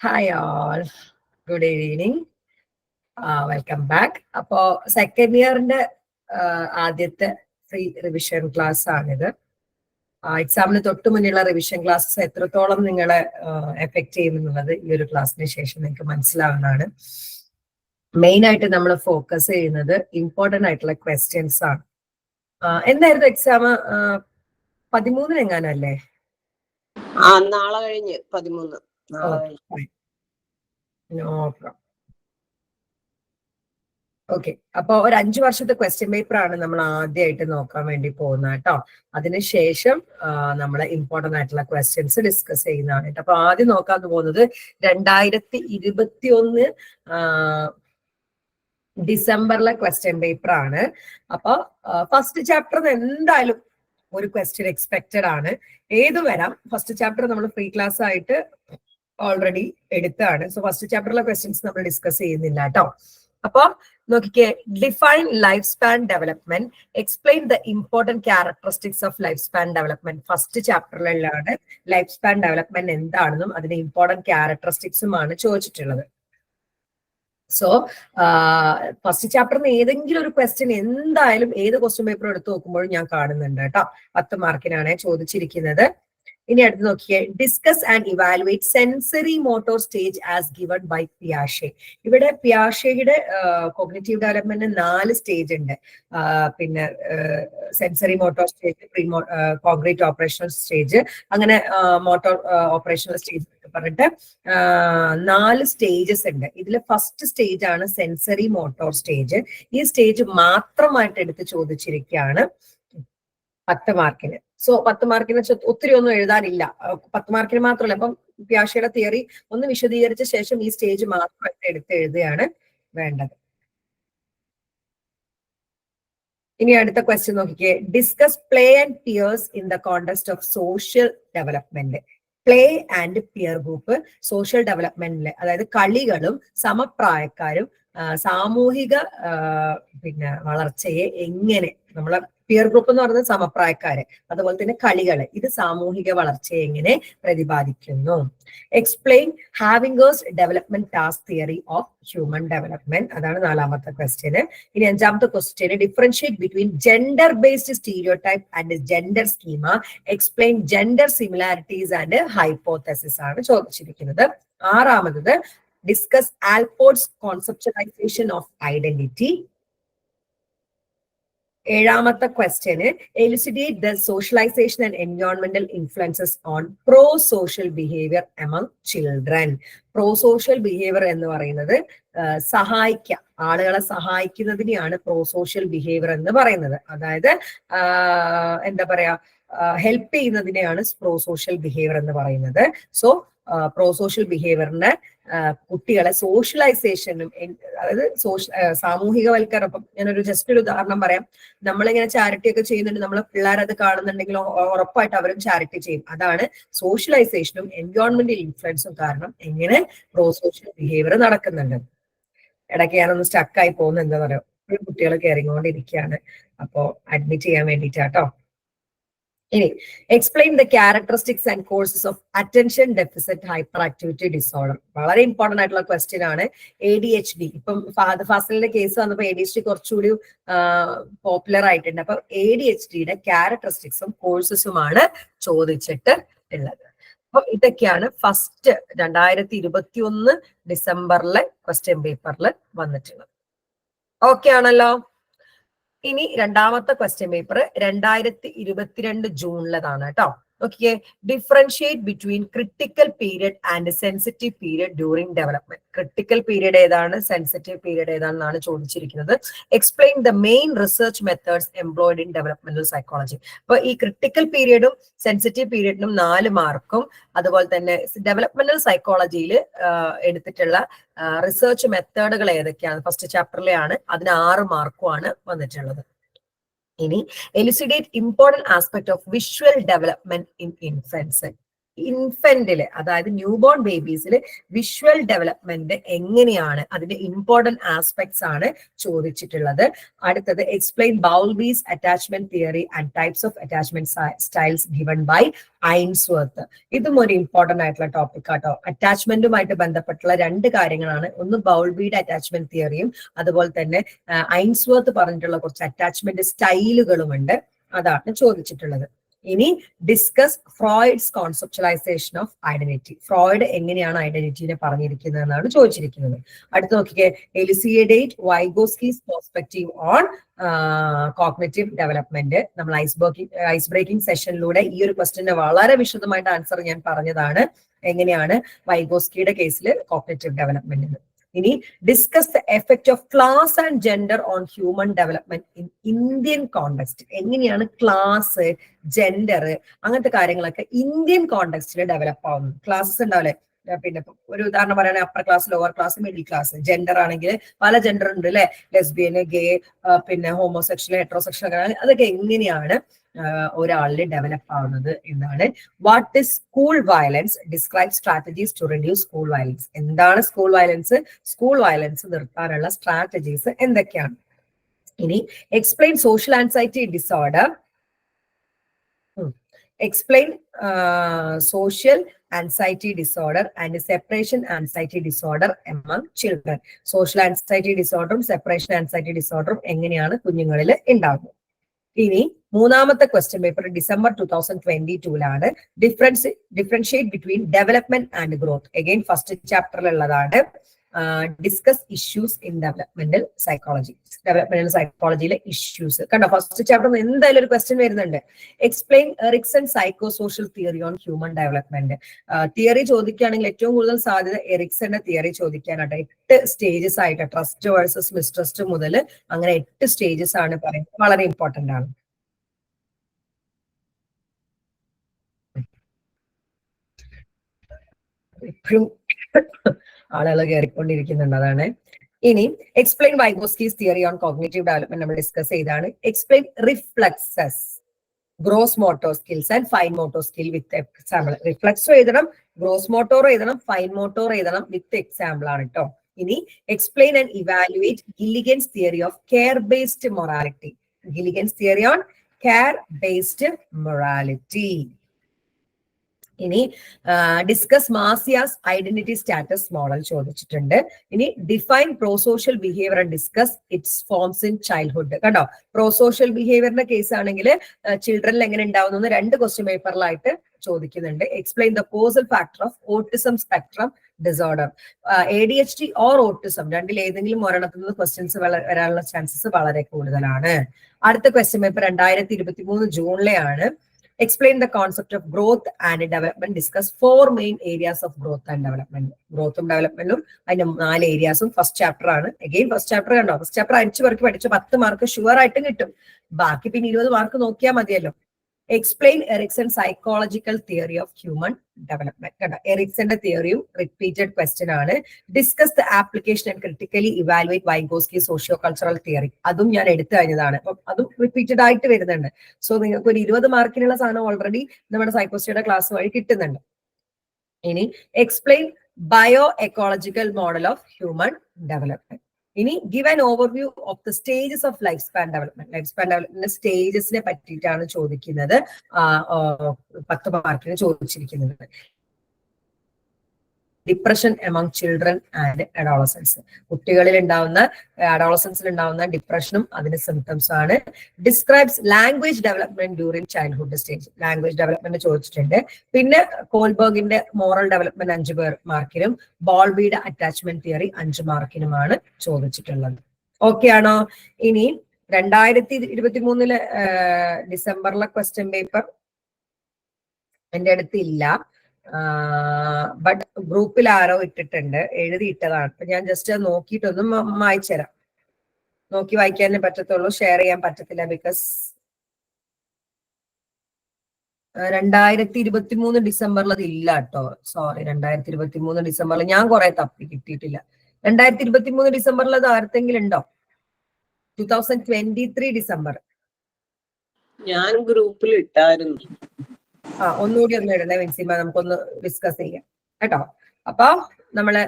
Hi all, good evening. Welcome back. അപ്പോൾ second ഇയറിന്റെ ആദ്യത്തെ free revision class ആണിത്. എക്സാമിന് തൊട്ട് മുന്നിലുള്ള റിവിഷൻ ക്ലാസ്സസ് എത്രത്തോളം നിങ്ങളെ എഫക്ട് ചെയ്യുമെന്നുള്ളത് ഈ ഒരു ക്ലാസ്സിന് ശേഷം നിങ്ങൾക്ക് മനസ്സിലാവുന്നതാണ്. മെയിൻ ആയിട്ട് നമ്മൾ ഫോക്കസ് ചെയ്യുന്നത് ഇമ്പോർട്ടന്റ് ആയിട്ടുള്ള ക്വസ്റ്റ്യൻസ് ആണ്. എന്തായിരുന്നു എക്സാം 13 എങ്ങാനല്ലേ? നാളെ കഴിഞ്ഞ് 13. ഓക്കെ, അപ്പൊ ഒരു 5 വർഷത്തെ ക്വസ്റ്റ്യൻ പേപ്പർ ആണ് നമ്മൾ ആദ്യമായിട്ട് നോക്കാൻ വേണ്ടി പോകുന്നത് കേട്ടോ. അതിനുശേഷം നമ്മൾ ഇമ്പോർട്ടന്റ് ആയിട്ടുള്ള ക്വസ്റ്റ്യൻസ് ഡിസ്കസ് ചെയ്യുന്നതാണ് കേട്ടോ. അപ്പൊ ആദ്യം നോക്കാൻ പോകുന്നത് 2021 ഡിസംബറിലെ ക്വസ്റ്റ്യൻ പേപ്പർ ആണ്. അപ്പൊ ഫസ്റ്റ് ചാപ്റ്റർ എന്തായാലും ഒരു ക്വസ്റ്റ്യൻ എക്സ്പെക്റ്റഡ് ആണ്. ഏത് വരാം. ഫസ്റ്റ് ചാപ്റ്റർ നമ്മൾ ഫ്രീ ക്ലാസ് ആയിട്ട് ഓൾറെഡി എടുത്താണ്. സോ ഫസ്റ്റ് ചാപ്റ്ററിലെ ക്വസ്റ്റ്യൻസ് നമ്മൾ ഡിസ്കസ് ചെയ്യുന്നില്ല കേട്ടോ. അപ്പൊ നോക്കിക്കേ, define life span development, explain the important characteristics of life span development. First ചാപ്റ്ററിലാണ് ലൈഫ് സ്പാൻ ഡെവലപ്മെന്റ് എന്താണെന്നും അതിന്റെ ഇമ്പോർട്ടന്റ് ക്യാരക്ടറിസ്റ്റിക്സുമാണ് ചോദിച്ചിട്ടുള്ളത്. സോ ഫസ്റ്റ് ചാപ്റ്ററിന് ഏതെങ്കിലും ഒരു ക്വസ്റ്റ്യൻ എന്തായാലും ഏത് ക്വസ്റ്റ്യൻ പേപ്പർ എടുത്ത് നോക്കുമ്പോഴും ഞാൻ കാണുന്നുണ്ട് കേട്ടോ. 10 മാർക്കിനാണ് ചോദിച്ചിരിക്കുന്നത്. ഇനി അടുത്ത് നോക്കിയേ, discuss and evaluate sensory motor stage as given by പിയാഷെ. ഇവിടെ പിയാഷെയുടെ കോഗ്നിറ്റീവ് ഡെവലപ്മെന്റ് 4 സ്റ്റേജ് ഉണ്ട്. പിന്നെ sensory motor stage, pre concrete operational stage, അങ്ങനെ മോട്ടോർ ഓപ്പറേഷണൽ സ്റ്റേജ് പറഞ്ഞിട്ട് 4 സ്റ്റേജസ് ഉണ്ട്. ഇതിൽ ഫസ്റ്റ് സ്റ്റേജ് ആണ് സെൻസറി മോട്ടോർ സ്റ്റേജ്. ഈ സ്റ്റേജ് മാത്രമായിട്ട് എടുത്ത് ചോദിച്ചിരിക്കുകയാണ് 10 മാർക്കിന്. സോ 10 മാർക്കിന് ഒത്തിരി ഒന്നും എഴുതാനില്ല. 10 മാർക്കിന് മാത്രമല്ല, അപ്പം പിയാഷെയുടെ തിയറി ഒന്ന് വിശദീകരിച്ച ശേഷം ഈ സ്റ്റേജ് മാത്രമായിട്ട് എടുത്ത് എഴുതുകയാണ് വേണ്ടത്. ഇനി അടുത്ത ക്വസ്റ്റ്യൻ നോക്കിക്കേ, discuss play and peers in the context of social development. Play and peer group social ഡെവലപ്മെന്റിലെ, അതായത് കളികളും സമപ്രായക്കാരും സാമൂഹിക വളർച്ചയെ എങ്ങനെ, നമ്മളെ പിയർ ഗ്രൂപ്പ് എന്ന് പറയുന്നത് സമപ്രായക്കാര്, അതുപോലെ തന്നെ കളികള്, ഇത് സാമൂഹിക വളർച്ചയെ എങ്ങനെ പ്രതിപാദിക്കുന്നു. എക്സ്പ്ലെയിൻ ഹാവിംഗേഴ്സ് development task theory of human development. അതാണ് 4ാമത്തെ ക്വസ്റ്റ്യന്. ഇനി 5ാമത്തെ question, differentiate between gender based stereotype and gender schema. Explain gender similarities and hypothesis ആണ് ചോദിച്ചിരിക്കുന്നത്. 6ാമത്, discuss Allport's conceptualization of identity. 7ാമത്തെ question, elucidate the socialization and എൻവയോൺമെന്റൽ influences on pro social behaviour among children. Pro social behaviour എന്ന് പറയുന്നത് സഹായിക്കുക, ആളുകളെ സഹായിക്കുന്നതിനെയാണ് pro social behaviour എന്ന് പറയുന്നത്. അതായത് എന്താ പറയാ, ഹെൽപ്പ് ചെയ്യുന്നതിനെയാണ് പ്രോ സോഷ്യൽ ബിഹേവിയർ എന്ന് പറയുന്നത്. സോ പ്രോ സോഷ്യൽ ബിഹേവിയറിന്റെ കുട്ടികളെ സോഷ്യലൈസേഷനും, അതായത് സാമൂഹികവൽക്കരണം. അപ്പം ഞാനൊരു ജസ്റ്റ് ഒരു ഉദാഹരണം പറയാം. നമ്മളിങ്ങനെ ചാരിറ്റി ഒക്കെ ചെയ്യുന്നുണ്ട്, നമ്മളെ പിള്ളേർ അത് കാണുന്നുണ്ടെങ്കിൽ ഉറപ്പായിട്ട് അവരും ചാരിറ്റി ചെയ്യും. അതാണ് സോഷ്യലൈസേഷനും എൻവയോൺമെന്റൽ ഇൻഫ്ലുവൻസും കാരണം എങ്ങനെ പ്രോ സോഷ്യൽ ബിഹേവിയർ നടക്കുന്നുണ്ട്. ഇടയ്ക്ക് ഞാനൊന്ന് സ്റ്റക്കായി പോകുന്ന എന്താ പറയുക, കുട്ടികൾ കയറിക്കൊണ്ടിരിക്കുകയാണ്. അപ്പോ അഡ്മിറ്റ് ചെയ്യാൻ വേണ്ടിയിട്ടാട്ടോ. ഇനി explain the characteristics and courses of attention deficit hyper activity disorder. വളരെ ഇമ്പോർട്ടന്റ് ആയിട്ടുള്ള ക്വസ്റ്റ്യൻ ആണ്. ADHD, ഇപ്പം ഫഹദ് ഫാസിലിന്റെ കേസ് വന്നപ്പോൾ ADHD കുറച്ചുകൂടി പോപ്പുലർ ആയിട്ടുണ്ട്. അപ്പൊ ADHDയുടെ ക്യാരക്ടറിസ്റ്റിക്സും കോഴ്സസുമാണ് ചോദിച്ചിട്ട് ഉള്ളത്. അപ്പൊ ഇതൊക്കെയാണ് ഫസ്റ്റ് 2021 ഡിസംബറിലെ ക്വസ്റ്റ്യൻ പേപ്പറിൽ വന്നിട്ടുള്ളത്. ഓക്കെ ആണല്ലോ. ഇനി 2ാമത്തെ ക്വസ്റ്റ്യൻ പേപ്പർ 2022 ജൂണിലതാണ് കേട്ടോ. Okay, differentiate between critical period and sensitive period during development. Critical period ഏതാണ്, സെൻസിറ്റീവ് പീരിയഡ് ഏതാണെന്നാണ് ചോദിച്ചിരിക്കുന്നത്. Explain the main research methods employed in developmental psychology. അപ്പൊ ഈ ക്രിട്ടിക്കൽ പീരിയഡും സെൻസിറ്റീവ് പീരിയഡിനും 4 മാർക്കും, അതുപോലെ തന്നെ ഡെവലപ്മെന്റൽ സൈക്കോളജിയിൽ എടുത്തിട്ടുള്ള റിസർച്ച് മെത്തേഡുകൾ ഏതൊക്കെയാണ് ഫസ്റ്റ് ചാപ്റ്ററിലെയാണ്, അതിന് 6 മാർക്കുമാണ് വന്നിട്ടുള്ളത്. ഇനി elucidate important aspect of visual development in infants. ഇൻഫന്റില്, അതായത് ന്യൂ ബോൺ ബേബീസിൽ വിഷ്വൽ ഡെവലപ്മെന്റ് എങ്ങനെയാണ്, അതിന്റെ ഇമ്പോർട്ടന്റ് ആസ്പെക്ട്സ് ആണ് ചോദിച്ചിട്ടുള്ളത്. അടുത്തത് explain Bowlby's attachment theory and types of attachment styles given by Ainsworth. ഇതും ഒരു ഇമ്പോർട്ടന്റ് ആയിട്ടുള്ള ടോപ്പിക് ആട്ടോ. അറ്റാച്ച്മെന്റുമായിട്ട് ബന്ധപ്പെട്ടുള്ള രണ്ട് കാര്യങ്ങളാണ്. ഒന്ന് ബൗൾബിയുടെ അറ്റാച്ച്മെന്റ് തിയറിയും അതുപോലെ തന്നെ ഐൻസ്വർത്ത് പറഞ്ഞിട്ടുള്ള കുറച്ച് അറ്റാച്ച്മെന്റ് സ്റ്റൈലുകളുമുണ്ട്. അതാണ് ചോദിച്ചിട്ടുള്ളത്. ഇനി discuss Freud's conceptualization of identity. Freud എങ്ങനെയാണ് ഐഡന്റിറ്റിനെ പറഞ്ഞിരിക്കുന്നത് എന്നാണ് ചോദിച്ചിരിക്കുന്നത്. അടുത്ത് നോക്കിക്കേ, elucidate Vygotsky's perspective on cognitive development. നമ്മൾ ഐസ് ബ്രേക്കിംഗ് സെഷനിലൂടെ ഈ ഒരു ക്വസ്റ്റ്യന് വളരെ വിശദമായിട്ട് ആൻസർ ഞാൻ പറഞ്ഞതാണ്, എങ്ങനെയാണ് വൈഗോസ്കിയുടെ കേസിൽ കോഗ്നിറ്റീവ് ഡെവലപ്മെന്റ്. ഇനി discuss the effect of class and gender on human development in Indian context. എങ്ങനെയാണ് ക്ലാസ്, ജെൻഡർ അങ്ങനത്തെ കാര്യങ്ങളൊക്കെ ഇന്ത്യൻ കോണ്ടെക്സ്റ്റിൽ ഡെവലപ്പ് ആവുന്നത്. ക്ലാസ്സസ് ഉണ്ടാവില്ലേ, പിന്നെ ഒരു ഉദാഹരണം പറയുകയാണെങ്കിൽ upper class, lower class, middle class. Gender ആണെങ്കിൽ പല ജെൻഡർ ഉണ്ട് അല്ലെ, ലെസ്ബിയന്, ഗേ, പിന്നെ ഹോമോസെക്ഷൽ, ഹെട്രോസെക്ഷൽ, അതൊക്കെ എങ്ങനെയാണ് ഒരാളിൽ ഡെവലപ്പ് ആവുന്നത് എന്നാണ്. What is school violence, describe strategies to reduce school violence. എന്താണ് സ്കൂൾ വയലൻസ്, സ്കൂൾ വയലൻസ് നിർത്താനുള്ള സ്ട്രാറ്റജീസ് എന്തൊക്കെയാണ്. ഇനി explain social anxiety disorder. Explain social anxiety disorder and separation anxiety disorder among children. Social anxiety disorder, separation anxiety disorder എങ്ങനെയാണ് കുഞ്ഞുങ്ങളിൽ ഉണ്ടാകുന്നത്. ഇനി മൂന്നാമത്തെ question paper December 2022 differentiate between development and growth. Again first ചാപ്റ്ററിലുള്ളതാണ്. Discuss issues in developmental psychology. Developmental സൈക്കോളജിയിലെ issues കണ്ടോ, first chapter എന്തായാലും ഒരു ക്വസ്റ്റ്യൻ വരുന്നുണ്ട്. Explain Erikson psycho social theory on human development. Theory ചോദിക്കുകയാണെങ്കിൽ ഏറ്റവും കൂടുതൽ സാധ്യത എറിക്സന്റെ തിയറി ചോദിക്കാനായിട്ട്. 8 സ്റ്റേജസ് ആയിട്ട്, ട്രസ്റ്റ് വേഴ്സസ് മിസ്ട്രസ്റ്റ് മുതൽ അങ്ങനെ 8 സ്റ്റേജസ് ആണ് പറയുന്നത്. വളരെ ഇമ്പോർട്ടന്റ് ആണ്. ഇപ്പോഴും ആളുകൾ കയറിക്കൊണ്ടിരിക്കുന്നുണ്ട്, അതാണ്. ഇനി explain Vygotsky's theory on cognitive development നമ്മൾ ഡിസ്കസ് ചെയ്താണ്. Explain reflexes, gross motor skills and fine motor skill with example. റിഫ്ലക്സും എഴുതണം, ഗ്രോസ് മോട്ടോറും എഴുതണം, ഫൈൻ മോട്ടോർ എഴുതണം, വിത്ത് എക്സാമ്പിൾ ആണ് കേട്ടോ. ഇനി explain and evaluate Gilligan's theory of care based morality. Gilligan's theory on care based morality. ഇനി discuss Marcia's identity status model ചോദിച്ചിട്ടുണ്ട്. ഇനി define prosocial behaviour and discuss its forms in childhood. കണ്ടോ, prosocial ബിഹേവിയറിന്റെ case ആണെങ്കിൽ ചിൽഡ്രനിൽ എങ്ങനെ ഉണ്ടാവുന്ന 2 question പേപ്പറിലായിട്ട് ചോദിക്കുന്നുണ്ട്. Explain the causal factor of autism spectrum disorder. ADHD or autism രണ്ടിൽ ഏതെങ്കിലും ഒരെണ്ണത്തിൽ നിന്ന് ക്വസ്റ്റ്യൻസ് വരാനുള്ള ചാൻസസ് വളരെ കൂടുതലാണ്. അടുത്ത question paper 2023 ജൂണിലെയാണ്. Explain the concept of growth and development. Discuss 4 main areas of growth and development. Growth and development അതിന്റെ 4 areas first chapter ആണ്. അഗെയിൻ ഫസ്റ്റ് ചാപ്റ്റർ കണ്ടോ, ഫസ്റ്റ് ചാപ്റ്റർ 5 പേർക്ക് പഠിച്ച 10 മാർക്ക് ഷുവർ ആയിട്ടും കിട്ടും. ബാക്കി പിന്നെ 20 മാർക്ക് നോക്കിയാൽ മതിയല്ലോ. Explain Erikson psychological theory of human development. കണ്ടോ, എറിക്സന്റെ തിയറിയും റിപ്പീറ്റഡ് ക്വസ്റ്റ്യൻ ആണ്. Discuss the application and critically evaluate Vygotsky socio cultural theory. അതും ഞാൻ എടുത്തു കഴിഞ്ഞതാണ്, അപ്പം അതും റിപ്പീറ്റഡ് ആയിട്ട് വരുന്നുണ്ട്. സോ നിങ്ങൾക്ക് ഒരു 20 മാർക്കിനുള്ള സാധനം ഓൾറെഡി നമ്മുടെ സൈക്കോളജിയുടെ ക്ലാസ് വഴി കിട്ടുന്നുണ്ട്. ഇനി explain bio ecological model of human development. ഇനി give an overview of the stages of life span development. Life span development സ്റ്റേജസിനെ പറ്റിയിട്ടാണ് ചോദിക്കുന്നത്. 10 മാർക്കിന് ചോദിച്ചിരിക്കുന്നത്. Depression among children and adolescence. കുട്ടികളിൽ ഉണ്ടാവുന്ന, അഡോളസൻസിൽ ഉണ്ടാവുന്ന ഡിപ്രഷനും അതിന്റെ സിംറ്റംസ് ആണ്. Describes language development during childhood stage. Language development ചോദിച്ചിട്ടുണ്ട്. പിന്നെ കോൾബർഗിന്റെ മോറൽ ഡെവലപ്മെന്റ് 5 മാർക്കിനും ബോൾബിയുടെ അറ്റാച്ച്മെന്റ് തിയറി 5 മാർക്കിനുമാണ് ചോദിച്ചിട്ടുള്ളത്. ഓക്കെ ആണോ? ഇനി 2023 ഡിസംബറിലെ ക്വസ്റ്റ്യൻ പേപ്പർ എന്റെ അടുത്തില്ല, ബട്ട് ഗ്രൂപ്പിൽ ആരോ ഇട്ടിട്ടുണ്ട്, എഴുതിയിട്ടതാണ്. അപ്പൊ ഞാൻ ജസ്റ്റ് നോക്കിയിട്ടൊന്നും വായിച്ചുതരാം. നോക്കി വായിക്കാനേ പറ്റത്തുള്ളൂ, ഷെയർ ചെയ്യാൻ പറ്റത്തില്ല. ബിക്കോസ് 2023 ഡിസംബറിൽ അത് ഇല്ല കേട്ടോ. സോറി, 2023 ഡിസംബറിൽ ഞാൻ കുറെ തപ്പി കിട്ടിയിട്ടില്ല. 2023 ഡിസംബറിൽ അത് ആർക്കെങ്കിലും ഉണ്ടോ? 2023 ഡിസംബർ ഞാൻ ഗ്രൂപ്പിൽ ഇട്ടായിരുന്നു. ഒന്നുകൂടി ഒന്ന് ഇടണേ വിൻസിമ, നമുക്കൊന്ന് ഡിസ്കസ് ചെയ്യാം കേട്ടോ. അപ്പൊ നമ്മള്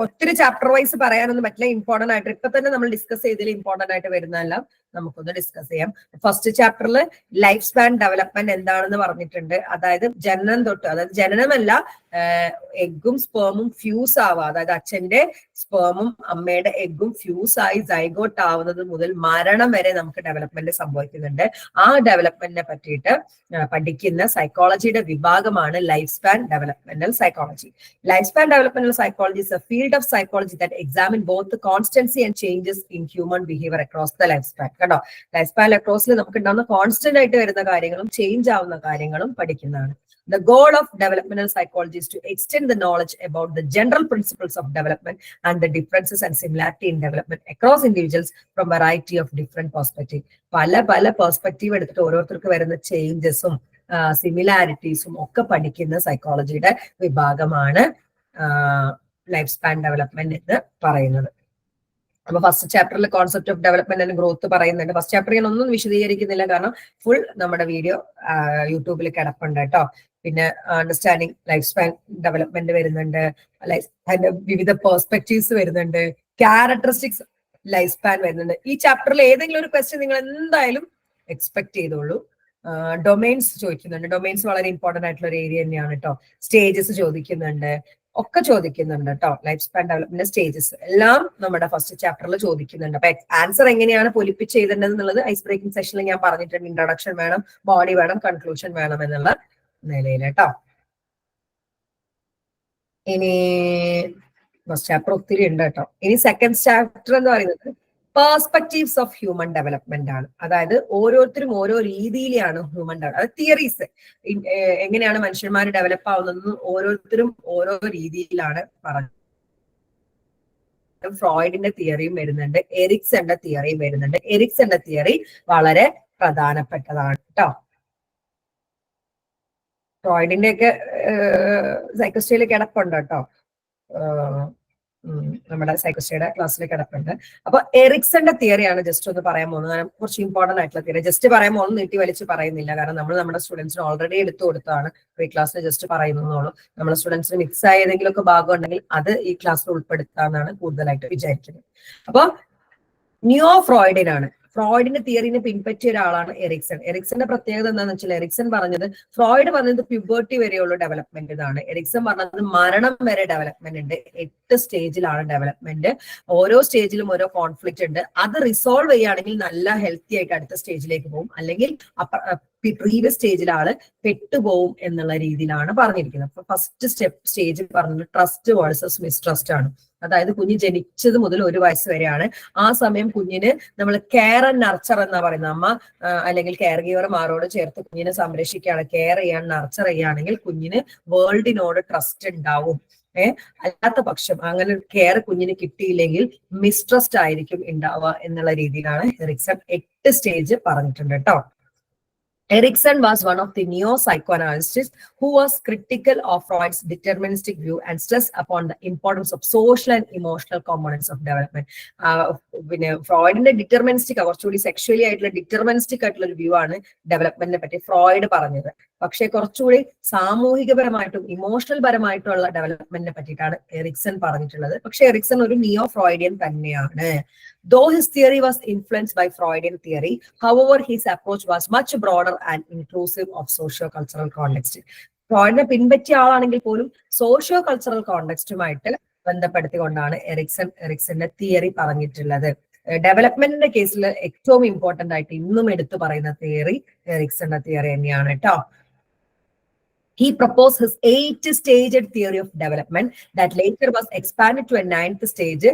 ഒത്തിരി ചാപ്റ്റർ വൈസ് പറയാനൊന്നും പറ്റില്ല. ഇമ്പോർട്ടന്റ് ആയിട്ട് ഇപ്പൊ തന്നെ നമ്മൾ ഡിസ്കസ് ചെയ്തതിൽ ഇമ്പോർട്ടന്റ് ആയിട്ട് വരുന്നതെല്ലാം നമുക്കൊന്ന് ഡിസ്കസ് ചെയ്യാം. ഫസ്റ്റ് ചാപ്റ്ററിൽ ലൈഫ് സ്പാൻ ഡെവലപ്മെന്റ് എന്താണെന്ന് പറഞ്ഞിട്ടുണ്ട്. അതായത് ജനനം തൊട്ട്, അതായത് ജനനമല്ല, എഗ്ഗും സ്പേമും ഫ്യൂസ് ആവുക, അതായത് അച്ഛന്റെ സ്പേമും അമ്മയുടെ എഗ്ഗും ഫ്യൂസ് ആയി സൈഗോട്ട് ആവുന്നത് മുതൽ മരണം വരെ നമുക്ക് ഡെവലപ്മെന്റ് സംഭവിക്കുന്നുണ്ട്. ആ ഡെവലപ്മെന്റിനെ പറ്റിയിട്ട് പഠിക്കുന്ന സൈക്കോളജിയുടെ വിഭാഗമാണ് life span developmental psychology. Life span developmental psychology is a field of psychology that examine both the constancy and changes in human behavior across the lifespan. കേട്ടോ, ലൈഫ് സ്പാൻ അക്രോസിൽ നമുക്ക് ഉണ്ടാകുന്ന കോൺസ്റ്റന്റ് ആയിട്ട് വരുന്ന കാര്യങ്ങളും ചേഞ്ച് ആവുന്ന കാര്യങ്ങളും പഠിക്കുന്നതാണ്. The goal of developmental psychology is to extend the knowledge about the general principles of development and the differences and similarity in development across individuals from variety of different perspective. പല perspective എടുത്തിട്ട് ഓരോരുത്തർക്ക് വരുന്ന ചേഞ്ചസും സിമിലാരിറ്റീസും ഒക്കെ പഠിക്കുന്ന സൈക്കോളജിയുടെ വിഭാഗമാണ് life span development എന്ന് പറയുന്നത്. അപ്പൊ ഫസ്റ്റ് ചാപ്റ്ററിൽ concept of development and growth പറയുന്നുണ്ട്. ഫസ്റ്റ് ചാപ്റ്റർ ഞാൻ ഒന്നും വിശദീകരിക്കുന്നില്ല, കാരണം ഫുൾ നമ്മുടെ വീഡിയോ യൂട്യൂബിൽ കിടപ്പുണ്ട് കേട്ടോ. പിന്നെ അണ്ടർസ്റ്റാൻഡിങ് ലൈഫ് സ്പാൻ ഡെവലപ്മെന്റ് വരുന്നുണ്ട്, ലൈഫ് സ്പാന്റെ വിവിധ പെർസ്പെക്റ്റീവ്സ് വരുന്നുണ്ട്, ക്യാരക്ടറിസ്റ്റിക്സ് ലൈഫ് സ്പാൻ വരുന്നുണ്ട്. ഈ ചാപ്റ്ററിൽ ഏതെങ്കിലും ഒരു ക്വസ്റ്റ്യൻ നിങ്ങൾ എന്തായാലും എക്സ്പെക്ട് ചെയ്തോളൂ. ഡൊമൈൻസ് ചോദിക്കുന്നുണ്ട്. ഡൊമൈൻസ് വളരെ ഇമ്പോർട്ടന്റ് ആയിട്ടുള്ള ഒരു ഏരിയ തന്നെയാണ് കേട്ടോ. സ്റ്റേജസ് ചോദിക്കുന്നുണ്ട്, ഒക്കെ ചോദിക്കുന്നുണ്ട് കേട്ടോ. ലൈഫ് സ്പാൻ ഡെവലപ്മെന്റ് സ്റ്റേജസ് എല്ലാം നമ്മുടെ ഫസ്റ്റ് ചാപ്റ്ററിൽ ചോദിക്കുന്നുണ്ട്. അപ്പൊ ആൻസർ എങ്ങനെയാണ് പൊലിപ്പിച്ച് ചെയ്തേണ്ടത് എന്നുള്ളത് ഐസ് ബ്രേക്കിംഗ് സെഷനിൽ ഞാൻ പറഞ്ഞിട്ടുണ്ട്. ഇൻട്രൊഡക്ഷൻ വേണം, ബോഡി വേണം, കൺക്ലൂഷൻ വേണം എന്നുള്ള നിലയിൽ കേട്ടോ. ഇനി ഫസ്റ്റ് ചാപ്റ്റർ ഒത്തിരി ഉണ്ട് കേട്ടോ. ഇനി സെക്കൻഡ് ചാപ്റ്റർ എന്ന് പറയുന്നത് പെർസ്പെക്റ്റീവ്സ് ഓഫ് ഹ്യൂമൻ ഡെവലപ്മെന്റ് ആണ്. അതായത് ഓരോരുത്തരും ഓരോ രീതിയിലാണ് ഹ്യൂമൻ ഡെവലപ്പ്, അതായത് തിയറീസ് എങ്ങനെയാണ് മനുഷ്യന്മാർ ഡെവലപ്പ് ആവുന്നത് ഓരോരുത്തരും ഓരോ രീതിയിലാണ് പറഞ്ഞത്. ഫ്രോയിഡിന്റെ തിയറിയും വരുന്നുണ്ട്, എറിക്സന്റെ തിയറിയും വരുന്നുണ്ട്. എറിക്സന്റെ തിയറി വളരെ പ്രധാനപ്പെട്ടതാണ് കേട്ടോ. ഫ്രോയിഡിന്റെ ഒക്കെ സൈക്കോസ്റ്റയിൽ കിടപ്പുണ്ട് കേട്ടോ, നമ്മുടെ സൈക്കോസ്റ്റയുടെ ക്ലാസ്സിൽ കിടപ്പുണ്ട്. അപ്പൊ എറിക്സന്റെ തിയറിയാണ് ജസ്റ്റ് ഒന്ന് പറയാൻ പോകുന്നത്. കാരണം കുറച്ച് ഇമ്പോർട്ടന്റ് ആയിട്ടുള്ള തിയറി ജസ്റ്റ് പറയാൻ പോകുന്നത് നീട്ടി വലിച്ച് പറയുന്നില്ല, കാരണം നമ്മൾ നമ്മുടെ സ്റ്റുഡൻസിന് ഓൾറെഡി എടുത്തു കൊടുത്തതാണ്. ഈ ക്ലാസ്സിൽ ജസ്റ്റ് പറയുന്നുള്ളൂ. നമ്മുടെ സ്റ്റുഡൻസിന് മിക്സ് ആയ ഏതെങ്കിലും ഒക്കെ ഭാഗം ഉണ്ടെങ്കിൽ അത് ഈ ക്ലാസ്സിൽ ഉൾപ്പെടുത്താന്നാണ് കൂടുതലായിട്ട് വിചാരിക്കുന്നത്. അപ്പൊ നിയോ ഫ്രോയിഡിനാണ്, ഫ്രോയിഡിന്റെ തിയറിനെ പിൻപറ്റിയ ഒരാളാണ് എറിക്സൺ. എറിക്സന്റെ പ്രത്യേകത എന്താണെന്ന് വെച്ചാൽ എറിക്സൺ പറഞ്ഞത്, ഫ്രോയിഡ് പറഞ്ഞത് പ്യൂബർട്ടി വരെയുള്ള ഡെവലപ്മെന്റ് ഇതാണ്. എറിക്സൺ പറഞ്ഞത് മരണം വരെ ഡെവലപ്മെന്റ് ഉണ്ട്. 8 സ്റ്റേജിലാണ് ഡെവലപ്മെന്റ്. ഓരോ സ്റ്റേജിലും ഓരോ കോൺഫ്ലിക്റ്റ് ഉണ്ട്. അത് റിസോൾവ് ചെയ്യുകയാണെങ്കിൽ നല്ല ഹെൽത്തി ആയിട്ട് അടുത്ത സ്റ്റേജിലേക്ക് പോകും, അല്ലെങ്കിൽ പ്രീവിയസ് സ്റ്റേജിൽ ആള് പെട്ടുപോകും എന്നുള്ള രീതിയിലാണ് പറഞ്ഞിരിക്കുന്നത്. അപ്പൊ ഫസ്റ്റ് സ്റ്റേജ് പറഞ്ഞത് ട്രസ്റ്റ് വേഴ്സസ് മിസ്ട്രസ്റ്റ് ആണ്. അതായത് കുഞ്ഞ് ജനിച്ചത് മുതൽ 1 വയസ്സ് വരെയാണ്. ആ സമയം കുഞ്ഞിന് നമ്മൾ കെയർ ആൻഡ് നർച്ചർ എന്നാ പറയുന്നത്. അമ്മ അല്ലെങ്കിൽ കെയർ ഗീവർമാരോട് ചേർത്ത് കുഞ്ഞിനെ സംരക്ഷിക്കുകയാണ്, കെയർ ചെയ്യാൻ, നർച്ചർ ചെയ്യുകയാണെങ്കിൽ കുഞ്ഞിന് വേൾഡിനോട് ട്രസ്റ്റ് ഉണ്ടാവും. അല്ലാത്ത പക്ഷം അങ്ങനെ കെയർ കുഞ്ഞിന് കിട്ടിയില്ലെങ്കിൽ മിസ്ട്രസ്റ്റ് ആയിരിക്കും ഉണ്ടാവുക എന്നുള്ള രീതിയിലാണ് എറിക്സൺ 8 സ്റ്റേജ് പറഞ്ഞിട്ടുണ്ട് കേട്ടോ. Erikson was one of the neo-psychoanalysts who was critical of Freud's deterministic view and stressed upon the importance of social and emotional components of development. പിന്നെ ഫ്രോയിഡിന്റെ ഡിറ്റർമിനിസ്റ്റിക്, കുറച്ചുകൂടി സെക്ഷുവലി ആയിട്ടുള്ള ഡിറ്റർമിനിസ്റ്റിക് ആയിട്ടുള്ള ഒരു വ്യൂ ആണ് ഡെവലപ്മെന്റിനെ പറ്റി Freud പറഞ്ഞത്. പക്ഷെ കുറച്ചുകൂടി സാമൂഹികപരമായിട്ടും ഇമോഷണൽ പരമായിട്ടുള്ള ഡെവലപ്മെന്റിനെ പറ്റിയിട്ടാണ് എറിക്സൺ പറഞ്ഞിട്ടുള്ളത്. പക്ഷെ എറിക്സൺ ഒരു നിയോ ഫ്രോയിഡിയൻ തന്നെയാണ്. Though his theory was influenced by Freudian theory, however, his approach was much broader and inclusive of socio-cultural context. ഫ്രോയിഡിനെ പിൻപറ്റിയ ആളാണെങ്കിൽ പോലും സോഷ്യോ കൾച്ചറൽ കോണ്ടെക്സ്റ്റുമായിട്ട് ബന്ധപ്പെടുത്തിക്കൊണ്ടാണ് എറിക്സന്റെ തിയറി പറഞ്ഞിട്ടുള്ളത്. ഡെവലപ്മെന്റിന്റെ കേസിൽ ഏറ്റവും ഇമ്പോർട്ടന്റ് ആയിട്ട് ഇന്നും എടുത്തു പറയുന്ന തിയറി എറിക്സന്റെ തിയറി തന്നെയാണ് കേട്ടോ. He proposed his 8-staged theory of development that later was expanded to a 9th stage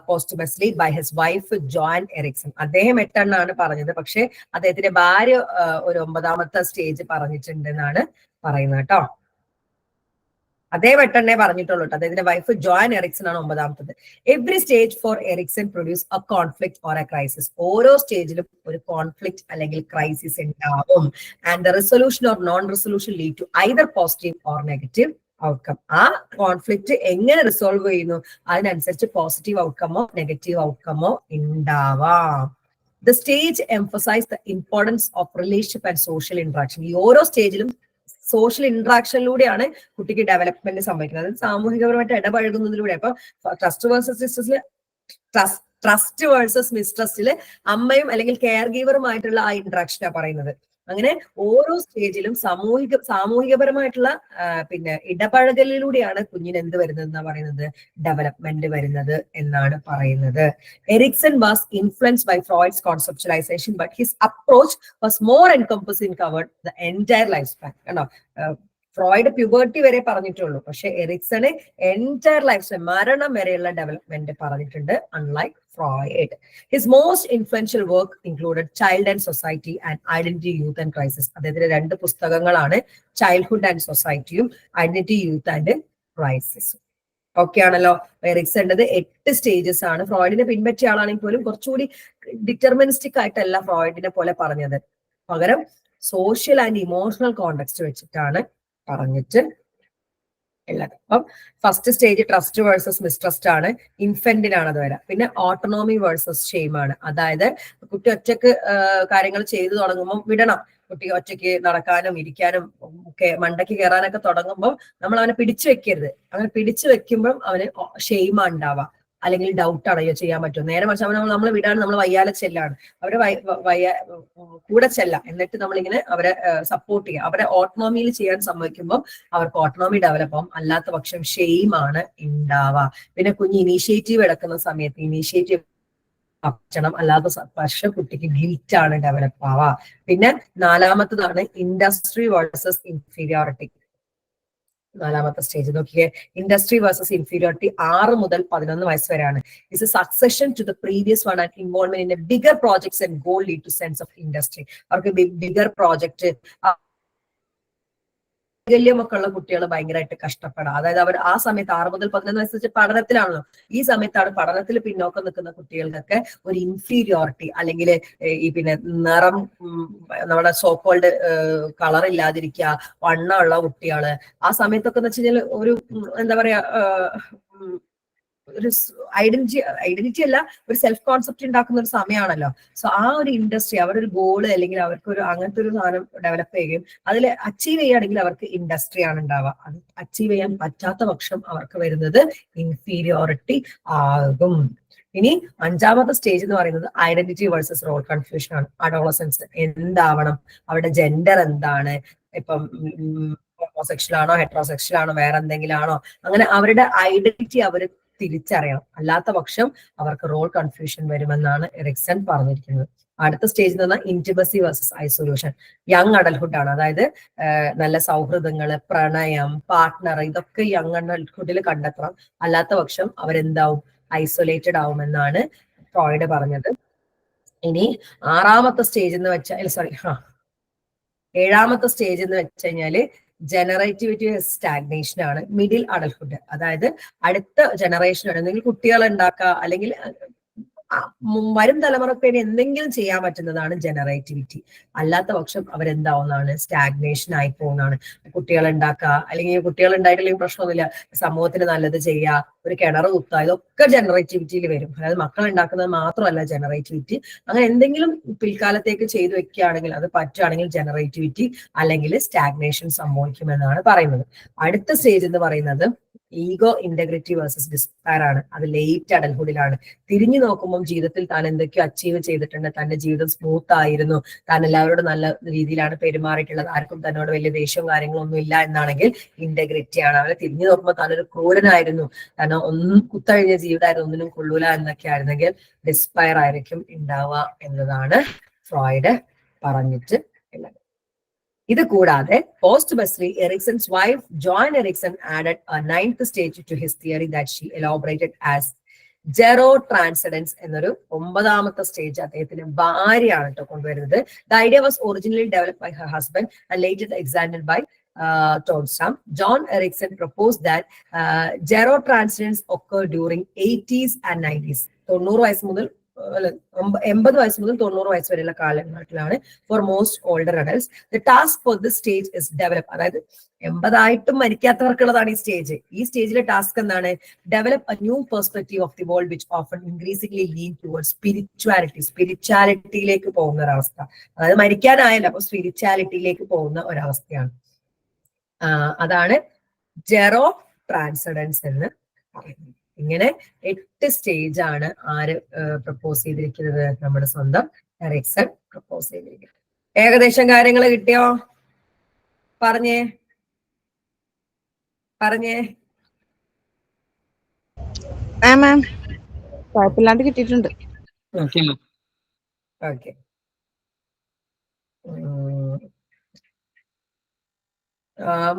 posthumously by his wife Joan Erikson. അദ്ദേഹം 8 എണ്ണാണ് പറഞ്ഞത്, പക്ഷെ അദ്ദേഹത്തിന്റെ ഭാര്യ ഒരു 9ാമത്തെ സ്റ്റേജ് പറഞ്ഞിട്ടുണ്ടെന്നാണ് പറയുന്നത് കേട്ടോ. അദ്ദേഹം 8 എണ്ണേ പറഞ്ഞിട്ടുള്ളൂ കേട്ടോ. അദ്ദേഹത്തിന്റെ വൈഫ് ജോൻ എറിക്സൺ ആണ് 9ാമത്തത്. Every stage for Erikson produce a conflict or a crisis. ഓരോ സ്റ്റേജിലും ഒരു കോൺഫ്ലിക്ട് അല്ലെങ്കിൽ ക്രൈസിസ് ഉണ്ടാവും. And the resolution or non resolution lead to either positive or negative outcome. ആ കോൺഫ്ലിക്ട് എങ്ങനെ റിസോൾവ് ചെയ്യുന്നു അതിനനുസരിച്ച് പോസിറ്റീവ് ഔട്ട്കമോ നെഗറ്റീവ് ഔട്ട്കമോ ഉണ്ടാവാം. The stage emphasized the importance of relationship and social interaction. ഈ ഓരോ സ്റ്റേജിലും സോഷ്യൽ ഇന്ററാക്ഷനിലൂടെയാണ് കുട്ടിക്ക് ഡെവലപ്മെന്റ് സംഭവിക്കുന്നത്. അതായത് സാമൂഹികപരമായിട്ട് ഇടപഴകുന്നതിലൂടെ. അപ്പൊ ട്രസ്റ്റ് വേഴ്സസ് മിസ്ട്രസ്റ്റില് അമ്മയും അല്ലെങ്കിൽ കെയർ ഗീവറുമായിട്ടുള്ള ആ ഇന്ററാക്ഷനാണ് പറയുന്നത്. അങ്ങനെ ഓരോ സ്റ്റേജിലും സാമൂഹികപരമായിട്ടുള്ള പിന്നെ ഇടപഴകലിലൂടെയാണ് കുഞ്ഞിന് എന്ത് വരുന്നത് എന്നാ പറയുന്നത്, ഡെവലപ്മെന്റ് വരുന്നത് എന്നാണ് പറയുന്നത്. Erikson was influenced by Freud's conceptualization but his approach was more encompassing covered the entire life span. കണ്ടോ, ഫ്രോയിഡ് പ്യൂബർട്ടി വരെ പറഞ്ഞിട്ടുള്ളൂ, പക്ഷെ എറിക്സണ് എൻറ്റയർ ലൈഫ് സ്പാൻ, മരണം വരെയുള്ള ഡെവലപ്മെന്റ് പറഞ്ഞിട്ടുണ്ട്, unlike Freud. His most influential work included Child and Society and Identity, Youth and Crisis. അദ്ദേഹത്തിന്റെ 2 പുസ്തകങ്ങളാണ് childhood and സൊസൈറ്റിയും ഐഡന്റിറ്റി, യൂത്ത് ആൻഡ് ക്രൈസിസും. ഓക്കെ ആണല്ലോ. എറിക്സന്റെ 8 സ്റ്റേജസ് ആണ്. ഫ്രോയിഡിനെ പിൻപറ്റിയ ആളാണെങ്കിൽ പോലും കുറച്ചുകൂടി ഡിറ്റർമിനിസ്റ്റിക് ആയിട്ടല്ല ഫ്രോയിഡിനെ പോലെ പറഞ്ഞത്, പകരം സോഷ്യൽ ആൻഡ് ഇമോഷണൽ കോണ്ടെക്സ്റ്റ് വെച്ചിട്ടാണ് പറഞ്ഞിട്ട് ഉള്ളത്. അപ്പം first stage trust versus mistrust ആണ്, ഇൻഫന്റിനാണ് അത് വരാം. പിന്നെ ഓട്ടോണോമി വേഴ്സസ് ഷെയിം ആണ്. അതായത് കുട്ടി ഒറ്റക്ക് കാര്യങ്ങൾ ചെയ്തു തുടങ്ങുമ്പോൾ വിടണം. കുട്ടി ഒറ്റയ്ക്ക് നടക്കാനും ഇരിക്കാനും ഒക്കെ മണ്ടയ്ക്ക് കയറാനൊക്കെ തുടങ്ങുമ്പോൾ നമ്മൾ അവനെ പിടിച്ചു വെക്കരുത്. അങ്ങനെ പിടിച്ചു വെക്കുമ്പോൾ അവന് ഷെയിമാ ഉണ്ടാവാം, അല്ലെങ്കിൽ ഡൗട്ട് അടയോ ചെയ്യാൻ പറ്റും. നേരെ മറിച്ച് നമ്മൾ വിടാണ്, നമ്മൾ വയ്യാലെ ചെല്ലാണ്, അവരെ കൂടെ ചെല്ലാം, എന്നിട്ട് നമ്മളിങ്ങനെ അവരെ സപ്പോർട്ട് ചെയ്യുക. അവരെ ഓട്ടോണോമിയിൽ ചെയ്യാൻ സമ്മതിക്കുമ്പോൾ അവർക്ക് ഓട്ടോണോമി ഡെവലപ്പ് ആവും. അല്ലാത്ത പക്ഷം ഷെയിം ആണ് ഉണ്ടാവുക. പിന്നെ കുഞ്ഞ് ഇനീഷ്യേറ്റീവ് എടുക്കുന്ന സമയത്ത് ഇനീഷ്യേറ്റീവ് ഭക്ഷണം, അല്ലാത്ത പക്ഷം കുട്ടിക്ക് ഗിൽറ്റ് ആണ് ഡെവലപ്പ് ആവുക. പിന്നെ 4ാമത്തതാണ് ഇൻഡസ്ട്രി വേഴ്സസ് ഇൻഫീരിയോറിറ്റി. 4ാമത്തെ സ്റ്റേജ് നോക്കിയേ, ഇൻഡസ്ട്രി വേഴ്സസ് ഇൻഫീരിയോറിറ്റി 6 മുതൽ 11 വയസ്സ് വരെയാണ്. It's a succession to the previous one and involvement in a bigger projects and goal lead to sense of industry. അവർക്ക് ബിഗർ പ്രോജക്ട് വൈകല്യമൊക്കെ ഉള്ള കുട്ടികൾ ഭയങ്കരമായിട്ട് കഷ്ടപ്പെടാം. അതായത് അവർ ആ സമയത്ത് 6 മുതൽ 11 വയസ്സ് വെച്ച് പഠനത്തിലാണല്ലോ. ഈ സമയത്താണ് പഠനത്തിൽ പിന്നോക്കം നിൽക്കുന്ന കുട്ടികൾക്കൊക്കെ ഒരു ഇൻഫീരിയോറിറ്റി, അല്ലെങ്കിൽ ഈ പിന്നെ നിറം, നമ്മുടെ സോക്കോൾഡ് കളർ ഇല്ലാതിരിക്കുക, വണ്ണമുള്ള കുട്ടികള് ആ സമയത്തൊക്കെ എന്ന് വെച്ച് കഴിഞ്ഞാൽ ഒരു എന്താ പറയാ, ഒരു ഐഡന്റിറ്റി അല്ല, ഒരു സെൽഫ് കോൺസെപ്റ്റ് ഉണ്ടാക്കുന്ന ഒരു സമയമാണല്ലോ. സോ ആ ഒരു ഇൻഡസ്ട്രി, അവരൊരു ഗോള് അല്ലെങ്കിൽ അവർക്കൊരു അങ്ങനത്തെ ഒരു സാധനം ഡെവലപ്പ് ചെയ്യുകയും അതിൽ അച്ചീവ് ചെയ്യുകയാണെങ്കിൽ അവർക്ക് ഇൻഡസ്ട്രി ആണ് ഉണ്ടാവുക. അത് അച്ചീവ് ചെയ്യാൻ പറ്റാത്ത പക്ഷം അവർക്ക് വരുന്നത് ഇൻഫീരിയോറിറ്റി ആകും. ഇനി 5ാമത്തെ സ്റ്റേജ് എന്ന് പറയുന്നത് ഐഡന്റിറ്റി വേഴ്സസ് റോൾ കൺഫ്യൂഷൻ ആണ്. അഡോളസൻസ് എന്താവണം, അവരുടെ ജെൻഡർ എന്താണ്, ഇപ്പം ഹോമോസെക്ഷൽ ആണോ ഹെറ്ററോസെക്ഷൽ ആണോ വേറെ എന്തെങ്കിലും ആണോ, അങ്ങനെ അവരുടെ ഐഡന്റിറ്റി അവർ തിരിച്ചറിയണം. അല്ലാത്ത പക്ഷം അവർക്ക് റോൾ കൺഫ്യൂഷൻ വരുമെന്നാണ് എറിക്സൺ പറഞ്ഞിരിക്കുന്നത്. അടുത്ത സ്റ്റേജ് എന്ന് പറഞ്ഞാൽ ഇന്റിമസി വേഴ്സസ് ഐസൊല്യൂഷൻ. യങ് അഡൽഹുഡ് ആണ്. അതായത് നല്ല സൗഹൃദങ്ങള്, പ്രണയം, പാർട്ട്ണർ, ഇതൊക്കെ യങ് അഡൽഹുഡിൽ കണ്ടെത്തണം. അല്ലാത്ത പക്ഷം അവരെന്താവും, ഐസൊലേറ്റഡ് ആവുമെന്നാണ് ഫ്രോയിഡ് പറഞ്ഞത്. ഇനി 6ാമത്തെ സ്റ്റേജ് എന്ന് വെച്ചാൽ 7ാമത്തെ സ്റ്റേജ് എന്ന് വെച്ച് കഴിഞ്ഞാല് ജനറേറ്റിവിറ്റി സ്റ്റാഗ്നേഷൻ ആണ്. മിഡിൽ അഡൽഹുഡ്, അതായത് അടുത്ത ജനറേഷൻ എന്തെങ്കിലും കുട്ടികൾ ഉണ്ടാക്കുക അല്ലെങ്കിൽ വരും തലമുറക്ക് വേണ്ടി എന്തെങ്കിലും ചെയ്യാൻ പറ്റുന്നതാണ് ജനറേറ്റിവിറ്റി. അല്ലാത്ത പക്ഷം അവരെന്താവുന്നതാണ്, സ്റ്റാഗ്നേഷൻ ആയി പോകുന്നതാണ്. കുട്ടികൾ ഉണ്ടാക്കുക, അല്ലെങ്കിൽ കുട്ടികൾ ഉണ്ടായിട്ടില്ലെങ്കിൽ പ്രശ്നമൊന്നുമില്ല, സമൂഹത്തിന് നല്ലത് ചെയ്യുക, ഒരു കിണർ കുത്തുക, ഇതൊക്കെ ജനറേറ്റിവിറ്റിയിൽ വരും. അതായത് മക്കൾ ഉണ്ടാക്കുന്നത് മാത്രമല്ല ജനറേറ്റിവിറ്റി. അങ്ങനെ എന്തെങ്കിലും പിൽക്കാലത്തേക്ക് ചെയ്തു വെക്കുകയാണെങ്കിൽ, അത് പറ്റുകയാണെങ്കിൽ ജനറേറ്റിവിറ്റി അല്ലെങ്കിൽ സ്റ്റാഗ്നേഷൻ സംഭവിക്കുമെന്നാണ് പറയുന്നത്. അടുത്ത സ്റ്റേജ് എന്ന് പറയുന്നത് ഈഗോ ഇന്റഗ്രിറ്റി വേഴ്സസ് ഡിസ്പയർ ആണ്. അത് ലേറ്റ് അഡൽഹുഡിലാണ്. തിരിഞ്ഞു നോക്കുമ്പോൾ ജീവിതത്തിൽ താൻ എന്തൊക്കെയോ അച്ചീവ് ചെയ്തിട്ടുണ്ട്, തന്റെ ജീവിതം സ്മൂത്ത് ആയിരുന്നു, താൻ എല്ലാവരോടും നല്ല രീതിയിലാണ് പെരുമാറിയിട്ടുള്ളത്, ആർക്കും തന്നോട് വലിയ ദേഷ്യവും കാര്യങ്ങളൊന്നും ഇല്ല എന്നാണെങ്കിൽ ഇന്റഗ്രിറ്റി ആണ്. അവരെ തിരിഞ്ഞു നോക്കുമ്പോൾ താനൊരു ക്രൂരനായിരുന്നു, താൻ ഒന്നും കുത്തഴിഞ്ഞ ജീവിതമായിരുന്നു, ഒന്നിനും കൊള്ളൂല എന്നൊക്കെ ആയിരുന്നെങ്കിൽ ഡിസ്പയർ ആയിരിക്കും ഉണ്ടാവുക എന്നതാണ് ഫ്രോയിഡ് പറഞ്ഞിട്ട് ഉള്ളത്. ഇത് കൂടാതെ posthumously Erickson's wife Joan Erickson added a 9th stage to his theory that she elaborated as gerotranscendence എന്നൊരു 9ാമത്തെ സ്റ്റേജ് അദ്ദേഹത്തിന്റെ ഭാര്യയാണ് കേട്ടോ കൊണ്ടുവരുന്നത്. The idea was originally developed by her husband and later extended by Tonstam. John Erickson proposed that gerotranscendence occurred during 80s and 90s. 90 വയസ്സ് മുതൽ 80 വയസ്സ് മുതൽ 90 വയസ്സ് വരെയുള്ള കാലഘട്ടത്തിലാണ് for most older adults. The task for this stage is develop. അതായത് 80 മരിക്കാത്തവർക്കുള്ളതാണ് ഈ സ്റ്റേജ്. ഈ സ്റ്റേജിലെ ടാസ്ക് എന്താണ്? Develop a new perspective of the world which often increasingly lean towards സ്പിരിച്വാലിറ്റിയിലേക്ക് പോകുന്ന ഒരവസ്ഥ. അതായത് മരിക്കാനായല്ല, അപ്പൊ സ്പിരിച്വാലിറ്റിയിലേക്ക് പോകുന്ന ഒരവസ്ഥയാണ്. അതാണ് ജെറോ ട്രാൻസഡൻസ് എന്ന് പറയുന്നത്. ഇങ്ങനെ 8 സ്റ്റേജ് ആണ് ആര് പ്രപ്പോസ് ചെയ്തിരിക്കുന്നത്? നമ്മുടെ സ്വന്തം എറിക്സൺ പ്രപ്പോസ് ചെയ്തിരിക്കുന്നത്. ഏകദേശം കാര്യങ്ങൾ കിട്ടിയോ? പറഞ്ഞേ മാം കുഴപ്പമില്ലാണ്ട് കിട്ടിയിട്ടുണ്ട്. ഓക്കെ.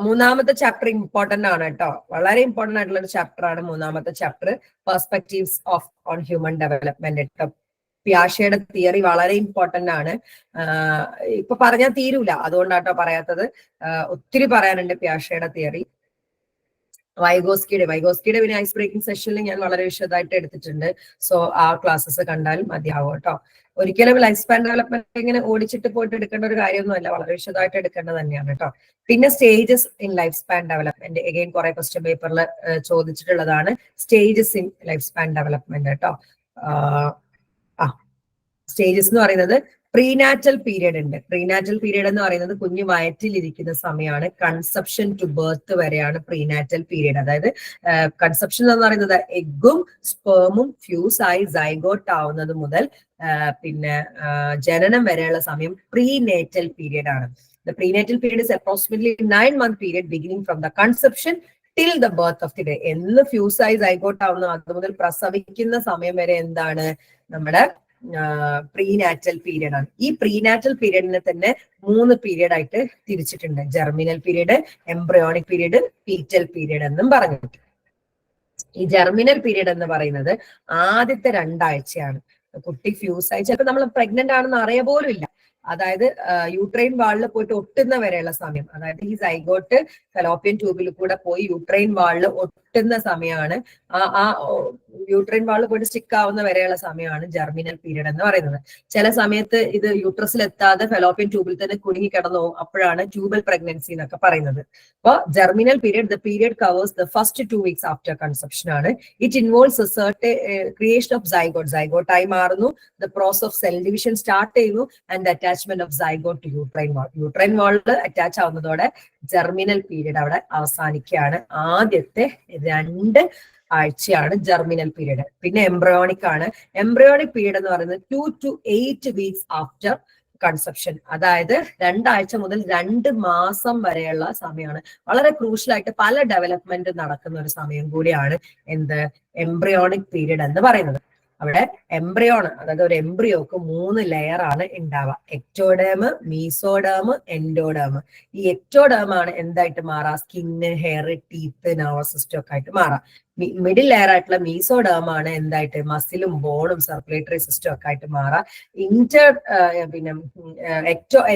മൂന്നാമത്തെ ചാപ്റ്റർ ഇമ്പോർട്ടന്റ് ആണ് കേട്ടോ. വളരെ ഇമ്പോർട്ടന്റ് ആയിട്ടുള്ള ഒരു ചാപ്റ്റർ ആണ് മൂന്നാമത്തെ chapter, perspectives on human development കേട്ടോ. പിയാഷയുടെ തിയറി വളരെ ഇമ്പോർട്ടന്റ് ആണ്. ഇപ്പൊ പറഞ്ഞാൽ തീരൂല, അതുകൊണ്ടാട്ടോ പറയാത്തത്. ഒത്തിരി പറയാനുണ്ട് പിയാഷയുടെ തിയറി. വൈഗോസ്കിയുടെ പിന്നെ ഐസ് ബ്രേക്കിംഗ് സെഷനിൽ ഞാൻ വളരെ വിശദമായിട്ട് എടുത്തിട്ടുണ്ട്. സോ ആ ക്ലാസ്സസ് കണ്ടാലും മതിയാവും കേട്ടോ. ഒരിക്കലും ലൈഫ് സ്പാൻ ഡെവലപ്മെന്റ് ഇങ്ങനെ ഓടിച്ചിട്ട് പോയിട്ട് എടുക്കേണ്ട ഒരു കാര്യമൊന്നുമല്ല, വളരെ വിശദമായിട്ട് എടുക്കേണ്ടത് തന്നെയാണ് കേട്ടോ. പിന്നെ stages in life span development, again കുറെ ക്വസ്റ്റ്യൻ പേപ്പറിൽ ചോദിച്ചിട്ടുള്ളതാണ് stages in life span development കേട്ടോ. സ്റ്റേജസ് എന്ന് പറയുന്നത് പ്രീനാറ്റൽ പീരിയഡ് ഉണ്ട്. പ്രീനാറ്റൽ പീരിയഡ് എന്ന് പറയുന്നത് കുഞ്ഞു വയറ്റിലിരിക്കുന്ന സമയമാണ്. കൺസെപ്ഷൻ ടു ബർത്ത് വരെയാണ് പ്രീനാറ്റൽ പീരിയഡ്. അതായത് കൺസെപ്ഷൻ എന്ന് പറയുന്നത് എഗ്ഗും സ്പേമും ഫ്യൂസ് ആയി സൈഗോട്ട് ആവുന്നത് മുതൽ പിന്നെ ജനനം വരെയുള്ള സമയം പ്രീനേറ്റൽ പീരിയഡ് ആണ്. The prenatal period is approximately 9-month period beginning from the conception till the birth of the day. എന്ന് ഫ്യൂസ് ആയി സൈഗോട്ട് ആവുന്ന അത് മുതൽ പ്രസവിക്കുന്ന സമയം വരെ എന്താണ്? നമ്മുടെ പ്രീനാറ്റൽ പീരിയഡ് ആണ്. ഈ പ്രീനാറ്റൽ പീരിയഡിനെ തന്നെ 3 പീരിയഡ് ആയിട്ട് തിരിച്ചിട്ടുണ്ട്. Germinal period, embryonic period, fetal period എന്നും പറഞ്ഞിട്ട്. ഈ ജെർമിനൽ പീരിയഡ് എന്ന് പറയുന്നത് ആദ്യത്തെ 2 ആഴ്ചയാണ്. കുട്ടി ഫ്യൂസ് ആയി ചിലപ്പോൾ നമ്മൾ പ്രഗ്നന്റ് ആണെന്ന് അറിയ പോലും ഇല്ല. അതായത് യൂട്രൈൻ വാളിൽ പോയിട്ട് ഒട്ടുന്ന വരെയുള്ള സമയം, അതായത് ഈ സൈഗോട്ട് ഫെലോപ്പിയൻ ട്യൂബിൽ കൂടെ പോയി യൂട്രൈൻ വാളിൽ ഒട്ടുന്ന സമയമാണ്. ആ യൂട്രൈൻ വാളിൽ പോയിട്ട് സ്റ്റിക്ക് ആവുന്ന വരെയുള്ള സമയമാണ് ജെർമിനൽ പീരിയഡ് എന്ന് പറയുന്നത്. ചില സമയത്ത് ഇത് യൂട്രസിൽ എത്താതെ ഫെലോപ്പിയൻ ട്യൂബിൽ തന്നെ കുടുങ്ങി കിടന്നു പോകും. അപ്പോഴാണ് ട്യൂബൽ പ്രഗ്നൻസി എന്നൊക്കെ പറയുന്നത്. അപ്പോൾ germinal period, the period covers the first 2 weeks after conception ആണ്. ഇറ്റ് ഇൻവോൾവ്സ് ക്രിയേഷൻ ഓഫ് സൈഗോട്ടായി മാറുന്നു. The process of cell division start ചെയ്യുന്നു and the attachment of zygote to uterine wall. Uterine വാളിൽ attach ആവുന്നതോടെ germinal period അവിടെ അവസാനിക്കുകയാണ്. ആദ്യത്തെ 2 ആഴ്ചയാണ് ജെർമിനൽ പീരിയഡ്. പിന്നെ എംബ്രിയോണിക് ആണ്. എംബ്രിയോണിക് പീരിയഡ് എന്ന് പറയുന്നത് 2 to 8 weeks ആഫ്റ്റർ കൺസെപ്ഷൻ, അതായത് 2 ആഴ്ച മുതൽ 2 മാസം വരെയുള്ള സമയമാണ്. വളരെ ക്രൂഷ്യൽ ആയിട്ട് പല ഡെവലപ്മെന്റ് നടക്കുന്ന ഒരു സമയം കൂടിയാണ് എന്ത്? എംബ്രിയോണിക് പീരിയഡ് എന്ന് പറയുന്നത്. അവിടെ എംബ്രിയോൺ, അതായത് ഒരു എംബ്രിയോക്ക് 3 ലെയർ ആണ് ഉണ്ടാവുക. Ectoderm, mesoderm, endoderm. ഈ എക്ടോഡേം ആണ് എന്തായിട്ട് മാറാം? Skin, hair, teeth, nervous system ഒക്കെ ആയിട്ട് മാറാം. മിഡിൽ ലെയർ ആയിട്ടുള്ള മീസോഡേം ആണ് എന്തായിട്ട്? മസിലും ബോണും സർക്കുലേറ്ററി സിസ്റ്റം ഒക്കെ ആയിട്ട് മാറാം. പിന്നെ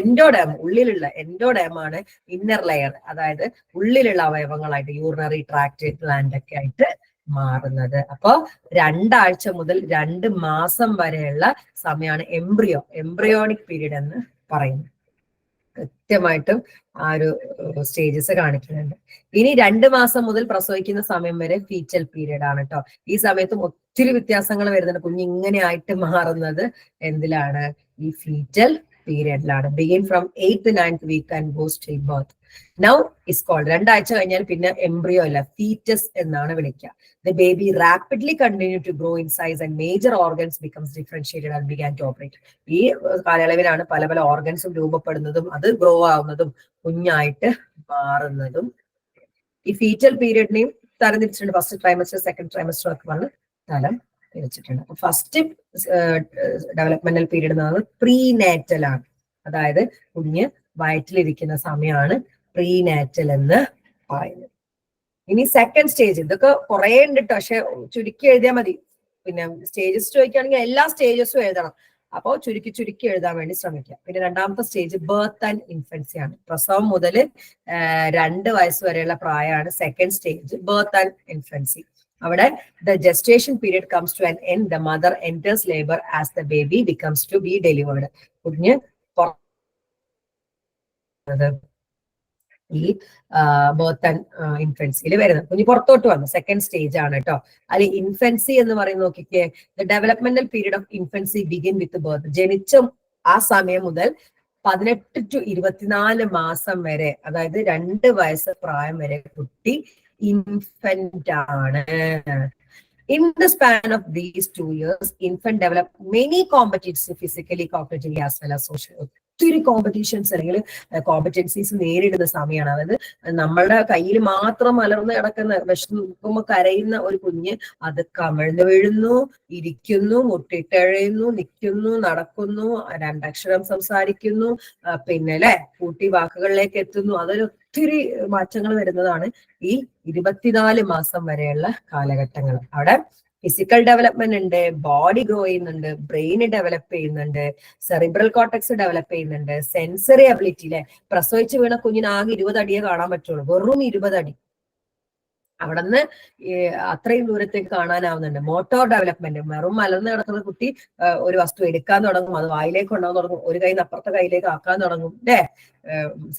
എൻഡോഡേം, ഉള്ളിലുള്ള എൻഡോഡേം ആണ് ഇന്നർ ലെയർ, അതായത് ഉള്ളിലുള്ള അവയവങ്ങളായിട്ട് യൂറിനറി ട്രാക്ട്, ഗ്ലാൻഡ് ഒക്കെ ആയിട്ട് മാറുന്നത്. അപ്പോ 2 ആഴ്ച മുതൽ 2 മാസം വരെയുള്ള സമയമാണ് എംബ്രിയോണിക് പീരീഡ് എന്ന് പറയുന്നത്. കൃത്യമായിട്ടും ആ ഒരു സ്റ്റേജസ് കാണിക്കുന്നുണ്ട്. ഇനി 2 മാസം മുതൽ പ്രസവിക്കുന്ന സമയം വരെ ഫീറ്റൽ പീരീഡ് ആണ് കേട്ടോ. ഈ സമയത്തും ഒത്തിരി വ്യത്യാസങ്ങൾ വരുന്നുണ്ട്. കുഞ്ഞിങ്ങനെ ആയിട്ട് മാറുന്നത് എന്തിലാണ്? ഈ ഫീറ്റൽ പീരിയഡിലാണ്. Begin from 8th to 9th week and goes till birth. Now is called 2 ആഴ്ച കഴിഞ്ഞാൽ പിന്നെ എംബ്രിയോ അല്ല, ഫീറ്റസ് എന്നാണ് വിളിക്കുക. The baby rapidly continue to grow in size and major organs becomes differentiated and began to operate. ഈ കാലയളവിലാണ് പല പല ഓർഗൻസും രൂപപ്പെടുന്നതും അത് ഗ്രോ ആവുന്നതും കുഞ്ഞായിട്ട് മാറുന്നതും. ഈ ഫീറ്റൽ പീരിയഡിനെയും തരംതിരിച്ചിട്ടുണ്ട്. ഫസ്റ്റ് ട്രൈമസ്റ്റർ, സെക്കൻഡ് ട്രൈമസ്റ്റർ ഒക്കെ പറഞ്ഞ് തരം തിരിച്ചിട്ടുണ്ട്. അപ്പൊ ഫസ്റ്റ് ഡെവലപ്മെന്റൽ പീരീഡ് എന്ന് പറയുന്നത് പ്രീനാറ്റൽ ആണ്. അതായത് കുഞ്ഞ് വയറ്റിലിരിക്കുന്ന സമയമാണ് പ്രീനാറ്റൽ എന്ന് പറയുന്നത്. ഇനി സെക്കൻഡ് സ്റ്റേജ്, ഇതൊക്കെ കുറെ ഉണ്ട് കേട്ടോ, പക്ഷെ ചുരുക്കി എഴുതിയാൽ മതി. പിന്നെ സ്റ്റേജസ് ചോദിക്കുകയാണെങ്കിൽ എല്ലാ സ്റ്റേജസും എഴുതണം. അപ്പോൾ ചുരുക്കി എഴുതാൻ വേണ്ടി ശ്രമിക്കുക. പിന്നെ 2ാമത്തെ സ്റ്റേജ് ബർത്ത് ആൻഡ് ഇൻഫൻസി ആണ്. പ്രസവം മുതൽ 2 വയസ്സ് വരെയുള്ള പ്രായമാണ് second stage, birth and infancy. അവിടെ the gestation period comes to an end. The mother enters labor as the baby becomes to be delivered. കുഞ്ഞ് ഈ ബർത്ത് ആൻഡ് ഇൻഫൻസിയിൽ വരുന്നത് കുഞ്ഞ് പുറത്തോട്ട് വന്നു, സെക്കൻഡ് സ്റ്റേജ് ആണ് കേട്ടോ. അല്ലെ ഇൻഫൻസി എന്ന് പറയുന്നത് നോക്കിക്കേ, the developmental period of infancy begin with birth. ജനിച്ച ആ സമയം മുതൽ 18 to 24 മാസം വരെ, അതായത് 2 വയസ്സ് പ്രായം വരെ കുട്ടി ഇൻഫന്റ് ആണ്. In the span of these 2 years, infant develop many competencies physically, cognitively as well as socially. ഒത്തിരി കോമ്പറ്റീഷൻസ് അല്ലെങ്കിൽ കോമ്പറ്റൻസീസ് നേരിടുന്ന സമയമാണ്. അതായത് നമ്മളുടെ കയ്യിൽ മാത്രം മലർന്ന് കിടക്കുന്ന, വിശക്കുമ്പോ കരയുന്ന ഒരു കുഞ്ഞ് അത് കമിഴ്ന്ന് വീഴുന്നു, ഇരിക്കുന്നു, മുട്ടിട്ടഴയുന്നു, നിൽക്കുന്നു, നടക്കുന്നു, 2 അക്ഷരം സംസാരിക്കുന്നു, പിന്നെ അല്ലെ കൂട്ടി വാക്കുകളിലേക്ക് എത്തുന്നു. അതൊരു ഒത്തിരി മാറ്റങ്ങൾ വരുന്നതാണ് ഈ 24 മാസം വരെയുള്ള കാലഘട്ടങ്ങൾ. അവിടെ ഫിസിക്കൽ ഡെവലപ്മെന്റ് ഉണ്ട്, ബോഡി ഗ്രോ ചെയ്യുന്നുണ്ട്, ബ്രെയിൻ ഡെവലപ്പ് ചെയ്യുന്നുണ്ട്, സെറിബ്രൽ കോർട്ടക്സ് ഡെവലപ്പ് ചെയ്യുന്നുണ്ട്, സെൻസറി അബിലിറ്റി. അല്ലെ, പ്രസവിച്ച് വീണ കുഞ്ഞിന് ആകെ 20 അടിയെ കാണാൻ പറ്റുള്ളൂ, വെറും 20 അടി. അവിടെ നിന്ന് അത്രയും ദൂരത്തേക്ക് കാണാനാവുന്നുണ്ട്. മോട്ടോർ ഡെവലപ്മെന്റ്, വെറും മലർന്ന് കിടക്കുന്ന കുട്ടി ഒരു വസ്തു എടുക്കാൻ തുടങ്ങും, അത് വായിലേക്ക് കൊണ്ടുപോകാൻ തുടങ്ങും, ഒരു കൈ അപ്പുറത്തെ കൈയിലേക്ക് ആക്കാൻ തുടങ്ങും. അല്ലെ,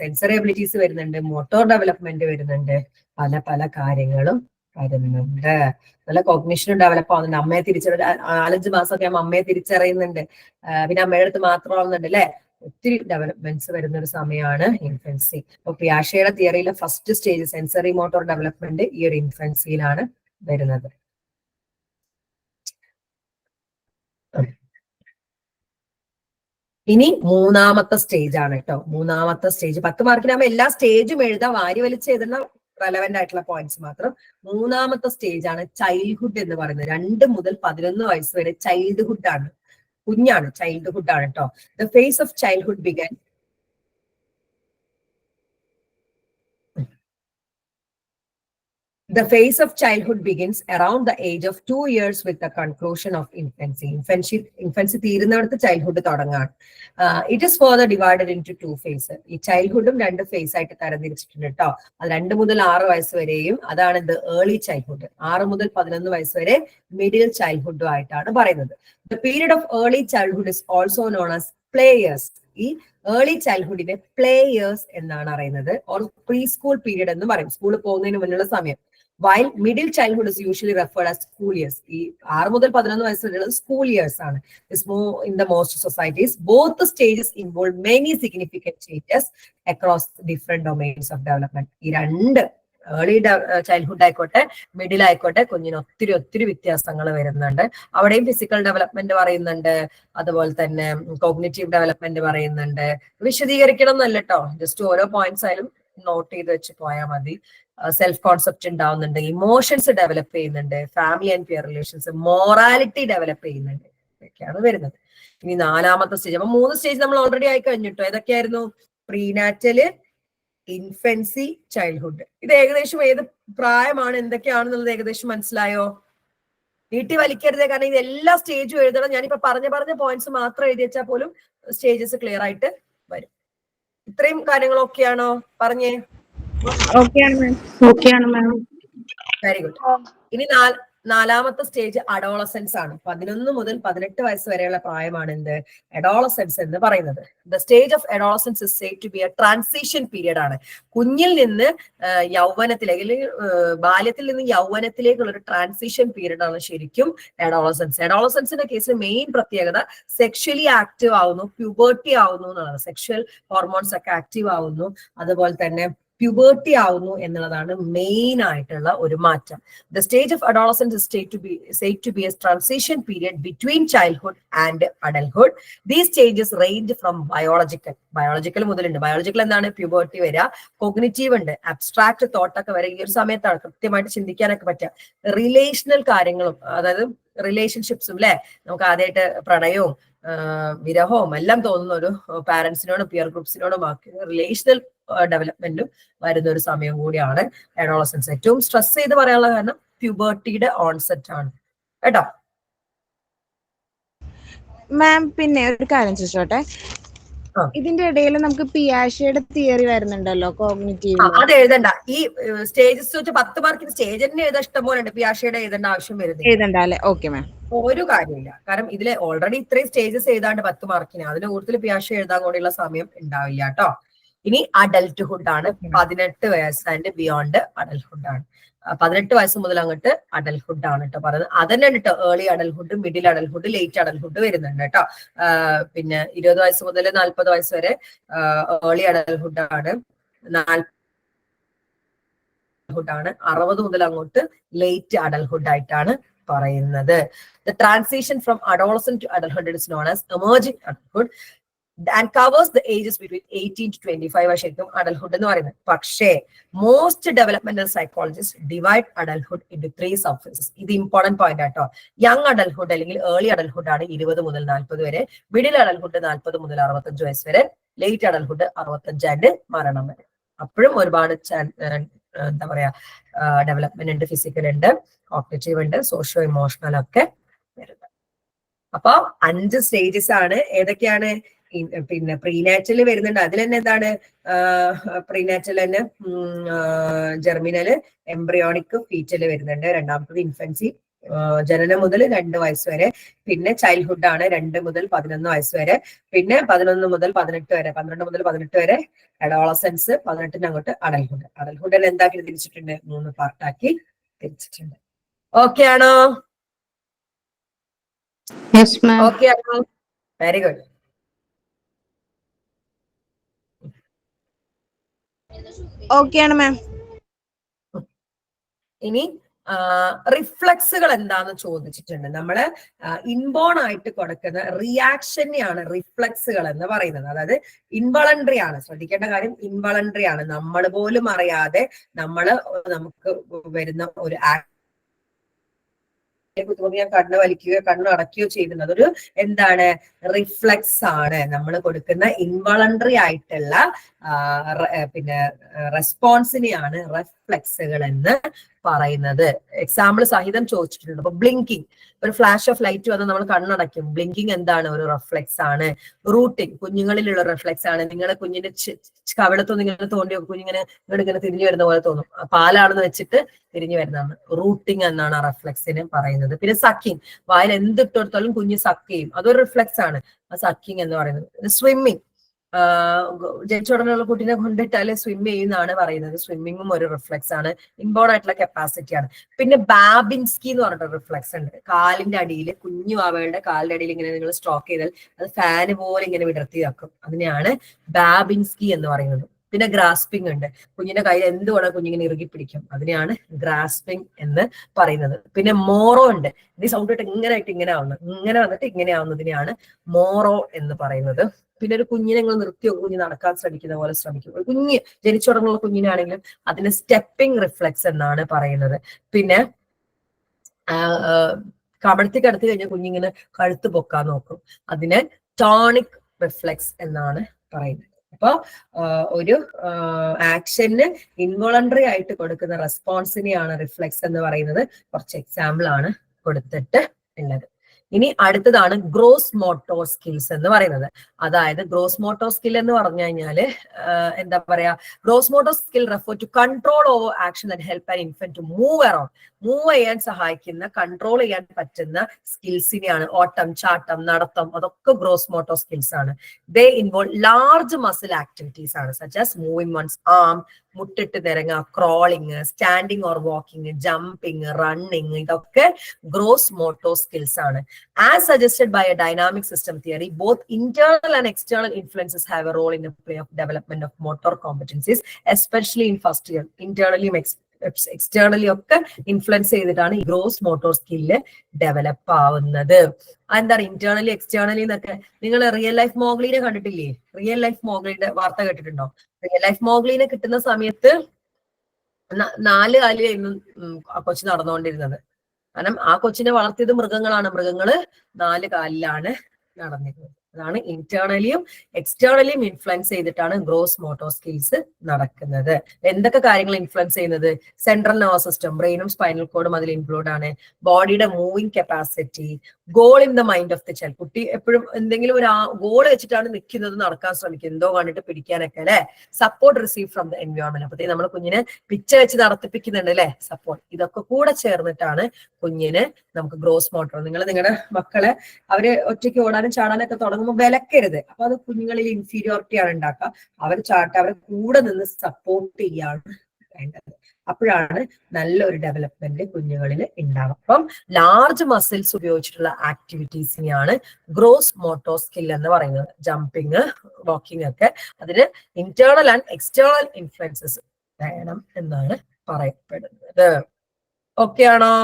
സെൻസറി അബിലിറ്റീസ് വരുന്നുണ്ട്, മോട്ടോർ ഡെവലപ്മെന്റ് വരുന്നുണ്ട്, പല പല കാര്യങ്ങളും വരുന്നുണ്ട്. നല്ല കോഗ്നിഷനും ഡെവലപ്പ് ആവുന്നുണ്ട്. അമ്മയെ 4-5 മാസമൊക്കെ ആകുമ്പോൾ അമ്മയെ തിരിച്ചറിയുന്നുണ്ട്, പിന്നെ അമ്മയുടെ അടുത്ത് മാത്രമാവുന്നുണ്ട്. അല്ലെ, ഒത്തിരി ഡെവലപ്മെന്റ്സ് വരുന്ന ഒരു സമയമാണ് ഇൻഫൻസി. അപ്പൊ പിയാഷെയുടെ തിയറിയിലെ first stage sensory motor development ഈ ഒരു ഇൻഫൻസിയിലാണ് വരുന്നത്. ഇനി 3ാമത്തെ സ്റ്റേജ് ആണ് കേട്ടോ. 3ാമത്തെ സ്റ്റേജ് 10 മാർക്കിനാകുമ്പോൾ എല്ലാ സ്റ്റേജും എഴുതാം, വാരി വലിച്ച് എഴുതുന്ന റെലവെന്റ് ആയിട്ടുള്ള പോയിന്റ്സ് മാത്രം. 3ാമത്തെ സ്റ്റേജ് ആണ് ചൈൽഡ്ഹുഡ് എന്ന് പറയുന്നത്. 2 മുതൽ 11 വയസ്സ് വരെ ചൈൽഡ്ഹുഡ് ആണ്, കുഞ്ഞാണ്, ചൈൽഡ്ഹുഡ് ആണ് കേട്ടോ. The phase of childhood begin The phase of childhood begins around the age of 2 years with the conclusion of infancy. Infancy തീരുന്നിടത്ത് ചൈൽഡ്ഹുഡ് തുടങ്ങാണ്. It is further divided into 2 phases. ഈ ചൈൽഡ്ഹുഡും 2 ഫേസ് ആയിട്ട് തരംതിരിച്ചിട്ടുണ്ട് കേട്ടോ. അത് 2 മുതൽ 6 വയസ്സ് വരെയും അതാണ് ഇത് ഏർലി ചൈൽഡ്ഹുഡ്. 6 മുതൽ 11 വയസ്സ് വരെ മിഡിൽ ചൈൽഡ്ഹുഡും ആയിട്ടാണ് പറയുന്നത്. The period of early childhood is also known as play years. ഈ ഏർലി ചൈൽഡ്ഹുഡിനെ പ്ലേ ഇയേഴ്സ് എന്നാണ് അറിയുന്നത്, ഓർ പ്രീ സ്കൂൾ പീരീഡ് എന്ന് പറയും, സ്കൂളിൽ പോകുന്നതിന് മുന്നുള്ള സമയം. While middle childhood is usually referred as school years. ഈ 6 മുതൽ 11 വയസ്സ് വരെയുള്ള സ്കൂൾ ഇയേഴ്സ് ആണ്. In the most societies, both the stages involve many significant changes across different domains of development. ഈ 2 ഏർലി ചൈൽഡ്ഹുഡ് ആയിക്കോട്ടെ മിഡിൽ ആയിക്കോട്ടെ കുഞ്ഞിന് ഒത്തിരി ഒത്തിരി വ്യത്യാസങ്ങൾ വരുന്നുണ്ട്. അവിടെയും ഫിസിക്കൽ ഡെവലപ്മെന്റ് പറയുന്നുണ്ട്, അതുപോലെ തന്നെ കോഗ്നിറ്റീവ് ഡെവലപ്മെന്റ് പറയുന്നുണ്ട്. വിശദീകരിക്കണം എന്നല്ല കേട്ടോ, ജസ്റ്റ് ഓരോ പോയിന്റ്സ് ആയാലും നോട്ട് ചെയ്ത് വെച്ച് പോയാൽ മതി. സെൽഫ് കോൺസെപ്റ്റ് ഉണ്ടാവുന്നുണ്ട്, ഇമോഷൻസ് ഡെവലപ്പ് ചെയ്യുന്നുണ്ട്, family and peer relations, morality develop ചെയ്യുന്നുണ്ട്, ഇതൊക്കെയാണ് വരുന്നത്. ഇനി 4ാമത്തെ സ്റ്റേജ്. അപ്പൊ 3 സ്റ്റേജ് നമ്മൾ ഓൾറെഡി ആയി കഴിഞ്ഞിട്ടോ. ഏതൊക്കെയായിരുന്നു? പ്രീനാറ്റല്, ഇൻഫൻസി, ചൈൽഡ്ഹുഡ്. ഇത് ഏകദേശം ഏത് പ്രായമാണ്, എന്തൊക്കെയാണെന്നുള്ളത് ഏകദേശം മനസ്സിലായോ? നീട്ടി വലിക്കരുതേ, കാരണം ഇത് എല്ലാ സ്റ്റേജും എഴുതണം. ഞാനിപ്പോ പറഞ്ഞ പോയിന്റ്സ് മാത്രം എഴുതി വെച്ചാൽ പോലും സ്റ്റേജസ് ക്ലിയർ ആയിട്ട് വരും. ഇത്രയും കാര്യങ്ങളൊക്കെയാണോ പറഞ്ഞേ? Very good. ഇനി 4ാമത്തെ സ്റ്റേജ് അഡോളസൻസ് ആണ്. 11 മുതൽ 18 വയസ്സ് വരെയുള്ള പ്രായമാണ് എന്ത്? അഡോളസൻസ് എന്ന് പറയുന്നത്. The stage of adolescence is said to be a transition period ആണ്. കുഞ്ഞിൽ നിന്ന് യൗവനത്തിലേക്ക് അല്ലെങ്കിൽ ബാല്യത്തിൽ നിന്ന് യൗവനത്തിലേക്കുള്ള ഒരു ട്രാൻസിഷൻ പീരീഡ് ആണ് ശരിക്കും അഡോളസൻസ്. അഡോളസൻസിന്റെ കേസിൽ മെയിൻ പ്രത്യേകത സെക്ഷലി ആക്റ്റീവ് ആവുന്നു, പ്യൂബർട്ടി ആവുന്നു എന്നുള്ളത്. സെക്ഷൽ ഹോർമോൺസ് ഒക്കെ ആക്റ്റീവ് ആവുന്നു, അതുപോലെ തന്നെ പ്യൂബർട്ടി ആവുന്നു എന്നുള്ളതാണ് മെയിൻ ആയിട്ടുള്ള ഒരു മാറ്റം. The stage of adolescence is said to be a transition period between childhood and adulthood. These stages range from biological മുതലുണ്ട്. ബയോളജിക്കൽ എന്താണ്? പ്യൂബർട്ടി വരിക, കോഗ്നിറ്റീവ് ഉണ്ട്, അബ്സ്ട്രാക്ട് തോട്ട് ഒക്കെ വരെ ഈ ഒരു സമയത്താണ് കൃത്യമായിട്ട് ചിന്തിക്കാനൊക്കെ പറ്റുക. റിലേഷണൽ കാര്യങ്ങളും, അതായത് റിലേഷൻഷിപ്സും, അല്ലെ, നമുക്ക് ആദ്യമായിട്ട് പ്രണയവും വിരഹവും എല്ലാം തോന്നുന്ന ഒരു പാരന്റ്സിനോടും പിയർ ഗ്രൂപ്പ്സിനോടും റിലേഷണൽ ഡെവലപ്മെന്റും വരുന്ന ഒരു സമയം കൂടിയാണ് അഡോളസൻസ്. ഏറ്റവും സ്ട്രെസ് ചെയ്ത് പറയാനുള്ള കാരണം പ്യൂബർട്ടിയുടെ ഓൺസെറ്റ് ആണ് കേട്ടോ. മാം പിന്നെ ഒരു കാര്യം ചോദിച്ചോട്ടെ, ഇതിന്റെ ഇടയിൽ നമുക്ക് പിയാഷെയുടെ തിയറി വരുന്നുണ്ടല്ലോ കോഗ്നിറ്റീവ്. അത് എഴുതണ്ട. ഈ സ്റ്റേജസ് വെച്ച് 10 മാർക്കിന് സ്റ്റേജ് തന്നെ എഴുതാൻ ഇഷ്ടം പോലെ ഉണ്ട്. പിയാഷെയുടെ എഴുതേണ്ട ആവശ്യം വരുന്നില്ല. ഓക്കെ മാം, ഒരു കാര്യമില്ല. കാരണം ഇതിലെ ഓൾറെഡി ഇത്രയും സ്റ്റേജസ് എഴുതാണ്ട് 10 മാർക്കിന്, അതിന് കൂടുതൽ പിയാഷെ എഴുതാൻ കൂടിയുള്ള സമയം ഉണ്ടാവില്ല കേട്ടോ. ഇനി അഡൽട്ട്ഹുഡ് ആണ്, 18 വയസ്സ് ആൻഡ് ബിയോണ്ട് അഡൽട്ട്ഹുഡ് ആണ്. 18 വയസ്സ് മുതൽ അങ്ങോട്ട് അഡൽട്ട്ഹുഡ് ആണ് കേട്ടോ പറയുന്നത്. അതന്നെ കേട്ടോ early adulthood, middle adulthood, late adulthood വരുന്നുണ്ട് കേട്ടോ. പിന്നെ 20 വയസ്സ് മുതൽ 40 വയസ്സ് വരെ ഏർലി അഡൽട്ട്ഹുഡ് ആണ്, 60 മുതൽ അങ്ങോട്ട് ലേറ്റ് അഡൽട്ട്ഹുഡ് ആയിട്ടാണ് പറയുന്നത്. The transition from adolescent to adulthood is known as emerging adulthood and covers the ages between 18 to 25 ആണ് ശരിക്കും അഡൽട്ട്ഹുഡ് എന്ന് പറയുന്നത്. പക്ഷേ most developmental psychologist divide adulthood into 3 sub phases. ഇത് ഇമ്പോർട്ടന്റ് പോയിന്റ് ആട്ടോ. യങ് അഡൽട്ട്ഹുഡ് അല്ലെങ്കിൽ ഏർലി അഡൽട്ട്ഹുഡ് ആണ് 20 മുതൽ 40 വരെ, മിഡിൽ അഡൽട്ട്ഹുഡ് 40 മുതൽ 65 വയസ്സ് വരെ, ലേറ്റ് അഡൽട്ട്ഹുഡ് 65 ആൻഡ് മരണം വരെ. അപ്പോഴും ഒരുപാട് എന്താ പറയാ ഡെവലപ്മെന്റ് ഉണ്ട്, ഫിസിക്കൽ ഉണ്ട്, കോഗ്നിറ്റീവ് ഉണ്ട്, സോഷ്യോ ഇമോഷണൽ ഒക്കെ വരുന്നത്. അപ്പൊ 5 സ്റ്റേജസ് ആണ്. ഏതൊക്കെയാണ്? പിന്നെ പ്രീനാറ്റല് വരുന്നുണ്ട്. അതിൽ തന്നെ എന്താണ്? പ്രീനാറ്റൽ തന്നെ ജെർമിനല്, എംബ്രിയോണിക്, ഫീറ്റല് വരുന്നുണ്ട്. രണ്ടാമത്തത് ഇൻഫൻസി, ജനനം മുതൽ 2 വയസ്സ് വരെ. പിന്നെ ചൈൽഡ്ഹുഡ് ആണ് 2 മുതൽ 11 വയസ്സ് വരെ. പിന്നെ 11 മുതൽ 18 വരെ, 12 മുതൽ 18 വരെ അഡോളസൻസ്, 18 അങ്ങോട്ട് അഡൽട്ട്ഹുഡ്. അഡൽട്ട്ഹുഡിനെ എന്താക്കി തിരിച്ചിട്ടുണ്ട്? 3 പാർട്ടാക്കി തിരിച്ചിട്ടുണ്ട്. ഓക്കെ ആണോ? ഓക്കെ ആണോ? Very good. ഓക്കെയാണ് മാം. ഇനി റിഫ്ലക്സുകൾ എന്താന്ന് ചോദിച്ചിട്ടുണ്ട്. നമ്മള് ഇൻബോൺ ആയിട്ട് കൊടുക്കുന്ന റിയാക്ഷനെയാണ് റിഫ്ലക്സുകൾ എന്ന് പറയുന്നത്. അതായത് ഇൻവളണ്ടറി ആണ്. ശ്രദ്ധിക്കേണ്ട കാര്യം ഇൻവളണ്ടറി ആണ്. നമ്മൾ പോലും അറിയാതെ നമുക്ക് വരുന്ന ഒരു തോന്നിയാൽ കണ്ണ് വലിക്കുകയോ കണ്ണ് അടയ്ക്കുകയോ ചെയ്യുന്നത് ഒരു എന്താണ്? റിഫ്ലക്സ് ആണ്. നമ്മൾ കൊടുക്കുന്ന ഇൻവളണ്ടറി ആയിട്ടുള്ള പിന്നെ റെസ്പോൺസിനെയാണ് റിഫ്ലക്സുകൾ എന്ന് പറയുന്നത്. എക്സാമ്പിൾ സഹിതം ചോദിച്ചിട്ടുണ്ട്. അപ്പൊ ബ്ലിങ്കിങ്, ഒരു ഫ്ലാഷ് ഓഫ് ലൈറ്റ് വന്ന് നമ്മൾ കണ്ണടയ്ക്കും. ബ്ലിങ്കിങ് എന്താണ്? ഒരു റിഫ്ലെക്സ് ആണ്. റൂട്ടിങ് കുഞ്ഞുങ്ങളിലുള്ള റിഫ്ലെക്സ് ആണ്. നിങ്ങളെ കുഞ്ഞിന്റെ കവിളത്തൊന്നും ഇങ്ങനെ തോണ്ടി കുഞ്ഞിങ്ങനെ ഇങ്ങനെ തിരിഞ്ഞു വരുന്ന പോലെ തോന്നും. പാലാണെന്ന് വെച്ചിട്ട് തിരിഞ്ഞു വരുന്നതാണ്. റൂട്ടിങ് എന്നാണ് ആ റിഫ്ലെക്സിന് പറയുന്നത്. പിന്നെ സക്കിങ്, വായിൽ എന്തിട്ടെടുത്താലും കുഞ്ഞ് സക്ക് ചെയ്യും, അതൊരു റിഫ്ലെക്സ് ആണ്. ആ സക്കിങ് എന്ന് പറയുന്നത്. സ്വിമ്മിങ്, ജനിച്ച ഉടനെയുള്ള കുട്ടീനെ കൊണ്ടിട്ടാല് സ്വിം ചെയ്യുന്നതാണ് പറയുന്നത്. സ്വിമ്മിങ്ങും ഒരു റിഫ്ലെക്സ് ആണ്, ഇൻബോൺ ആയിട്ടുള്ള കപ്പാസിറ്റി ആണ്. പിന്നെ ബാബിൻസ്കി എന്ന് പറഞ്ഞിട്ട് റിഫ്ലെക്സ് ഉണ്ട്. കാലിന്റെ അടിയിൽ, കുഞ്ഞു വാവകളുടെ കാലിന്റെ അടിയിൽ ഇങ്ങനെ നിങ്ങൾ സ്ട്രോക്ക് ചെയ്താൽ അത് ഫാന് പോലെ ഇങ്ങനെ വിടർത്തി വെക്കും. അതിനെയാണ് ബാബിൻസ്കി എന്ന് പറയുന്നത്. പിന്നെ ഗ്രാസ്പിംഗ് ഉണ്ട്. കുഞ്ഞിന്റെ കയ്യിൽ എന്ത് വേണം കുഞ്ഞിങ്ങനെ ഇറുകി പിടിക്കും, അതിനെയാണ് ഗ്രാസ്പിംഗ് എന്ന് പറയുന്നത്. പിന്നെ മോറോ ഉണ്ട്. ഈ സൗണ്ട് ഇട്ട് ഇങ്ങനെ ആയിട്ട് ഇങ്ങനെ ആവുന്നത്, ഇങ്ങനെ വന്നിട്ട് ഇങ്ങനെ ആവുന്നതിനെയാണ് മോറോ എന്ന് പറയുന്നത്. പിന്നെ ഒരു കുഞ്ഞിനെ നിങ്ങൾ നിർത്തിയോ, കുഞ്ഞ് നടക്കാൻ ശ്രമിക്കുന്ന പോലെ ശ്രമിക്കും. ഒരു കുഞ്ഞ് ജനിച്ചുടങ്ങുള്ള കുഞ്ഞിനാണെങ്കിലും അതിന് സ്റ്റെപ്പിംഗ് റിഫ്ലെക്സ് എന്നാണ് പറയുന്നത്. പിന്നെ കമഴ്ത്തി കിടത്തി കഴിഞ്ഞാൽ കുഞ്ഞിങ്ങനെ കഴുത്ത് പൊക്കാൻ നോക്കും, അതിന് ടോണിക് റിഫ്ലെക്സ് എന്നാണ് പറയുന്നത്. അപ്പൊ ഒരു ആക്ഷന് ഇൻവോളണ്ടറി ആയിട്ട് കൊടുക്കുന്ന റെസ്പോൺസിനെയാണ് റിഫ്ലെക്സ് എന്ന് പറയുന്നത്. കുറച്ച് എക്സാമ്പിൾ ആണ് കൊടുത്തിട്ട് ഉള്ളത്. ഇനി അടുത്തതാണ് ഗ്രോസ് മോട്ടോർ സ്കിൽസ് എന്ന് പറയുന്നത്. അതായത് ഗ്രോസ് മോട്ടോർ സ്കിൽ എന്ന് പറഞ്ഞു കഴിഞ്ഞാല് എന്താ പറയാ, gross motor skill refer to control over action that help an infant to move around. Move ചെയ്യാൻ സഹായിക്കുന്ന, കൺട്രോൾ ചെയ്യാൻ പറ്റുന്ന സ്കിൽസിനെയാണ്. ഓട്ടം, ചാട്ടം, നടത്തം, അതൊക്കെ ഗ്രോസ് മോട്ടോർ സ്കിൽസ് ആണ്. They involve large muscle activities ആണ്, such as moving one's arm, മുട്ടിട്ട് നിരങ്ങ, crawling, standing or walking, jumping, running, ഇതൊക്കെ ഗ്രോസ് മോട്ടോർ സ്കിൽസ് ആണ്. As suggested by a dynamic system theory, both internal and external influences have a role in the play of development of motor competencies, especially in first year. Internally externally ഒക്കെ influence ചെയ്തിട്ടാണ് ഈ gross motor skill develop ആവുന്നത്. എന്താണ് internally externally എന്നൊക്കെ? നിങ്ങൾ real life മോഗ്ലീനെ കണ്ടിട്ടില്ലേ? Real life മോഗ്ലിയുടെ വാർത്ത കേട്ടിട്ടുണ്ടോ? റിയൽ ലൈഫ് മോഗ്ലീനെ കിട്ടുന്ന സമയത്ത് 4 കാലിലായിരുന്നു ആ കൊച്ചു നടന്നുകൊണ്ടിരുന്നത്. കാരണം ആ കൊച്ചിനെ വളർത്തിയത് മൃഗങ്ങളാണ്. മൃഗങ്ങള് 4 കാലിലാണ് നടന്നിരുന്നത്. അതാണ് ഇന്റേണലിയും എക്സ്റ്റേണലിയും ഇൻഫ്ലുവൻസ് ചെയ്തിട്ടാണ് ഗ്രോസ് മോട്ടോർ സ്കിൽസ് നടക്കുന്നത്. എന്തൊക്കെ കാര്യങ്ങൾ ഇൻഫ്ലുവൻസ് ചെയ്യുന്നത്? സെൻട്രൽ നെർവസ് സിസ്റ്റം, ബ്രെയിനും സ്പൈനൽ കോഡും അതിൽ ഇൻക്ലൂഡ് ആണ്. ബോഡിയുടെ moving capacity, goal in the mind of the child. കുട്ടി എപ്പോഴും എന്തെങ്കിലും ഒരു ഗോൾ വെച്ചിട്ടാണ് നിൽക്കുന്നത്, നടക്കാൻ ശ്രമിക്കുന്നത്, എന്തോ കണ്ടിട്ട് പിടിക്കാനൊക്കെ അല്ലെ. Support receive from the environment. അപ്പത്തേക്ക് നമ്മൾ കുഞ്ഞിനെ പിച്ച വെച്ച് നടത്തിപ്പിക്കുന്നുണ്ട് അല്ലെ, സപ്പോർട്ട്. ഇതൊക്കെ കൂടെ ചേർന്നിട്ടാണ് കുഞ്ഞിന് നമുക്ക് ഗ്രോസ് മോട്ടോർ. നിങ്ങൾ നിങ്ങളുടെ മക്കളെ അവര് ഒറ്റയ്ക്ക് ഓടാനും ചാടാനൊക്കെ തുടങ്ങുമ്പോൾ നമ്മൾ വിലക്കരുത്. അപ്പൊ അത് കുഞ്ഞുങ്ങളിൽ ഇൻഫീരിയോറിറ്റി ആണ് ഉണ്ടാക്കുക. അവരെ കൂടെ നിന്ന് സപ്പോർട്ട് ചെയ്യാണ് വേണ്ടത്. അപ്പോഴാണ് നല്ലൊരു ഡെവലപ്മെന്റ് കുഞ്ഞുങ്ങളിൽ ഉണ്ടാവുക. അപ്പം ലാർജ് മസിൽസ് ഉപയോഗിച്ചിട്ടുള്ള ആക്ടിവിറ്റീസിനെയാണ് ഗ്രോസ് മോട്ടോർ സ്കിൽ എന്ന് പറയുന്നത്. ജമ്പിങ്, വാക്കിംഗ് ഒക്കെ അതിന് ഇന്റേണൽ ആൻഡ് എക്സ്റ്റേണൽ ഇൻഫ്ലുവൻസസ് വേണം എന്നാണ് പറയപ്പെടുന്നത്. ഓക്കെ ആണോ?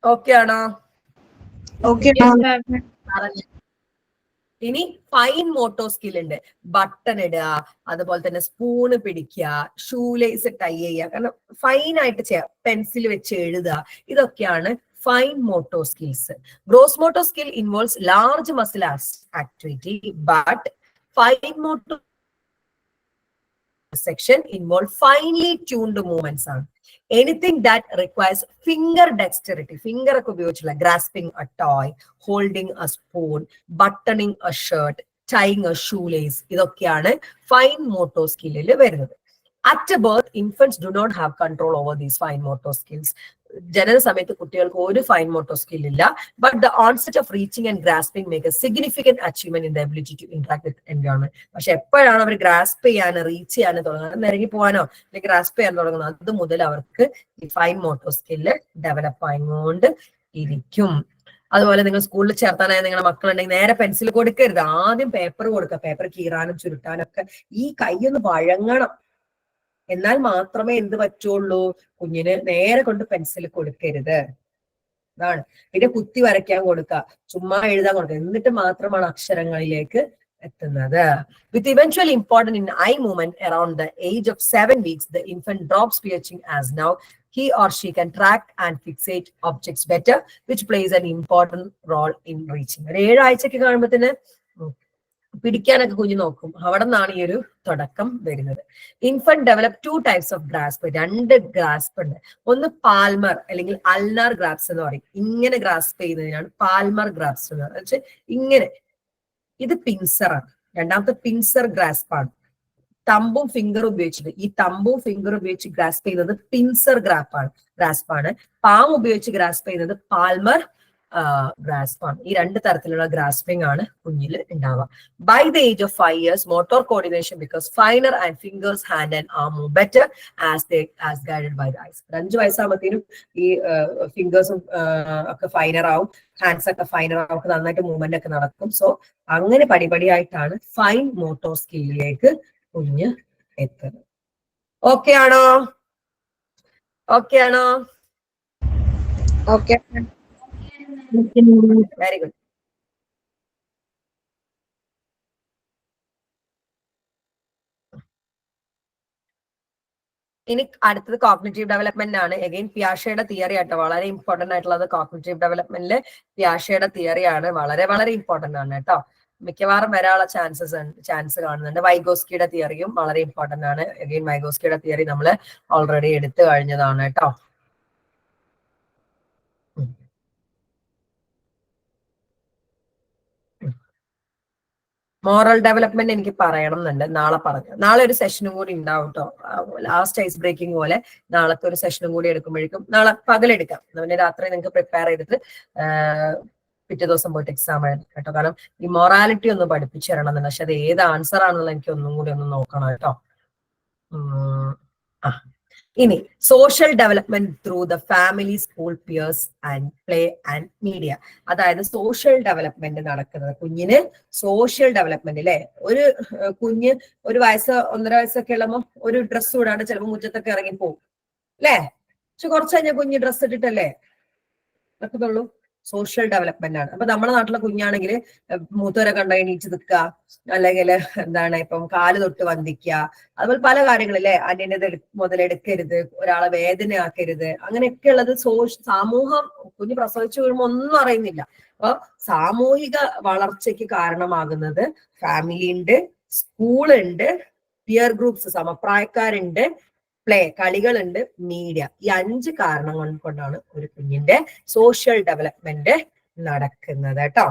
ഓക്കെ ആണോ? ഇനി ഫൈൻ മോട്ടോർ സ്കിൽ ഉണ്ട്. ബട്ടൺ ഇടുക, അതുപോലെ തന്നെ സ്പൂണ് പിടിക്കുക, ഷൂലേസ് ടൈ ചെയ്യുക, കാരണം ഫൈൻ ആയിട്ട് ചെയ്യാം, പെൻസിൽ വെച്ച് എഴുതുക, ഇതൊക്കെയാണ് fine motor skills. Gross motor skill involves large muscle activity, but fine motor section involve finely tuned movements ആണ്. Anything that requires finger dexterity, finger ഒക്കെ ഉപയോഗിച്ചുള്ള grasping a toy, holding a spoon, buttoning a shirt, tying a shoelace, ഇതൊക്കെയാണ് fine motor skill വരുന്നത്. At birth, infants do not have control over these fine motor skills. ജനന സമയത്ത് കുട്ടികൾക്ക് ഒരു fine motor skill ഇല്ല. But the onset of reaching and grasping make a significant achievement in the ability to interact with environment. പക്ഷെ എപ്പോഴാണ് അവർ grasp ചെയ്യാനോ reach ചെയ്യാനോ തുടങ്ങുന്നത്, നിരങ്ങി പോകാനോ അല്ലെങ്കിൽ ഗ്രാസ്പ് ചെയ്യാൻ തുടങ്ങുന്നത്, അത് മുതൽ അവർക്ക് ഈ ഫൈൻ മോട്ടോർ സ്കില്ല് ഡെവലപ്പ് ആയിക്കൊണ്ട് ഇരിക്കും. അതുപോലെ നിങ്ങൾ സ്കൂളിൽ ചേർത്താനായി നിങ്ങളുടെ മക്കളുണ്ടെങ്കിൽ നേരെ പെൻസിൽ കൊടുക്കരുത്, ആദ്യം പേപ്പർ കൊടുക്കുക. പേപ്പർ കീറാനും ചുരുട്ടാനും ഒക്കെ ഈ കൈയൊന്ന് വഴങ്ങണം, എന്നാൽ മാത്രമേ എന്ത് പറ്റുള്ളൂ, കുഞ്ഞിന് നേരെ കൊണ്ട് പെൻസിൽ കൊടുക്കരുത്. അതാണ്. പിന്നെ കുത്തി വരയ്ക്കാൻ കൊടുക്കുക, ചുമ്മാ എഴുതാൻ കൊടുക്കുക, എന്നിട്ട് മാത്രമാണ് അക്ഷരങ്ങളിലേക്ക് എത്തുന്നത്. With eventually important in eye movement around the age of 7 weeks, the infant drops pitching as now he or she can track and fixate objects better, which plays an important role in reaching. 7 ആഴ്ചക്ക് കാണുമ്പോഴത്തേന് പിടിക്കാനൊക്കെ കുഞ്ഞു നോക്കും. അവിടെ നിന്നാണ് ഈ ഒരു തുടക്കം വരുന്നത്. Infant develop 2 types of grasp. 2 grasp ഉണ്ട്. ഒന്ന് പാൽമർ അല്ലെങ്കിൽ അൾനാർ ഗ്രാസ്പ് എന്ന് പറയും. ഇങ്ങനെ ഗ്രാസ്പ് ചെയ്യുന്നതിനാണ് പാൽമർ ഗ്രാസ്പ് എന്ന് പറയുന്നത്. ഇങ്ങനെ, ഇത് പിൻസറാണ്. രണ്ടാമത്തെ പിൻസർ ഗ്രാസ്പ് ആണ്. തമ്പും ഫിംഗറും ഉപയോഗിച്ചിട്ട്, ഈ തമ്പും ഫിംഗറും ഉപയോഗിച്ച് ഗ്രാസ്പ് ചെയ്യുന്നത് പിൻസർ ഗ്രാസ്പ് ആണ്. പാം ഉപയോഗിച്ച് ഗ്രാസ്പ് ചെയ്യുന്നത് പാൽമർ ഗ്രാസ്പ് ആണ്. ഈ 2 തരത്തിലുള്ള ഗ്രാസ്പിംഗ് ആണ് കുഞ്ഞിൽ ഉണ്ടാവുക. By the age of 5 years, motor coordination becomes finer and fingers, hand and arm move better as guided by the eyes. 5 വയസ്സാകുമ്പോഴത്തേനും ഈ ഫിംഗേഴ്സും ഒക്കെ ഫൈനർ ആവും, ഹാൻഡ്സ് ഒക്കെ ഫൈനർ ആവും, നന്നായിട്ട് മൂവ്മെന്റ് ഒക്കെ നടക്കും. സോ അങ്ങനെ പടിപടിയായിട്ടാണ് ഫൈൻ മോട്ടോർ സ്കില്ലിലേക്ക് കുഞ്ഞ് എത്തുന്നത്. ഓക്കെ ആണോ? ഓക്കെ ആണോ? Okay, very good. ഇനി അടുത്തത് കോഗ്നിറ്റീവ് ഡെവലപ്മെന്റ് ആണ്. എഗെയിൻ പിയാഷയുടെ തിയറി ആട്ടോ വളരെ ഇമ്പോർട്ടന്റ് ആയിട്ടുള്ളത്. കോഗ്നിറ്റീവ് ഡെവലപ്മെന്റില് പിയാഷയുടെ തിയറി ആണ് വളരെ വളരെ ഇമ്പോർട്ടന്റ് ആണ് കേട്ടോ. മിക്കവാറും വരാനുള്ള ചാൻസ് കാണുന്നുണ്ട്. വൈഗോസ്കിയുടെ തിയറിയും വളരെ ഇമ്പോർട്ടന്റ് ആണ്. എഗെയിൻ വൈഗോസ്കിയുടെ തിയറി നമ്മൾ ഓൾറെഡി എടുത്തു കഴിഞ്ഞതാണ് കേട്ടോ. മോറൽ ഡെവലപ്മെന്റ് എനിക്ക് പറയണം എന്നുണ്ട്, നാളെ പറഞ്ഞു. നാളെ ഒരു സെഷനും കൂടി ഉണ്ടാവും കേട്ടോ. ലാസ്റ്റ് ഐസ് ബ്രേക്കിംഗ് പോലെ നാളത്തെ ഒരു സെഷനും കൂടി എടുക്കുമ്പോഴേക്കും, നാളെ പകലെടുക്കാം, പിന്നെ രാത്രി നിങ്ങൾക്ക് പ്രിപ്പയർ ചെയ്തിട്ട് പിറ്റേ ദിവസം പോയിട്ട് എക്സാം എഴുതാം കേട്ടോ. കാരണം ഈ മൊറാലിറ്റി ഒന്ന് പഠിപ്പിച്ചു തരണം എന്നുണ്ട്. പക്ഷെ അത് ഏത് ആൻസർ ആണെന്നുള്ള എനിക്ക് ഒന്നും കൂടി ഒന്ന് നോക്കണം കേട്ടോ. ഇനി social development through the family, school, peers and play and media. അതായത് സോഷ്യൽ ഡെവലപ്മെന്റ് നടക്കുന്നത് കുഞ്ഞിന് സോഷ്യൽ ഡെവലപ്മെന്റ് അല്ലെ. ഒരു കുഞ്ഞ് 1 വയസ്സ് 1.5 വയസ്സൊക്കെ ഉള്ളപ്പോ ഒരു ഡ്രസ്സ് ഇടാണ്ട് ചിലപ്പോൾ മുറ്റത്തൊക്കെ ഇറങ്ങിപ്പോകും അല്ലേ. പക്ഷെ കുറച്ച് കഴിഞ്ഞാൽ കുഞ്ഞ് ഡ്രസ്സ് ഇട്ടിട്ടല്ലേ നടക്കത്തുള്ളൂ. സോഷ്യൽ ഡെവലപ്മെന്റ് ആണ്. അപ്പൊ നമ്മുടെ നാട്ടിലെ കുഞ്ഞാണെങ്കിൽ മൂത്തവരെ കണ്ട എണീറ്റ് നിൽക്കുക, അല്ലെങ്കിൽ എന്താണ് ഇപ്പം കാല് തൊട്ട് വന്ദിക്കുക, അതുപോലെ പല കാര്യങ്ങളില്ലേ, അന്യനത് മുതലെടുക്കരുത്, ഒരാളെ വേദനയാക്കരുത്, അങ്ങനെയൊക്കെ ഉള്ളത് സമൂഹം കുഞ്ഞ് പ്രസവിച്ചു വീഴുമ്പോൾ ഒന്നും അറിയുന്നില്ല. അപ്പൊ സാമൂഹിക വളർച്ചയ്ക്ക് കാരണമാകുന്നത് ഫാമിലി ഉണ്ട്, സ്കൂളുണ്ട്, പിയർ ഗ്രൂപ്പ്സ് സമപ്രായക്കാരുണ്ട്, പ്ലേ കളികളുണ്ട്, മീഡിയ. ഈ 5 കാരണങ്ങൾ കൊണ്ടാണ് ഒരു കുഞ്ഞിന്റെ സോഷ്യൽ ഡെവലപ്മെന്റ് നടക്കുന്നത് കേട്ടോ.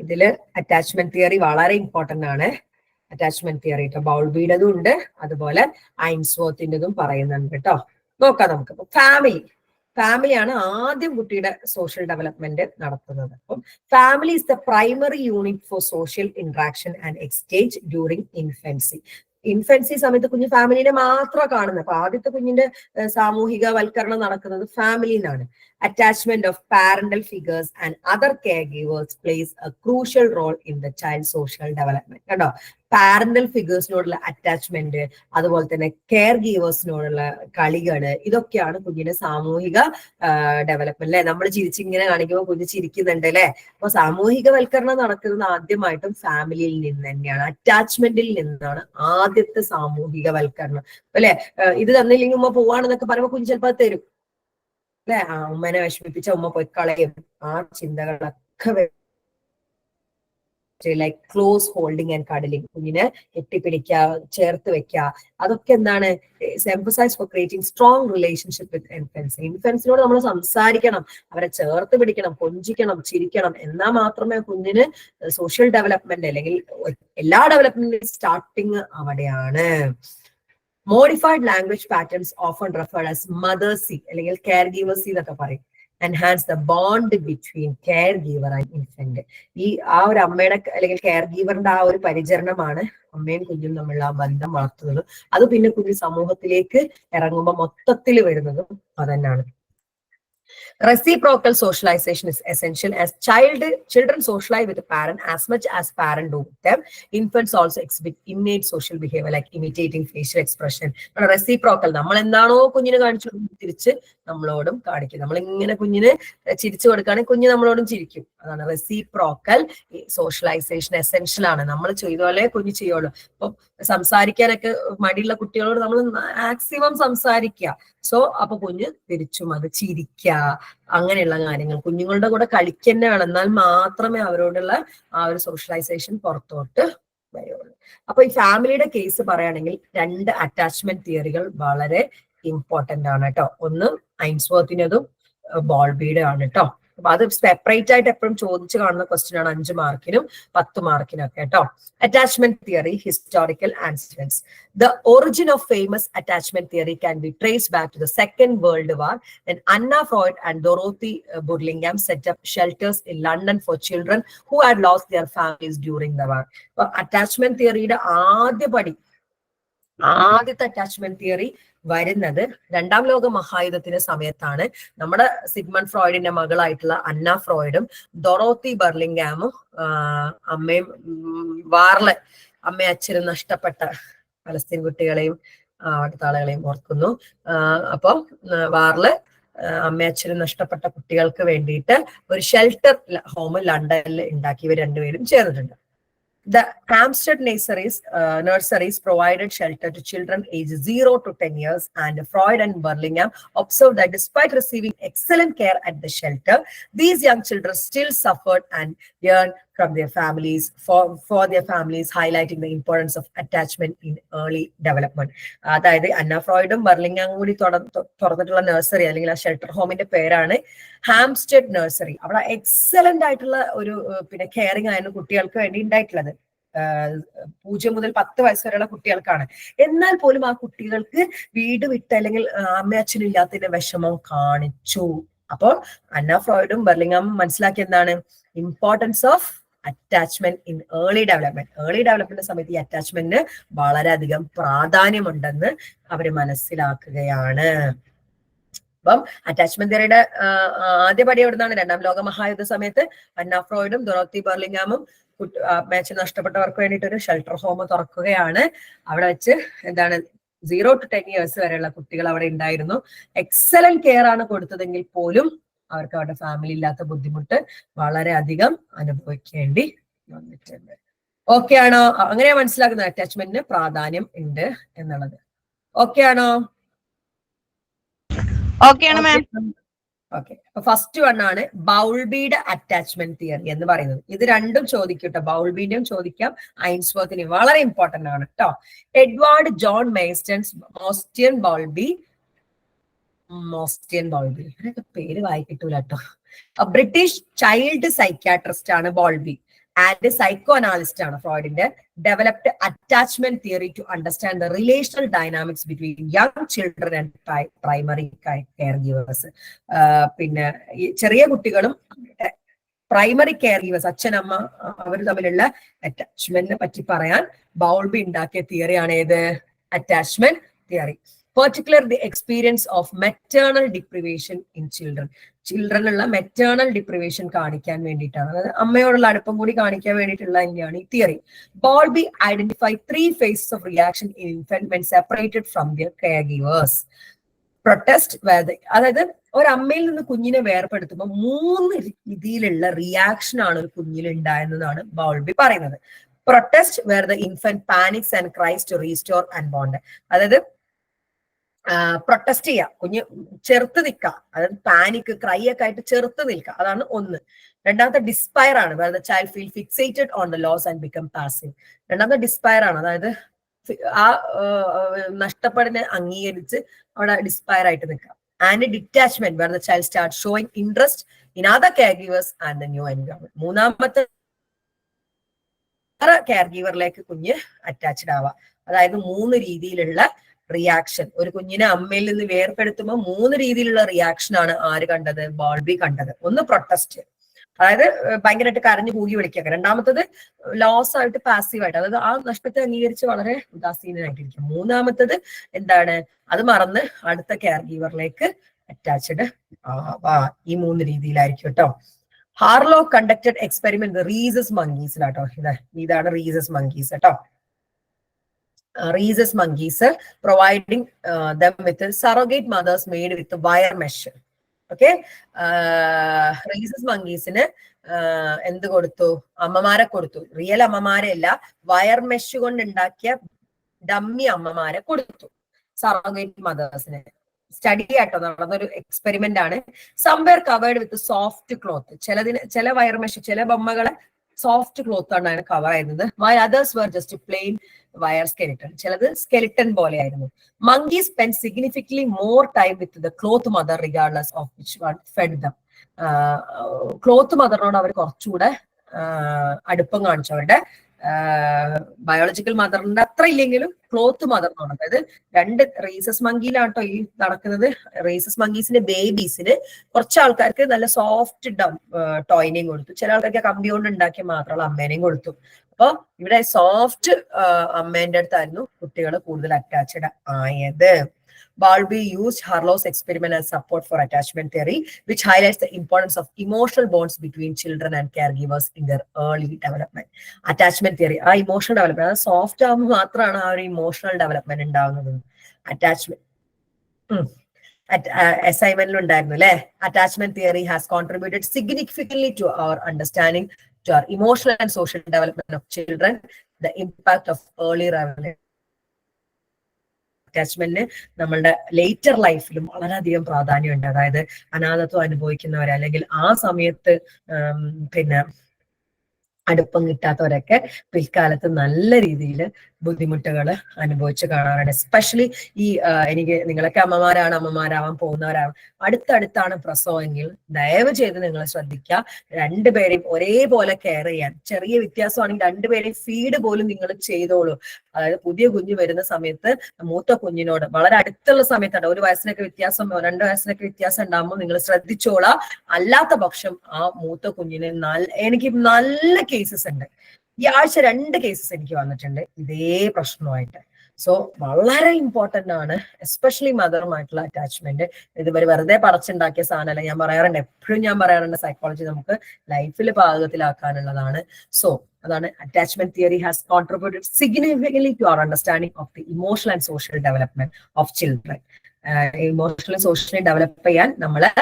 ഇതില് അറ്റാച്ച്മെന്റ് തിയറി വളരെ ഇമ്പോർട്ടന്റ് ആണ്. അറ്റാച്ച്മെന്റ് തിയറി കേട്ടോ, ബൗൾബിയുടേതും ഉണ്ട്, അതുപോലെ ഐൻസ്വർത്തിൻ്റെതും പറയുന്നുണ്ട് കേട്ടോ. നോക്കാം നമുക്ക്. ഫാമിലി ഫാമിലിയാണ് ആദ്യം കുട്ടിയുടെ സോഷ്യൽ ഡെവലപ്മെന്റ് നടത്തുന്നത്. അപ്പം family is the primary unit for social interaction and exchange during infancy സമയത്ത് കുഞ്ഞ് ഫാമിലിനെ മാത്രം കാണുന്നത്. അപ്പൊ ആദ്യത്തെ കുഞ്ഞിന്റെ സാമൂഹിക വൽക്കരണം നടക്കുന്നത് ഫാമിലിയിലാണ്. Attachment of parental figures and other care givers plays a crucial role in the child social development. കണ്ടോ, പാരന്റൽ ഫിഗേഴ്സിനോടുള്ള അറ്റാച്ച്മെന്റ്, അതുപോലെ തന്നെ കെയർ ഗീവേഴ്സിനോടുള്ള കളികള്, ഇതൊക്കെയാണ് കുഞ്ഞിന്റെ സാമൂഹിക ഡെവലപ്മെന്റ് അല്ലെ. നമ്മൾ ചിരിച്ചിങ്ങനെ കാണിക്കുമ്പോൾ കുഞ്ഞ് ചിരിക്കുന്നുണ്ട് അല്ലെ. അപ്പൊ സാമൂഹികവൽക്കരണം നടക്കുന്നത് ആദ്യമായിട്ടും ഫാമിലിയിൽ നിന്ന് തന്നെയാണ്, അറ്റാച്ച്മെന്റിൽ നിന്നാണ് ആദ്യത്തെ സാമൂഹികവൽക്കരണം അല്ലെ. ഇത് തന്നില്ലെങ്കിൽ ഉമ്മ പോവാണെന്നൊക്കെ പറയുമ്പോൾ കുഞ്ഞ് ചിലപ്പോൾ തരും അല്ലെ. ആ ഉമ്മനെ വിഷമിപ്പിച്ച ഉമ്മ പോയി കളയും. ആ ചിന്തകളൊക്കെ like close holding and cuddling, കുഞ്ഞിനെ കെട്ടിപ്പിടിക്കുക, ചേർത്ത് വെക്കുക, അതൊക്കെ എന്താണ് emphasize for creating strong relationship with infants. ഇൻഫൻസിനോട് നമ്മൾ സംസാരിക്കണം, അവരെ ചേർത്ത് പിടിക്കണം, കൊഞ്ചിക്കണം, ചിരിക്കണം. എന്നാൽ മാത്രമേ കുഞ്ഞിന് സോഷ്യൽ ഡെവലപ്മെന്റ് അല്ലെങ്കിൽ എല്ലാ ഡെവലപ്മെന്റിനും സ്റ്റാർട്ടിങ് അവിടെയാണ്. Modified language patterns often referred as motherese അല്ലെങ്കിൽ കെയർ ഗീവേഴ്സി എന്നൊക്കെ പറയും. Enhance the bond between care giver and infant. ആ ഒരു അമ്മയുടെ അല്ലെങ്കിൽ കെയർ ഗീവറിന്റെ ആ ഒരു പരിചരണമാണ് അമ്മയും കുഞ്ഞും തമ്മിലുള്ള ആ ബന്ധം വളർത്തുന്നത്. അത് പിന്നെ കുഞ്ഞ് സമൂഹത്തിലേക്ക് ഇറങ്ങുമ്പോൾ മൊത്തത്തിൽ വരുന്നതും അതന്നെയാണ്. Reciprocal socialization is essential as children socialize with a parent as much as parent do with them. Infants also exhibit innate social behavior like imitating facial expression. Reciprocal, നമ്മൾ എന്താണോ കുഞ്ഞിന് കാണിച്ചു തിരിച്ച് നമ്മളോടും കാണിക്കും. നമ്മൾ ഇങ്ങനെ കുഞ്ഞിന് ചിരിച്ചു കൊടുക്കുകയാണെങ്കിൽ കുഞ്ഞ് നമ്മളോടും ചിരിക്കും. അതാണ് റെസിപ്രോക്കൽ സോഷ്യലൈസേഷൻ. എസെൻഷ്യൽ ആണ്. നമ്മൾ ചെയ്ത പോലെ കുഞ്ഞ് ചെയ്യുള്ളൂ. അപ്പൊ സംസാരിക്കാനൊക്കെ മടിയുള്ള കുട്ടികളോട് നമ്മൾ മാക്സിമം സംസാരിക്കുക. അപ്പൊ കുഞ്ഞ് തിരിച്ചും അത് ചിരിക്കുക, അങ്ങനെയുള്ള കാര്യങ്ങൾ. കുഞ്ഞുങ്ങളുടെ കൂടെ കളിക്കന്നെ വേണം, എന്നാൽ മാത്രമേ അവരോടുള്ള ആ ഒരു സോഷ്യലൈസേഷൻ പുറത്തോട്ട് വരുള്ളൂ. അപ്പൊ ഈ ഫാമിലിയുടെ കേസ് പറയുകയാണെങ്കിൽ 2 അറ്റാച്ച്മെന്റ് തിയറികൾ വളരെ ഇമ്പോർട്ടന്റ് ആണ് കേട്ടോ. ഒന്ന് ഐൻസ്വർത്തിൻ്റെതും ബോൾബിയുടെ ആണ് കേട്ടോ. അപ്പൊ അത് സെപ്പറേറ്റ് ആയിട്ട് എപ്പോഴും ചോദിച്ചു കാണുന്ന ക്വസ്റ്റ്യൻ ആണ് 5 മാർക്കിനും 10 മാർക്കിനൊക്കെ കേട്ടോ. Attachment theory, historical antecedents. The origin of famous attachment theory can be traced back to the Second World War, when Anna Freud and Dorothy Burlingham set up shelters in London for children who had lost their families during the war. അപ്പൊ attachment തിയറിയുടെ ആദ്യത്തെ attachment theory വരുന്നത് 2ാം ലോക മഹായുദ്ധത്തിന്റെ സമയത്താണ്. നമ്മുടെ Sigmund ഫ്രോയിഡിന്റെ മകളായിട്ടുള്ള അന്ന ഫ്രോയിഡും Dorothy ബർലിംഗാമും അമ്മയും വാറില് അമ്മയും അച്ഛനും നഷ്ടപ്പെട്ട പലസ്തീൻ കുട്ടികളെയും അവിടുത്തെ ആളുകളെയും ഓർക്കുന്നു. അപ്പൊ വാറില് അമ്മയച്ഛനും നഷ്ടപ്പെട്ട കുട്ടികൾക്ക് വേണ്ടിയിട്ട് ഒരു ഷെൽട്ടർ ഹോം ലണ്ടനിൽ ഉണ്ടാക്കി ഇവർ രണ്ടുപേരും ചേർന്നിട്ടുണ്ട്. The Hampstead nurseries provided shelter to children aged 0 to 10 years, and Freud and Burlingham observed that despite receiving excellent care at the shelter, these young children still suffered and yearned from their families, for their families, highlighting the importance of attachment in early development. അതായത് അന്ന ഫ്രോയിഡും ബർലിംഗാമും കൂടി തുറന്നിട്ടുള്ള nursery അല്ലെങ്കിൽ ആ shelter ഹോമിന്റെ പേരാണ് ഹാംസ്റ്റഡ് nursery. അവിടെ excellent ആയിട്ടുള്ള ഒരു caring ആയിരുന്നു കുട്ടികൾക്ക് വേണ്ടി ഉണ്ടായിട്ടുള്ളത്. 0 മുതൽ 10 വയസ്സ് വരെയുള്ള കുട്ടികൾക്കാണ്. എന്നാൽ പോലും ആ കുട്ടികൾക്ക് വീട് വിട്ട് അല്ലെങ്കിൽ അമ്മയച്ഛനും ഇല്ലാത്തതിന്റെ വിഷമം കാണിച്ചു. അപ്പോൾ അന്ന ഫ്രോയിഡും ബർലിംഗാമും മനസ്സിലാക്കിയ എന്താണ്? Importance of attachment in early development സമയത്ത് ഈ അറ്റാച്ച്മെന്റിന് വളരെയധികം പ്രാധാന്യമുണ്ടെന്ന് അവര് മനസ്സിലാക്കുകയാണ്. അപ്പം അറ്റാച്ച്മെന്റ് തിയറിയുടെ ആദ്യപടി എവിടുന്നാണ്? 2ാം ലോക മഹായുദ്ധ സമയത്ത് അന്ന ഫ്രോയിഡും ഡൊറോത്തി ബർലിംഗാമും അമ്മയച്ഛൻ നഷ്ടപ്പെട്ടവർക്ക് വേണ്ടിയിട്ട് ഒരു ഷെൽട്ടർ ഹോം തുറക്കുകയാണ്. അവിടെ വെച്ച് എന്താണ് 0 to 10 years വരെയുള്ള കുട്ടികൾ അവിടെ ഉണ്ടായിരുന്നു. എക്സലന്റ് കെയർ ആണ് കൊടുത്തതെങ്കിൽ പോലും അവർക്ക് അവരുടെ ഫാമിലി ഇല്ലാത്ത ബുദ്ധിമുട്ട് വളരെ അധികം അനുഭവിക്കേണ്ടി വന്നിട്ടുണ്ട്. ഓക്കെ ആണോ? അങ്ങനെയാ മനസ്സിലാക്കുന്നത് അറ്റാച്ച്മെന്റിന് പ്രാധാന്യം ഉണ്ട് എന്നുള്ളത്. ഓക്കെ ആണോ? ഓക്കെ. അപ്പൊ ഫസ്റ്റ് വൺ ആണ് ബൗൾബിയുടെ അറ്റാച്ച്മെന്റ് തിയറി എന്ന് പറയുന്നത്. ഇത് രണ്ടും ചോദിക്കട്ടോ, ബൗൾബിന്റെയും ചോദിക്കാം, ഐൻസ്വർത്തിന്റെയും. വളരെ ഇമ്പോർട്ടന്റ് ആണ് കേട്ടോ. എഡ്വാർഡ് ജോൺ മേസ്റ്റൺസ് മോസ്റ്റിയൻ ബൗൾബി, ഇവരൊക്കെ പേര് വായിക്കിട്ടൂല കേട്ടോ. ബ്രിട്ടീഷ് ചൈൽഡ് സൈക്യാട്രിസ്റ്റ് ആണ് ബോൾബി. ആൻഡ് സൈക്കോ അനാലിസ്റ്റ് ആണ് ഫ്രോയിഡിന്റെ, developed attachment theory to understand the relational dynamics between young children and primary care givers. പിന്നെ ഈ ചെറിയ കുട്ടികളും പ്രൈമറി കെയർ ഗീവേഴ്സ്, അച്ഛനമ്മ, അവർ തമ്മിലുള്ള അറ്റാച്ച്മെന്റിനെ പറ്റി പറയാൻ ബൗൾബി ഉണ്ടാക്കിയ തിയറിയാണ് ഏത്? Attachment theory. Particularly the experience of maternal deprivation in children. ചിൽഡ്രനുള്ള മെറ്റേണൽ ഡിപ്രിവേഷൻ കാണിക്കാൻ വേണ്ടിയിട്ടാണ്, അതായത് അമ്മയോടുള്ള അടുപ്പം കൂടി കാണിക്കാൻ വേണ്ടിയിട്ടുള്ള തന്നെയാണ് ഈ തിയറി. Bowlby identify 3 phases of reaction in infant when separated from their caregivers. Protest, അതായത് ഒരമ്മയിൽ നിന്ന് കുഞ്ഞിനെ വേർപെടുത്തുമ്പോൾ 3 രീതിയിലുള്ള റിയാക്ഷൻ ആണ് ഒരു കുഞ്ഞിൽ ഉണ്ടായെന്നതാണ് ബോൾബി പറയുന്നത്. Protest, where the infant panics and cries to restore and bond. അതായത് പ്രൊട്ടസ്റ്റ് ചെയ്യുക, കുഞ്ഞ് ചെറുത്ത് നിൽക്കുക, അതായത് പാനിക് ക്രൈ ഒക്കെ ആയിട്ട് ചെറുത്ത് നിൽക്കുക, അതാണ് ഒന്ന്. രണ്ടാമത്തെ ഡിസ്പയർ ആണ്, where the child feel fixated on the loss and become passive. രണ്ടാമത്തെ ഡിസ്പയർ ആണ്, അതായത് ആ നഷ്ടപ്പെടിനെ അംഗീകരിച്ച് അവിടെ ഡിസ്പയർ ആയിട്ട് നിൽക്കുക. And detachment, where the child start showing interest in other care givers and the new environment. മൂന്നാമത്തെ കെയർ ഗീവറിലേക്ക് കുഞ്ഞ് അറ്റാച്ച്ഡ് ആവുക. അതായത് 3 രീതിയിലുള്ള റിയാക്ഷൻ, ഒരു കുഞ്ഞിനെ അമ്മയിൽ നിന്ന് വേർപെടുത്തുമ്പോൾ 3 രീതിയിലുള്ള റിയാക്ഷൻ ആണ് ആര് കണ്ടത്? ബോൾബി കണ്ടത്. ഒന്ന് പ്രൊട്ടസ്റ്റ്, അതായത് ഭയങ്കരമായിട്ട് കരഞ്ഞു കൂകി വിളിക്കുക. രണ്ടാമത്തത് ലോസ് ആയിട്ട് പാസീവായിട്ട്, അതായത് ആ നഷ്ടത്തെ അംഗീകരിച്ച് വളരെ ഉദാസീനായിട്ടിരിക്കും. മൂന്നാമത്തത് എന്താണ്? അത് മറന്ന് അടുത്ത കെയർ ഗീവറിലേക്ക് അറ്റാച്ച്ഡ് ആവാ. ഈ 3 രീതിയിലായിരിക്കും കേട്ടോ. ഹാർലോ കണ്ടക്ടഡ് എക്സ്പെരിമെന്റ് റീസസ് മങ്കീസിലാട്ടോ. ഇതാണ് റീസസ് മങ്കീസ് കേട്ടോ. Rhesus monkeys, providing them with surrogate mothers made with wire mesh. Okay, Rhesus monkeysന് എന്ത് കൊടുത്തു? അമ്മമാരെ കൊടുത്തു. റിയൽ അമ്മമാരെ അല്ല, വയർ മെഷ് കൊണ്ട് ഉണ്ടാക്കിയ ഡമ്മി അമ്മമാരെ കൊടുത്തു, സറോഗേറ്റ് മദേഴ്സിന്. സ്റ്റഡി ആട്ടോ നടന്നൊരു എക്സ്പെരിമെന്റ് ആണ്. Some were covered with soft cloth. ചില വയർ മെഷ്, ചില ബൊമ്മകളെ സോഫ്റ്റ് ക്ലോത്ത് ആണ് അതിന് കവർ ആയിരുന്നത്. While others were just plain wire skeleton. ചിലത് സ്കെലിറ്റൺ പോലെ ആയിരുന്നു. Monkeys spend significantly more time with the cloth mother regardless of which one fed them. Cloth മദറിനോട് അവർ കുറച്ചുകൂടെ അടുപ്പം കാണിച്ചു. അവരുടെ ബയോളജിക്കൽ മദറിന്റെ അത്ര ഇല്ലെങ്കിലും ക്ലോത്ത് മദറിനോട്, അതായത് 2 റീസസ് മങ്കിയിലാട്ടോ ഈ നടക്കുന്നത്. റീസസ് മങ്കീസിന്റെ ബേബീസിന് കുറച്ച് ആൾക്കാർക്ക് നല്ല സോഫ്റ്റ് ടോയിനെയും കൊടുത്തു, ചില ആൾക്കാർക്ക് കമ്പി കൊണ്ട് ഉണ്ടാക്കിയ മാത്രമുള്ള അമ്മേനെയും കൊടുത്തു. അപ്പൊ ഇവിടെ സോഫ്റ്റ് അമ്മേന്റെ അടുത്തായിരുന്നു കുട്ടികൾ കൂടുതൽ അറ്റാച്ച്ഡ് ആയത്. Bowlby used Harlow's experiment as support for attachment theory, which highlights the importance of emotional bonds between children and caregivers in their early development. Attachment theory, ആ ഇമോഷണൽ ഡെവലപ്മെന്റ്, സോഫ്റ്റ് ആകുമ്പോൾ മാത്രമാണ് ആ ഒരു emotional development ഉണ്ടാകുന്നത്. Attachment അസൈൻമെന്റിൽ ഉണ്ടായിരുന്നു അല്ലെ. Attachment theory has contributed significantly to our understanding, to our emotional and social development of children. The impact of early revelation അറ്റാച്ച്മെന്റിന് നമ്മളുടെ ലേറ്റർ ലൈഫിലും വളരെയധികം പ്രാധാന്യമുണ്ട്. അതായത് അനാഥത്വം അനുഭവിക്കുന്നവരെ, അല്ലെങ്കിൽ ആ സമയത്ത് പിന്നെ അടുപ്പം കിട്ടാത്തവരൊക്കെ പിൽക്കാലത്ത് നല്ല രീതിയിൽ ബുദ്ധിമുട്ടുകൾ അനുഭവിച്ച് കാണാറുണ്ട്. എസ്പെഷ്യലി ഈ എനിക്ക് നിങ്ങളൊക്കെ അമ്മമാരാവാൻ പോകുന്നവരാണ്, അടുത്തടുത്താണ് പ്രസവമെങ്കിൽ ദയവ് ചെയ്ത് നിങ്ങൾ ശ്രദ്ധിക്കുക, 2 പേരെയും ഒരേപോലെ കെയർ ചെയ്യാൻ. ചെറിയ വ്യത്യാസമാണെങ്കിൽ 2 പേരെയും ഫീഡ് പോലും നിങ്ങൾ ചെയ്തോളൂ. അതായത് പുതിയ കുഞ്ഞ് വരുന്ന സമയത്ത് മൂത്ത കുഞ്ഞിനോട് വളരെ അടുത്തുള്ള സമയത്താണ്, 1 വയസ്സിനൊക്കെ വ്യത്യാസം 2 വയസ്സിനൊക്കെ വ്യത്യാസം ഉണ്ടാകുമ്പോൾ നിങ്ങൾ ശ്രദ്ധിച്ചോളാം. അല്ലാത്ത പക്ഷം ആ മൂത്ത കുഞ്ഞിന് എനിക്ക് നല്ല കേസസ് ഉണ്ട്. ഈ ആഴ്ച 2 കേസസ് എനിക്ക് വന്നിട്ടുണ്ട് ഇതേ പ്രശ്നമായിട്ട്. സോ വളരെ ഇമ്പോർട്ടന്റ് ആണ്, എസ്പെഷ്യലി മദറുമായിട്ടുള്ള അറ്റാച്ച്മെന്റ്. ഇതുവരെ വെറുതെ പറിച്ചുണ്ടാക്കിയ സാധനമല്ല. ഞാൻ പറയാറുണ്ട്, എപ്പോഴും ഞാൻ പറയാറുണ്ട്, സൈക്കോളജി നമുക്ക് ലൈഫിൽ പാകത്തിലാക്കാനുള്ളതാണ്. സോ അതാണ് attachment theory has contributed significantly to our understanding of the emotional and social development of children. Emotionally socially develop ചെയ്യാൻ നമ്മളെ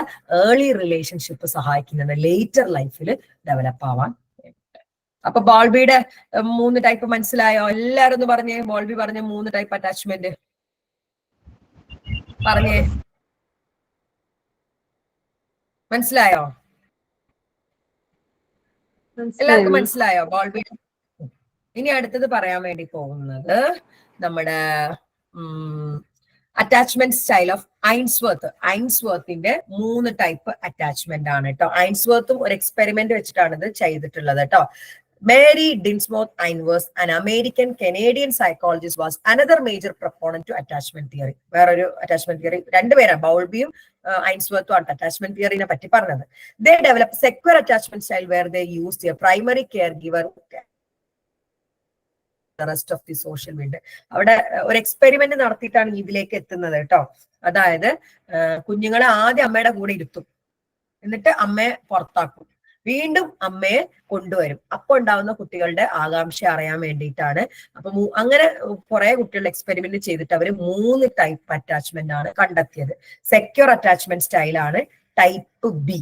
ഏർലി റിലേഷൻഷിപ്പ് സഹായിക്കുന്നത്, ലേറ്റർ ലൈഫിൽ ഡെവലപ്പ് ആവാൻ. അപ്പൊ ബോൾബിയുടെ 3 ടൈപ്പ് മനസ്സിലായോ? എല്ലാരും ഒന്ന് പറഞ്ഞേ, ബോൾബി പറഞ്ഞ 3 ടൈപ്പ് അറ്റാച്ച്മെന്റ് പറഞ്ഞേ, മനസ്സിലായോ? എല്ലാവർക്കും മനസ്സിലായോ ബോൾബി? ഇനി അടുത്തത് പറയാൻ വേണ്ടി പോകുന്നത് നമ്മുടെ അറ്റാച്ച്മെന്റ് സ്റ്റൈൽ ഓഫ് ഐൻസ്വർത്ത്. ഐൻസ്വർത്തിന്റെ 3 ടൈപ്പ് അറ്റാച്ച്മെന്റ് ആണ് കേട്ടോ. ഐൻസ്വർത്തും ഒരു എക്സ്പെരിമെന്റ് വെച്ചിട്ടാണ് ഇത് ചെയ്തിട്ടുള്ളത് കേട്ടോ. Mary Dinsmore Einvers, an American Canadian psychologist, was another major proponent to attachment theory. വേറൊരു attachment theory രണ്ടുപേരാണ്, ബൗൾബിയും ഐൻസ്വർത്തും ആണ് attachment theory നെ പറ്റി പറഞ്ഞത്. They developed secure attachment style where they used their primary caregiver the rest of the social world. അവിടെ ഒരു experiment നടത്തിയിട്ടാണ് ഇതിലേക്ക് എത്തുന്നത് കേട്ടോ. അതായത് കുഞ്ഞുങ്ങളെ ആദ്യം അമ്മയുടെ കൂടെ ഇരുത്തും, എന്നിട്ട് അമ്മയെ പുറത്താക്കും, വീണ്ടും അമ്മയെ കൊണ്ടുവരും. അപ്പൊ ഉണ്ടാവുന്ന കുട്ടികളുടെ ആകാംക്ഷ അറിയാൻ വേണ്ടിയിട്ടാണ്. അപ്പൊ അങ്ങനെ കുറെ കുട്ടികളുടെ എക്സ്പെരിമെന്റ് ചെയ്തിട്ട് അവര് 3 ടൈപ്പ് അറ്റാച്ച്മെന്റ് ആണ് കണ്ടെത്തിയത്. സെക്യൂർ അറ്റാച്ച്മെന്റ് സ്റ്റൈലാണ് type B.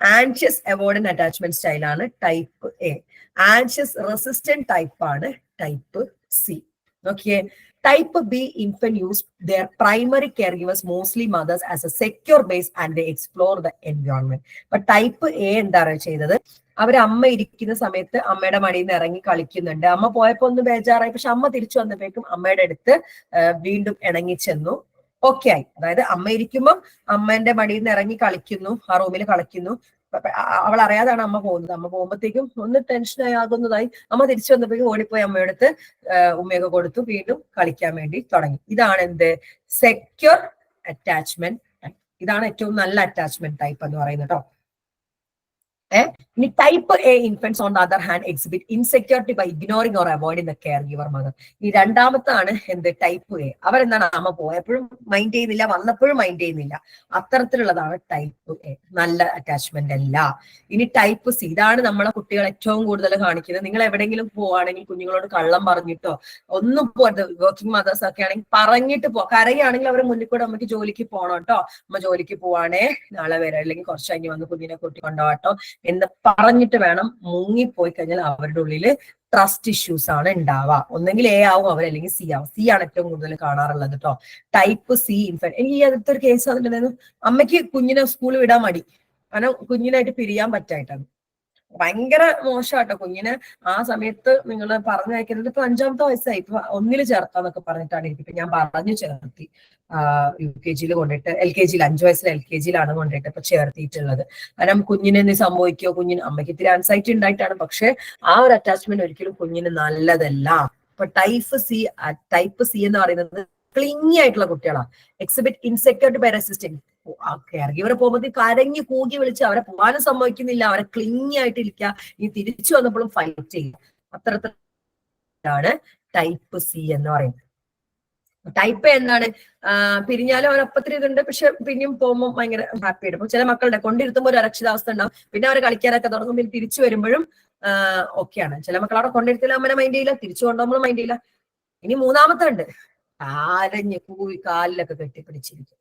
Anxious avoidant attachment സ്റ്റൈലാണ് type A. Anxious resistant type ആണ് ടൈപ്പ് സി. നോക്കിയേ, type B infant use their primary caregivers, mostly mothers, as a secure base and they explore the environment. But type A എന്താണ് ചെയ്തത്? അവർ അമ്മ ഇരിക്കുന്ന സമയത്ത് അമ്മയുടെ മടിയിൽ നിന്ന് ഇറങ്ങി കളിക്കുന്നുണ്ട്. അമ്മ പോയപ്പോ ഒന്ന് ബേജാറായി, പക്ഷെ അമ്മ തിരിച്ചു വന്നപ്പോഴേക്കും അമ്മയുടെ അടുത്ത് വീണ്ടും ഇണങ്ങി ചെന്നു, ഓക്കെ ആയി. അതായത് അമ്മ ഇരിക്കുമ്പോൾ അമ്മേന്റെ മടിയിൽ നിന്ന് ഇറങ്ങി കളിക്കുന്നു, ആ റൂമിൽ കളിക്കുന്നു. അവൾ അറിയാതാണ് അമ്മ പോകുന്നത്. അമ്മ പോകുമ്പോഴത്തേക്കും ഒന്ന് ടെൻഷനായി ആകുന്നതായി. അമ്മ തിരിച്ചു വന്നപ്പോഴേക്കും ഓടിപ്പോയി അമ്മയെടുത്ത് ഉമ്മയൊക്കെ കൊടുത്തു, വീണ്ടും കളിക്കാൻ വേണ്ടി തുടങ്ങി. ഇതാണ് എന്ത്? Secure attachment type. ഇതാണ് ഏറ്റവും നല്ല അറ്റാച്ച്മെന്റ് ടൈപ്പ് എന്ന് പറയുന്നത് കേട്ടോ. ഇനി type A infants on the other hand exhibit insecurity by ignoring or avoiding the caregiver mother. ഈ രണ്ടാമത്താണ് എന്ത്? Type A. അവരെന്താണ്, അമ്മ പോയപ്പോഴും മൈൻഡ് ചെയ്യുന്നില്ല, വന്നപ്പോഴും മൈൻഡ് ചെയ്യുന്നില്ല. അത്തരത്തിലുള്ളതാണ് ടൈപ്പ് എ. നല്ല അറ്റാച്ച്മെന്റ് അല്ല. ഇനി ടൈപ്പ് സി, ഇതാണ് നമ്മളെ കുട്ടികൾ ഏറ്റവും കൂടുതൽ കാണിക്കുന്നത്. നിങ്ങൾ എവിടെയെങ്കിലും പോവാണെങ്കിൽ കുഞ്ഞുങ്ങളോട് കള്ളം പറഞ്ഞിട്ടോ ഒന്നും പോകരുത്. വർക്കിംഗ് മദേഴ്സ് ഒക്കെ ആണെങ്കിൽ പറഞ്ഞിട്ട് കരയാണെങ്കിൽ അവർ മുന്നിൽ കൂടെ അമ്മയ്ക്ക് ജോലിക്ക് പോകണം കേട്ടോ, അമ്മ ജോലിക്ക് പോവാണേ, നാളെ വരാം, അല്ലെങ്കിൽ കുറച്ച് കഴിഞ്ഞ് വന്ന് കുഞ്ഞിനെ കൂട്ടിക്കൊണ്ടോട്ടോ എന്ന് പറഞ്ഞിട്ട് വേണം. മുങ്ങിപ്പോയി കഴിഞ്ഞാൽ അവരുടെ ഉള്ളിൽ ട്രസ്റ്റ് ഇഷ്യൂസ് ആണ് ഉണ്ടാവുക. ഒന്നെങ്കിൽ എ ആവും അവർ, അല്ലെങ്കിൽ സി ആവും. സി ആണ് ഏറ്റവും കൂടുതൽ കാണാറുള്ളത് കേട്ടോ. Type C infant. എനിക്ക് ഈ അടുത്തൊരു കേസ് വന്നിട്ടുണ്ടായിരുന്നു. അമ്മയ്ക്ക് കുഞ്ഞിനെ സ്കൂളിൽ വിടാൻ മടി, കാരണം കുഞ്ഞിനായിട്ട് പിരിയാൻ പറ്റായിട്ടാണ്. ഭയങ്കര മോശമാട്ടോ. കുഞ്ഞിനെ ആ സമയത്ത് നിങ്ങൾ പറഞ്ഞയക്കുന്നത്. ഇപ്പൊ 5ാമത്തെ വയസ്സായി, ഇപ്പൊ 1ൽ ചേർത്താന്നൊക്കെ പറഞ്ഞിട്ടാണ് ഇരിക്കും. ഞാൻ പറഞ്ഞു ചേർത്തി UKG കൊണ്ടിട്ട്, LKG 5 വയസ്സിൽ LKG കൊണ്ടിട്ട് ഇപ്പൊ ചേർത്തിയിട്ടുള്ളത്. കാരണം കുഞ്ഞിന് എന്ത് സംഭവിക്കോ, കുഞ്ഞിന് അമ്മയ്ക്ക് ഇത്തിരി ആൻസൈറ്റി ഉണ്ടായിട്ടാണ്, പക്ഷെ ആ ഒരു അറ്റാച്ച്മെന്റ് ഒരിക്കലും കുഞ്ഞിന് നല്ലതല്ല. ഇപ്പൊ ടൈപ്പ് സി എന്ന് പറയുന്നത് ക്ലിങ്ങി ആയിട്ടുള്ള കുട്ടികളാണ്. Exhibit insecurity by resisting. Caregiver പോകുമ്പോൾ കരഞ്ഞു കൂകി വിളിച്ച് അവരെ പോകാനും സംഭവിക്കുന്നില്ല, അവരെ ക്ലിങ്ങി ആയിട്ടിരിക്കുക, ഈ തിരിച്ചു വന്നപ്പോഴും ഫൈറ്റ് ചെയ്യും. അത്തരത്തിലാണ് ടൈപ്പ് സി എന്ന് പറയുന്നത്. ടൈപ്പ് എന്താണ്? പിരിഞ്ഞാലും അവരൊപ്പത്തിന് ഇതുണ്ട്, പക്ഷെ പിന്നെയും പോകുമ്പോൾ ഭയങ്കര ഹാപ്പി ആയിട്ട്. ചില മക്കളുടെ കൊണ്ടിരുത്തുമ്പോൾ ഒരു അരക്ഷിതാവസ്ഥ ഉണ്ടാവും, പിന്നെ അവർ കളിക്കാനൊക്കെ തുടങ്ങും, പിന്നെ തിരിച്ചു വരുമ്പോഴും ഓക്കെയാണ്. ചില മക്കൾ അവിടെ കൊണ്ടിരുത്തില്ല അമ്മനെ മൈൻഡ് ചെയ്യില്ല, തിരിച്ചു കൊണ്ടുപോകുമ്പോൾ മൈൻഡ് ചെയ്യില്ല. ഇനി 3ാമത്തെ ഉണ്ട്, കാലഞ്ഞ് കൂവി കാലിലൊക്കെ കെട്ടിപ്പിടിച്ചിരിക്കും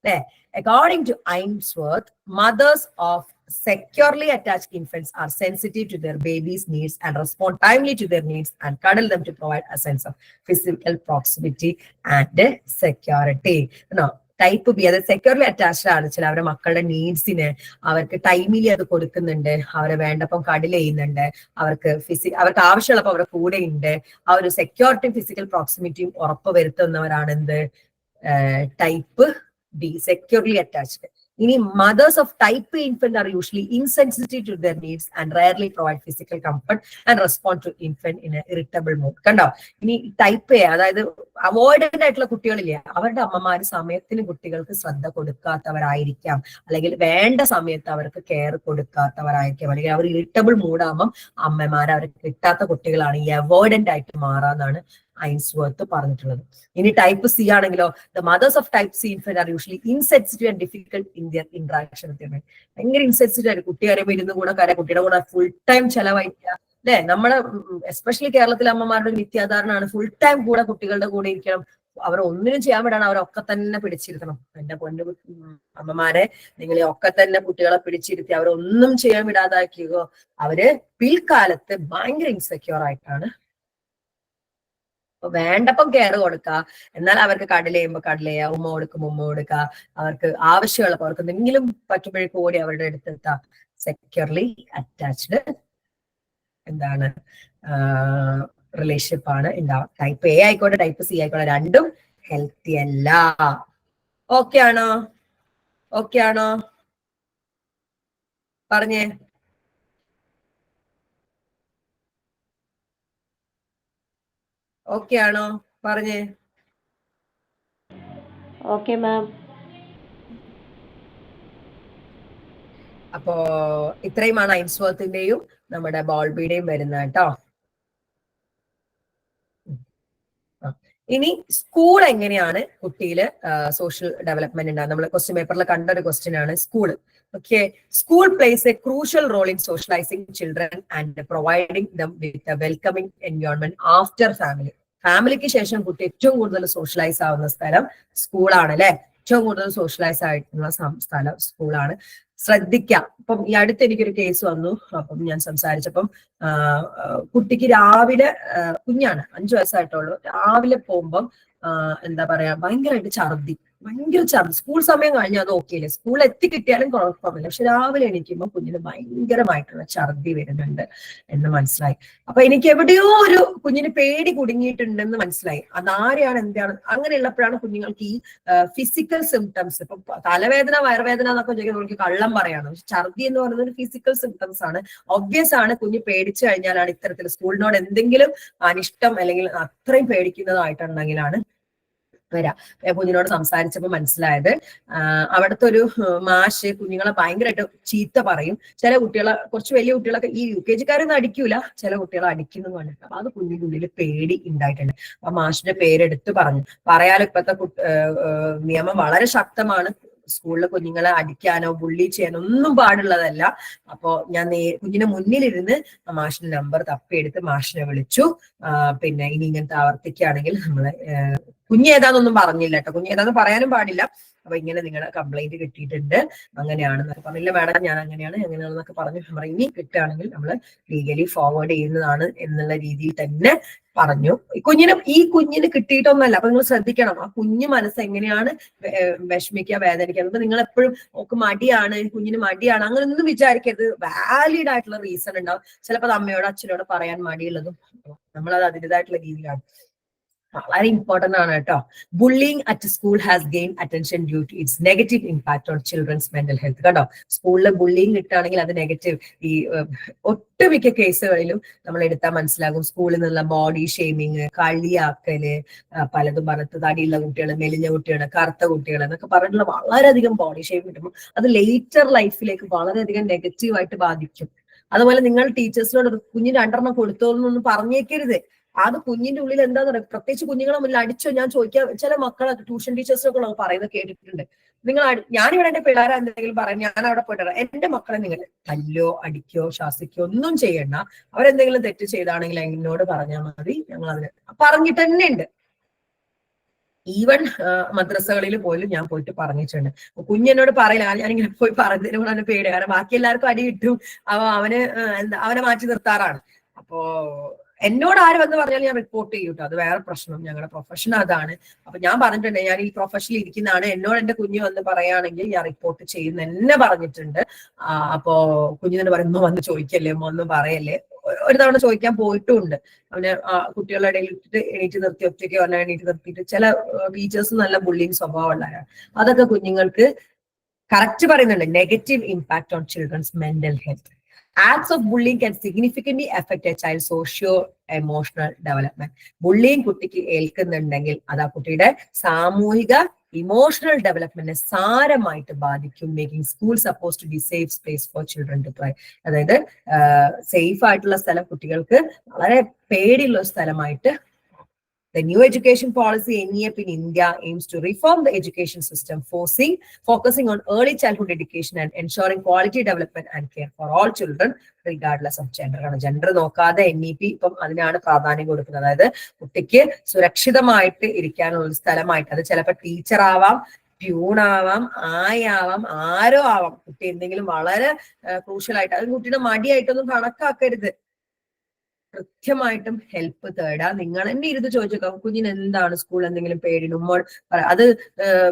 അല്ലെ. According to Ainsworth, mothers of securely attached infants are sensitive to their baby's needs and respond timely to their needs and cuddle them to provide a sense of physical proximity and security. No, type B, അത് securely attached ആണ്. ചില അവരുടെ മക്കളുടെ നീഡ്സിന് അവർക്ക് timely അത് കൊടുക്കുന്നുണ്ട്, അവരെ വേണ്ടപ്പം കഡിൽ ചെയ്യുന്നുണ്ട്, അവർക്ക് ആവശ്യമുള്ളപ്പോൾ അവരുടെ കൂടെ ഉണ്ട്. ആ ഒരു സെക്യൂരിറ്റിയും ഫിസിക്കൽ പ്രോക്സിമിറ്റിയും ഉറപ്പ് വരുത്തുന്നവരാണ് എന്ത്? Type B, securely attached. ഇനി mothers of type A infant are usually insensitive to their needs and rarely provide physical comfort and respond to infant in an irritable mood. കണ്ടോ? ഇനി ടൈപ്പ് എ, അതായത് avoidant ആയിട്ടുള്ള കുട്ടികളില്ലേ, അവരുടെ അമ്മമാര് സമയത്തിന് കുട്ടികൾക്ക് ശ്രദ്ധ കൊടുക്കാത്തവരായിരിക്കാം, അല്ലെങ്കിൽ വേണ്ട സമയത്ത് അവർക്ക് കെയർ കൊടുക്കാത്തവരായിരിക്കാം, അല്ലെങ്കിൽ അവർ ഇറിറ്റബിൾ മൂഡാകുമ്പം അമ്മമാർ അവർക്ക് കിട്ടാത്ത കുട്ടികളാണ് ഈ അവോയ്ഡന്റ് ആയിട്ട് മാറാന്നാണ് ഐൻസ്വർത്ത് പറഞ്ഞിട്ടുള്ളത്. ഇനി ടൈപ്പ് സി ആണെങ്കിലോ, the mothers of type C infant are usually insensitive and difficult in their interaction with them. ഭയങ്കര ഇൻസെൻസിറ്റീവ് ആയിട്ട് കുട്ടികാരെ ഇരുന്ന് കൂടെ കുട്ടിയുടെ കൂടെ ഫുൾ ടൈം ചെലവഴിക്കുക അല്ലെ. നമ്മുടെ എസ്പെഷ്യലി കേരളത്തിലെ അമ്മമാരുടെ ഒരു മിഥ്യാധാരണയാണ് ഫുൾ ടൈം കൂടെ കുട്ടികളുടെ കൂടെ ഇരിക്കണം, അവർ ഒന്നിനും ചെയ്യാൻ വിടാണ്, അവരൊക്കെ തന്നെ പിടിച്ചിരുത്തണം. എന്റെ പൊന്നു അമ്മമാരെ, നിങ്ങൾ ഒക്കെ തന്നെ കുട്ടികളെ പിടിച്ചിരുത്തി അവരൊന്നും ചെയ്യാൻ വിടാതാക്കിയോ, അവര് പിൽക്കാലത്ത് ഭയങ്കര ഇൻസെക്യൂർ ആയിട്ടാണ്. വേണ്ടപ്പം കെയർ കൊടുക്കുക, എന്നാൽ അവർക്ക് കടൽ ചെയ്യുമ്പോൾ കടൽ ചെയ്യുക, ഉമ്മ കൊടുക്കുമ്പോൾ ഉമ്മ കൊടുക്കുക, അവർക്ക് ആവശ്യമുള്ളപ്പോൾ അവർക്ക് എന്തെങ്കിലും പറ്റുമ്പോഴേക്കും ഓടി അവരുടെ അടുത്തെത്താം. സെക്യൂർലി അറ്റാച്ച്ഡ് എന്താണ് റിലേഷൻഷിപ്പ് ആണ് ഉണ്ടാവുക. ടൈപ്പ് എ ആയിക്കോട്ടെ ടൈപ്പ് സി ആയിക്കോട്ടെ, രണ്ടും ഹെൽത്തി അല്ല. ഓക്കെ ആണോ? ഓക്കെ ആണോ? പറഞ്ഞേ. ഓക്കെ ആണോ? പറഞ്ഞേ. Okay ma'am. അപ്പോ ഇത്രയുമാണ് ഐൻസ്വർത്തിന്റെയും നമ്മുടെ ബോൾബിയുടെയും വരുന്നത് കേട്ടോ. ഇനി സ്കൂൾ എങ്ങനെയാണ് കുട്ടിയിൽ സോഷ്യൽ ഡെവലപ്മെന്റ് ഉണ്ടാകുന്നത്? നമ്മൾ ക്വസ്റ്റ്യൻ പേപ്പറിൽ കണ്ട ഒരു ക്വസ്റ്റ്യൻ ആണ് school. Okay, school plays a crucial role in socializing children and providing them with a welcoming environment after family. ഫാമിലിക്ക് ശേഷം കുട്ടി ഏറ്റവും കൂടുതൽ സോഷ്യലൈസ് ആവുന്ന സ്ഥലം സ്കൂളാണ് അല്ലെ. ഏറ്റവും കൂടുതൽ സോഷ്യലൈസ് ആയിട്ടുള്ള സ്ഥലം സ്കൂളാണ്. ശ്രദ്ധിക്കാം. ഇപ്പം ഈ അടുത്ത് എനിക്കൊരു കേസ് വന്നു. അപ്പം ഞാൻ സംസാരിച്ചപ്പം കുട്ടിക്ക് രാവിലെ, കുഞ്ഞാണ്, 5 വയസ്സായിട്ടുള്ളൂ, രാവിലെ പോകുമ്പം എന്താ പറയാ, ഭയങ്കര ഛർദി. സ്കൂൾ സമയം കഴിഞ്ഞാൽ അത് ഓക്കെ അല്ലേ, സ്കൂളിൽ എത്തിക്കിട്ടിയാലും കുഴപ്പമില്ല, പക്ഷെ രാവിലെ എണീക്കുമ്പോൾ കുഞ്ഞിന് ഭയങ്കരമായിട്ടുള്ള ഛർദി വരുന്നുണ്ട് എന്ന് മനസ്സിലായി. അപ്പൊ എനിക്ക് എവിടെയോ ഒരു കുഞ്ഞിന് പേടി കുടുങ്ങിയിട്ടുണ്ടെന്ന് മനസ്സിലായി. അതാരെയാണ്, എന്താണ്, അങ്ങനെയുള്ളപ്പോഴാണ് കുഞ്ഞുങ്ങൾക്ക് ഈ ഫിസിക്കൽ സിംറ്റംസ്, ഇപ്പൊ തലവേദന, വയറുവേദന എന്നൊക്കെ ചോദിക്കുന്നത് നമുക്ക് കള്ളം പറയാണ്. പക്ഷെ ഛർദി എന്ന് പറയുന്നത് ഒരു ഫിസിക്കൽ സിംറ്റംസ് ആണ്. ഒബ്വിയസ് ആണ്, കുഞ്ഞ് പേടിച്ചു കഴിഞ്ഞാലാണ് ഇത്തരത്തിൽ സ്കൂളിനോട് എന്തെങ്കിലും അനിഷ്ടം അല്ലെങ്കിൽ അത്രയും പേടിക്കുന്നതായിട്ടുണ്ടെങ്കിലാണ് വരാം. കുഞ്ഞിനോട് സംസാരിച്ചപ്പോൾ മനസ്സിലായത്, അവിടുത്തെ ഒരു മാഷ് കുഞ്ഞുങ്ങളെ ഭയങ്കരമായിട്ട് ചീത്ത പറയും. ചില കുട്ടികളെ, കുറച്ച് വലിയ കുട്ടികളൊക്കെ, ഈ UKG-കാരൊന്നും അടിക്കൂല, ചില കുട്ടികളെ അടിക്കുന്നു കണ്ടിട്ട്. അപ്പൊ അത് കുഞ്ഞിന്റെ ഉള്ളിൽ പേടി ഉണ്ടായിട്ടുണ്ട്. അപ്പൊ മാഷിന്റെ പേരെടുത്ത് പറഞ്ഞു. പറയാലോ, ഇപ്പോഴത്തെ നിയമം വളരെ ശക്തമാണ്. സ്കൂളിലെ കുഞ്ഞുങ്ങളെ അടിക്കാനോ ബുള്ളി ചെയ്യാനോ ഒന്നും പാടുള്ളതല്ല. അപ്പോ ഞാൻ കുഞ്ഞിന്റെ മുന്നിലിരുന്ന് മാഷിന്റെ നമ്പർ തപ്പിയെടുത്ത് മാഷിനെ വിളിച്ചു. പിന്നെ ഇനി ഇങ്ങനത്തെ ആവർത്തിക്കുകയാണെങ്കിൽ നമ്മള്, കുഞ്ഞ് ഏതാന്നൊന്നും പറഞ്ഞില്ല കേട്ടോ, കുഞ്ഞ് ഏതാന്ന് പറയാനും പാടില്ല. അപ്പൊ ഇങ്ങനെ നിങ്ങളുടെ കംപ്ലൈന്റ് കിട്ടിയിട്ടുണ്ട്, അങ്ങനെയാണെന്നൊക്കെ പറഞ്ഞില്ല മാഡം, ഞാൻ എങ്ങനെയാണെന്നൊക്കെ പറഞ്ഞു. ഇനി കിട്ടുകയാണെങ്കിൽ നമ്മൾ ലീഗലി ഫോർവേഡ് ചെയ്യുന്നതാണ് എന്നുള്ള രീതിയിൽ തന്നെ പറഞ്ഞു. ഈ കുഞ്ഞിന് കിട്ടിയിട്ടൊന്നല്ല. അപ്പൊ നിങ്ങൾ ശ്രദ്ധിക്കണം, ആ കുഞ്ഞു മനസ്സ് എങ്ങനെയാണ് വിഷമിക്കുക, വേദനിക്കുക. അപ്പൊ നിങ്ങൾ എപ്പോഴും ഒക്കെ മടിയാണ്, കുഞ്ഞിന് മടിയാണ്, അങ്ങനെ ഒന്നും വിചാരിക്കരുത്. വാലിഡ് ആയിട്ടുള്ള റീസൺ ഉണ്ടാവും. ചിലപ്പോൾ അത് അമ്മയോട് അച്ഛനോട് പറയാൻ മടിയുള്ളതും നമ്മളത് അതിൻ്റെതായിട്ടുള്ള രീതിയിലാണ്. വളരെ ഇമ്പോർട്ടന്റ് ആണ് കേട്ടോ. Bullying at school has gain attention due to its negative impact on children's mental health. കേട്ടോ, സ്കൂളിൽ ബുള്ളിങ് കിട്ടുകയാണെങ്കിൽ അത് നെഗറ്റീവ്, ഈ ഒട്ടുമിക്ക കേസുകളിലും നമ്മൾ എടുത്താൽ മനസ്സിലാകും. സ്കൂളിൽ നിന്നുള്ള ബോഡി ഷെയ്മിങ്, കളിയാക്കല്, പലതും പറഞ്ഞത്, തടിയുള്ള കുട്ടികൾ, മെലിഞ്ഞ കുട്ടികൾ, കറുത്ത കുട്ടികൾ എന്നൊക്കെ പറഞ്ഞിട്ടുള്ള വളരെയധികം ബോഡി ഷെയ്ം കിട്ടുമ്പോൾ അത് ലേറ്റർ ലൈഫിലേക്ക് വളരെയധികം നെഗറ്റീവായിട്ട് ബാധിക്കും. അതുപോലെ നിങ്ങൾ ടീച്ചേഴ്സിനോട് കുഞ്ഞിന് 2 കൊടുത്തോന്നൊന്നും പറഞ്ഞേക്കരുത്. അത് കുഞ്ഞിന്റെ ഉള്ളിൽ എന്താന്ന് പറയുക, പ്രത്യേകിച്ച് കുഞ്ഞുങ്ങളെ മുന്നിൽ അടിച്ചോ, ഞാൻ ചോദിക്കാം, ചില മക്കളെ ട്യൂഷൻ ടീച്ചേഴ്സിനൊക്കെ പറയുന്നത് കേട്ടിട്ടുണ്ട്. ഞാനിവിടെ എന്റെ പിള്ളേരെ എന്തെങ്കിലും പറയാം, ഞാൻ അവിടെ പോയിട്ട് എന്റെ മക്കളെ നിങ്ങൾ തല്ലോ അടിക്കോ ശാസിക്കോ ഒന്നും ചെയ്യണ്ട, അവരെന്തെങ്കിലും തെറ്റ് ചെയ്താണെങ്കിൽ എന്നോട് പറഞ്ഞാൽ മതി, ഞങ്ങൾ അതിന് പറഞ്ഞിട്ട് തന്നെ ഉണ്ട്. ഈവൻ മദ്രസകളിൽ പോലും ഞാൻ പോയിട്ട് പറഞ്ഞിട്ടുണ്ട്. കുഞ്ഞെന്നോട് പറയില്ല, ഞാനിങ്ങനെ പോയി പറഞ്ഞതിന് കൊണ്ട് അവന് പേടി, കാരണം ബാക്കി എല്ലാവർക്കും അടി കിട്ടും. അവനെ മാറ്റി നിർത്താറാണ്. അപ്പോ എന്നോട് ആര് വന്ന് പറഞ്ഞാലും ഞാൻ റിപ്പോർട്ട് ചെയ്യും കേട്ടോ, അത് വേറെ പ്രശ്നം, ഞങ്ങളുടെ പ്രൊഫഷൻ അതാണ്. അപ്പൊ ഞാൻ പറഞ്ഞിട്ടുണ്ട്, ഞാൻ ഈ പ്രൊഫഷനിൽ ഇരിക്കുന്നതാണ്, എന്നോട് എന്റെ കുഞ്ഞ് വന്ന് പറയുകയാണെങ്കിൽ ഞാൻ റിപ്പോർട്ട് ചെയ്യുന്ന എന്നെ പറഞ്ഞിട്ടുണ്ട്. അപ്പോ കുഞ്ഞിനെ പറയുമ്പോ വന്ന് ചോദിക്കല്ലേ, ഒന്ന് പറയല്ലേ. ഒരു തവണ ചോദിക്കാൻ പോയിട്ടുമുണ്ട്. അവന് കുട്ടികളുടെ ഇടയിൽ ഇട്ടിട്ട് എണീറ്റ് നിർത്തി, ഒറ്റയ്ക്ക് പറഞ്ഞാൽ എണീറ്റ് നിർത്തിയിട്ട്. ചില ടീച്ചേഴ്സ് നല്ല ബുള്ളിങ് സ്വഭാവമുള്ളവരാണ്. അതൊക്കെ കുഞ്ഞുങ്ങൾക്ക് കറക്റ്റ് പറയുന്നുണ്ട്, negative impact on children's mental health. Acts of bullying can significantly affect a child's socio-emotional development. Bullying കുട്ടിക്ക് ഏൽക്കുന്നുണ്ടെങ്കിൽ അത് ആ കുട്ടിയുടെ സാമൂഹിക ഇമോഷണൽ ഡെവലപ്മെന്റിനെ സാരമായിട്ട് ബാധിക്കും. Making school suppose to be safe space for children to try. അതായത് സേഫ് ആയിട്ടുള്ള സ്ഥലം കുട്ടികൾക്ക് വളരെ പേടിയുള്ള സ്ഥലമായിട്ട്. The new education policy NEP in India aims to reform the education system, focusing on early childhood education and ensuring quality development and care for all children, regardless of gender. Gender നോക്കാതെ NEP ഇപ്പം അതിനാണ് പ്രാധാന്യം കൊടുക്കുന്നത്. അതായത് കുട്ടിക്ക് സുരക്ഷിതമായിട്ട് ഇരിക്കാനുള്ള ഒരു സ്ഥലമായിട്ട്, അത് ചിലപ്പോൾ ടീച്ചർ ആവാം, പ്യൂണാവാം, ആയാവാം, ആരോ ആവാം. കുട്ടി എന്തെങ്കിലും വളരെ ക്രൂഷ്യലായിട്ട്, അത് കുട്ടിയുടെ മടിയായിട്ടൊന്നും കണക്കാക്കരുത്. കൃത്യമായിട്ടും ഹെൽപ്പ് തേടാ. നിങ്ങൾ എന്നെ ഇരുന്ന് ചോദിച്ചേക്കാം, കുഞ്ഞിന് എന്താണ് സ്കൂൾ എന്തെങ്കിലും പേടി, ഉമ്മോട് പറ. അത്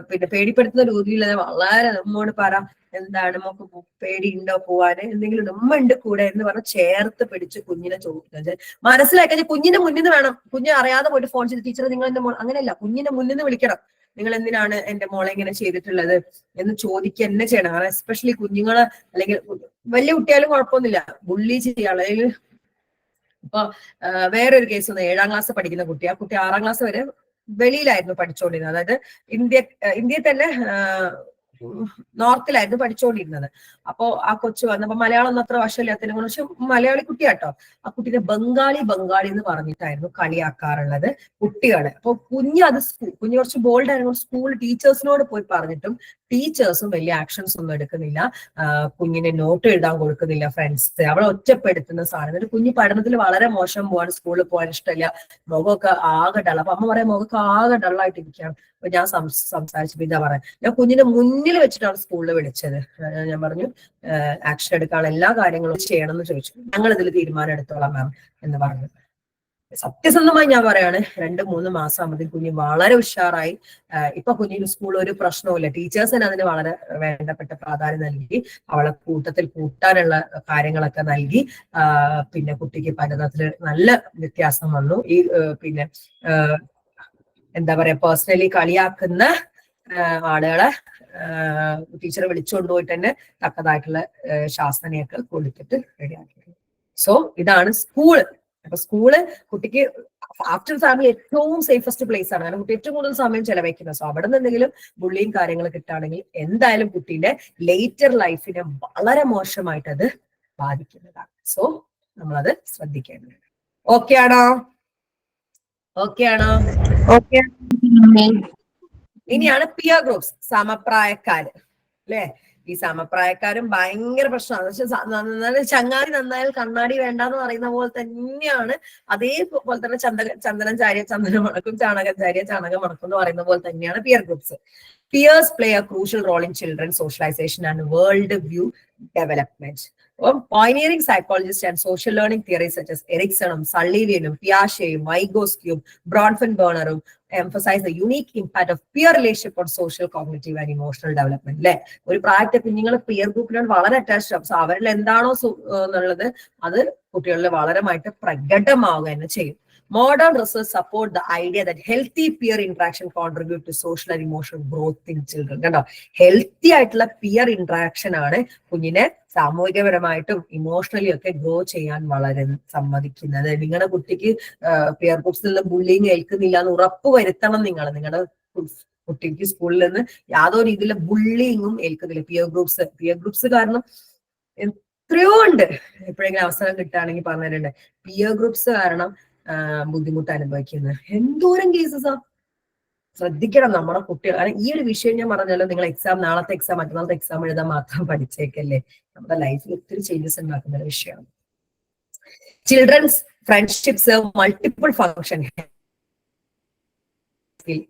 പിന്നെ പേടിപ്പെടുത്തുന്ന രീതിയിൽ വളരെ ഉമ്മോട് പറ, എന്താണ് മോക്ക് പേടി ഉണ്ടോ പോവാന്, എന്തെങ്കിലും ഉമ്മ ഉണ്ട് കൂടെ എന്ന് പറഞ്ഞ് ചേർത്ത് പിടിച്ച് കുഞ്ഞിനെ ചോദിക്കുന്നത് മനസ്സിലാക്കി. കുഞ്ഞിന്റെ മുന്നിൽ നിന്ന് വേണം, കുഞ്ഞ് അറിയാതെ പോയിട്ട് ഫോൺ ചെയ്ത് ടീച്ചർ നിങ്ങൾ എന്റെ മോൾ, അങ്ങനെയല്ല, കുഞ്ഞിന്റെ മുന്നിൽ നിന്ന് വിളിക്കണം. നിങ്ങൾ എന്തിനാണ് എന്റെ മോളെ ഇങ്ങനെ ചെയ്തിട്ടുള്ളത് എന്ന് ചോദിക്കുക തന്നെ ചെയ്യണം. കാരണം എസ്പെഷ്യലി കുഞ്ഞുങ്ങള്, അല്ലെങ്കിൽ വലിയ കുട്ടിയാലും കുഴപ്പമൊന്നുമില്ല, ബുള്ളി ചെയ്യാൻ, അല്ലെങ്കിൽ അപ്പൊ വേറൊരു കേസ് ഒന്ന് 7ാം ക്ലാസ് പഠിക്കുന്ന കുട്ടി, ആ കുട്ടി 6ാം ക്ലാസ് വരെ വെളിയിലായിരുന്നു പഠിച്ചുകൊണ്ടിരുന്നത്. അതായത് ഇന്ത്യയിൽ തന്നെ നോർത്തിലായിരുന്നു പഠിച്ചുകൊണ്ടിരുന്നത്. അപ്പോ ആ കൊച്ചു വന്നപ്പോ മലയാളം ഒന്നും അത്ര വശമില്ലാത്തതിനെ കൊണ്ട്, പക്ഷെ മലയാളി കുട്ടിയാട്ടോ, ആ കുട്ടീനെ ബംഗാളി എന്ന് പറഞ്ഞിട്ടായിരുന്നു കളിയാക്കാറുള്ളത് കുട്ടികളെ. അപ്പൊ കുഞ്ഞ് കുറച്ച് ബോൾഡ് ആയിരുന്നു. സ്കൂൾ ടീച്ചേഴ്സിനോട് പോയി പറഞ്ഞിട്ടും ടീച്ചേഴ്സും വലിയ ആക്ഷൻസ് ഒന്നും എടുക്കുന്നില്ല. കുഞ്ഞിനെ നോട്ട് എഴുതാൻ കൊടുക്കുന്നില്ല, ഫ്രണ്ട്സ് അവളെ ഒറ്റപ്പെടുത്തുന്ന സാധനം. എന്നിട്ട് കുഞ്ഞ് പഠനത്തിൽ വളരെ മോശം പോവാണ്, സ്കൂളിൽ പോകാൻ ഇഷ്ടമില്ല, മുഖമൊക്കെ ആകെ ഡള്ള. അപ്പൊ അമ്മ പറയാം മുഖമൊക്കെ ആകെ ഡള്ളായിട്ടിരിക്കുകയാണ്. അപ്പൊ ഞാൻ സംസാരിച്ചപ്പോ ഇതാ പറയാം, ഞാൻ കുഞ്ഞിന്റെ മുന്നിൽ വെച്ചിട്ടാണ് സ്കൂളിൽ വിളിച്ചത്. ഞാൻ പറഞ്ഞു ആക്ഷൻ എടുക്കാനുള്ള എല്ലാ കാര്യങ്ങളും ചെയ്യണം എന്ന് ചോദിച്ചു. ഞങ്ങൾ ഇതിൽ തീരുമാനം എടുത്തോളാം മാം എന്ന് പറഞ്ഞു. സത്യസന്ധമായി ഞാൻ പറയാണ്, 2-3 മാസം ആകുമ്പോഴത്തേക്കും കുഞ്ഞ് വളരെ ഉഷാറായി. ഇപ്പൊ കുഞ്ഞിന് സ്കൂളിൽ ഒരു പ്രശ്നവുമില്ല. ടീച്ചേഴ്സിന് അതിന് വളരെ വേണ്ടപ്പെട്ട പ്രാധാന്യം നൽകി, അവളെ കൂട്ടത്തിൽ കൂട്ടാനുള്ള കാര്യങ്ങളൊക്കെ നൽകി. പിന്നെ കുട്ടിക്ക് പഠനത്തിൽ നല്ല വ്യത്യാസം വന്നു. ഈ പിന്നെ എന്താ പറയാ, പേഴ്സണലി കളിയാക്കുന്ന ആളുകളെ ടീച്ചർ വിളിച്ചുകൊണ്ടുപോയിട്ട് തന്നെ തക്കതായിട്ടുള്ള ശാസനയൊക്കെ കൊടുത്തിട്ട് റെഡിയാക്കി. സോ ഇതാണ് സ്കൂള്. അപ്പൊ സ്കൂള് കുട്ടിക്ക് ആഫ്റ്റർ ഫാമിലി ഏറ്റവും സേഫസ്റ്റ് പ്ലേസ് ആണ്. കാരണം കുട്ടി ഏറ്റവും കൂടുതൽ സമയം ചെലവഴിക്കുന്നത്. സോ അവിടെ നിന്ന് എന്തെങ്കിലും ബുള്ളിയും കാര്യങ്ങൾ കിട്ടുകയാണെങ്കിൽ എന്തായാലും കുട്ടീന്റെ ലേറ്റർ ലൈഫിനെ വളരെ മോശമായിട്ട് അത് ബാധിക്കുന്നതാണ്. സോ നമ്മളത് ശ്രദ്ധിക്കേണ്ടതുണ്ട്. ഓക്കെ ആണോ? ഓക്കെ ആണോ? ഓക്കെ. ഇനിയാണ് പിയർ ഗ്രൂപ്പ്സ്, സമപ്രായക്കാര് അല്ലെ. ഈ സമപ്രായക്കാരും ഭയങ്കര പ്രശ്നമാണ്. പക്ഷെ ചങ്ങാതി നന്നായാൽ കണ്ണാടി വേണ്ടെന്ന് പറയുന്ന പോലെ തന്നെയാണ്. അതേപോലെ തന്നെ ചന്ദനം ചാരിയ ചന്ദനം മണക്കും, ചാണകം ചാരിയ ചാണകം മണക്കും എന്ന് പറയുന്ന പോലെ തന്നെയാണ് peer groups. Peers play a crucial role in children's socialization and world view development. Pioneering psychologists and social learning theories such as Eriksonum, Sullivanum, Piaget, Vygotsky, Bronfenbrenner emphasize the unique impact of peer relationship on social, cognitive and emotional development. അല്ലെ, ഒരു പ്രായത്തെ കുഞ്ഞുങ്ങൾ peer ഗ്രൂപ്പിനോട് വളരെ attached ആവും. So അവരിൽ എന്താണോ എന്നുള്ളത് അത് കുട്ടികളിൽ വളരെയായിട്ട് പ്രകടമാവുക തന്നെ ചെയ്യും. Modern research support the idea that healthy peer interaction contribute to social and emotional growth in children. കണ്ടോ, ഹെൽത്തി ആയിട്ടുള്ള പിയർ ഇന്ററാക്ഷൻ ആണ് കുഞ്ഞിനെ സാമൂഹികപരമായിട്ടും ഇമോഷണലി ഒക്കെ ഗ്രോ ചെയ്യാൻ വളരെ സമ്മതിക്കുന്നത്. നിങ്ങളുടെ കുട്ടിക്ക് പിയർ ഗ്രൂപ്പ്സിൽ നിന്ന് ബുള്ളിങ് ഏൽക്കുന്നില്ല എന്ന് ഉറപ്പ് വരുത്തണം. നിങ്ങളുടെ കുട്ടിക്ക് സ്കൂളിൽ നിന്ന് യാതൊരു രീതിയിലുള്ള ബുള്ളിങ്ങും ഏൽക്കുന്നില്ല. പിയർ ഗ്രൂപ്പ്സ് കാരണം എത്രയോ ഉണ്ട്. എപ്പോഴെങ്കിലും അവസരം കിട്ടുകയാണെങ്കിൽ പറഞ്ഞിട്ടുണ്ട്, പിയർ ഗ്രൂപ്പ്സ് കാരണം ബുദ്ധിമുട്ട് അനുഭവിക്കുന്നത് എന്തോരം കേസസാ. ശ്രദ്ധിക്കണം നമ്മുടെ കുട്ടികൾ. കാരണം ഈ ഒരു വിഷയം ഞാൻ പറഞ്ഞല്ലോ, നിങ്ങൾ നാളത്തെ എക്സാം മറ്റന്നാളത്തെ എക്സാം എഴുതാൻ മാത്രം പഠിച്ചേക്കല്ലേ, നമ്മുടെ ലൈഫിൽ ഒത്തിരി ചേഞ്ചസ് ഉണ്ടാക്കുന്ന ഒരു വിഷയമാണ്. Children's friendships multiple function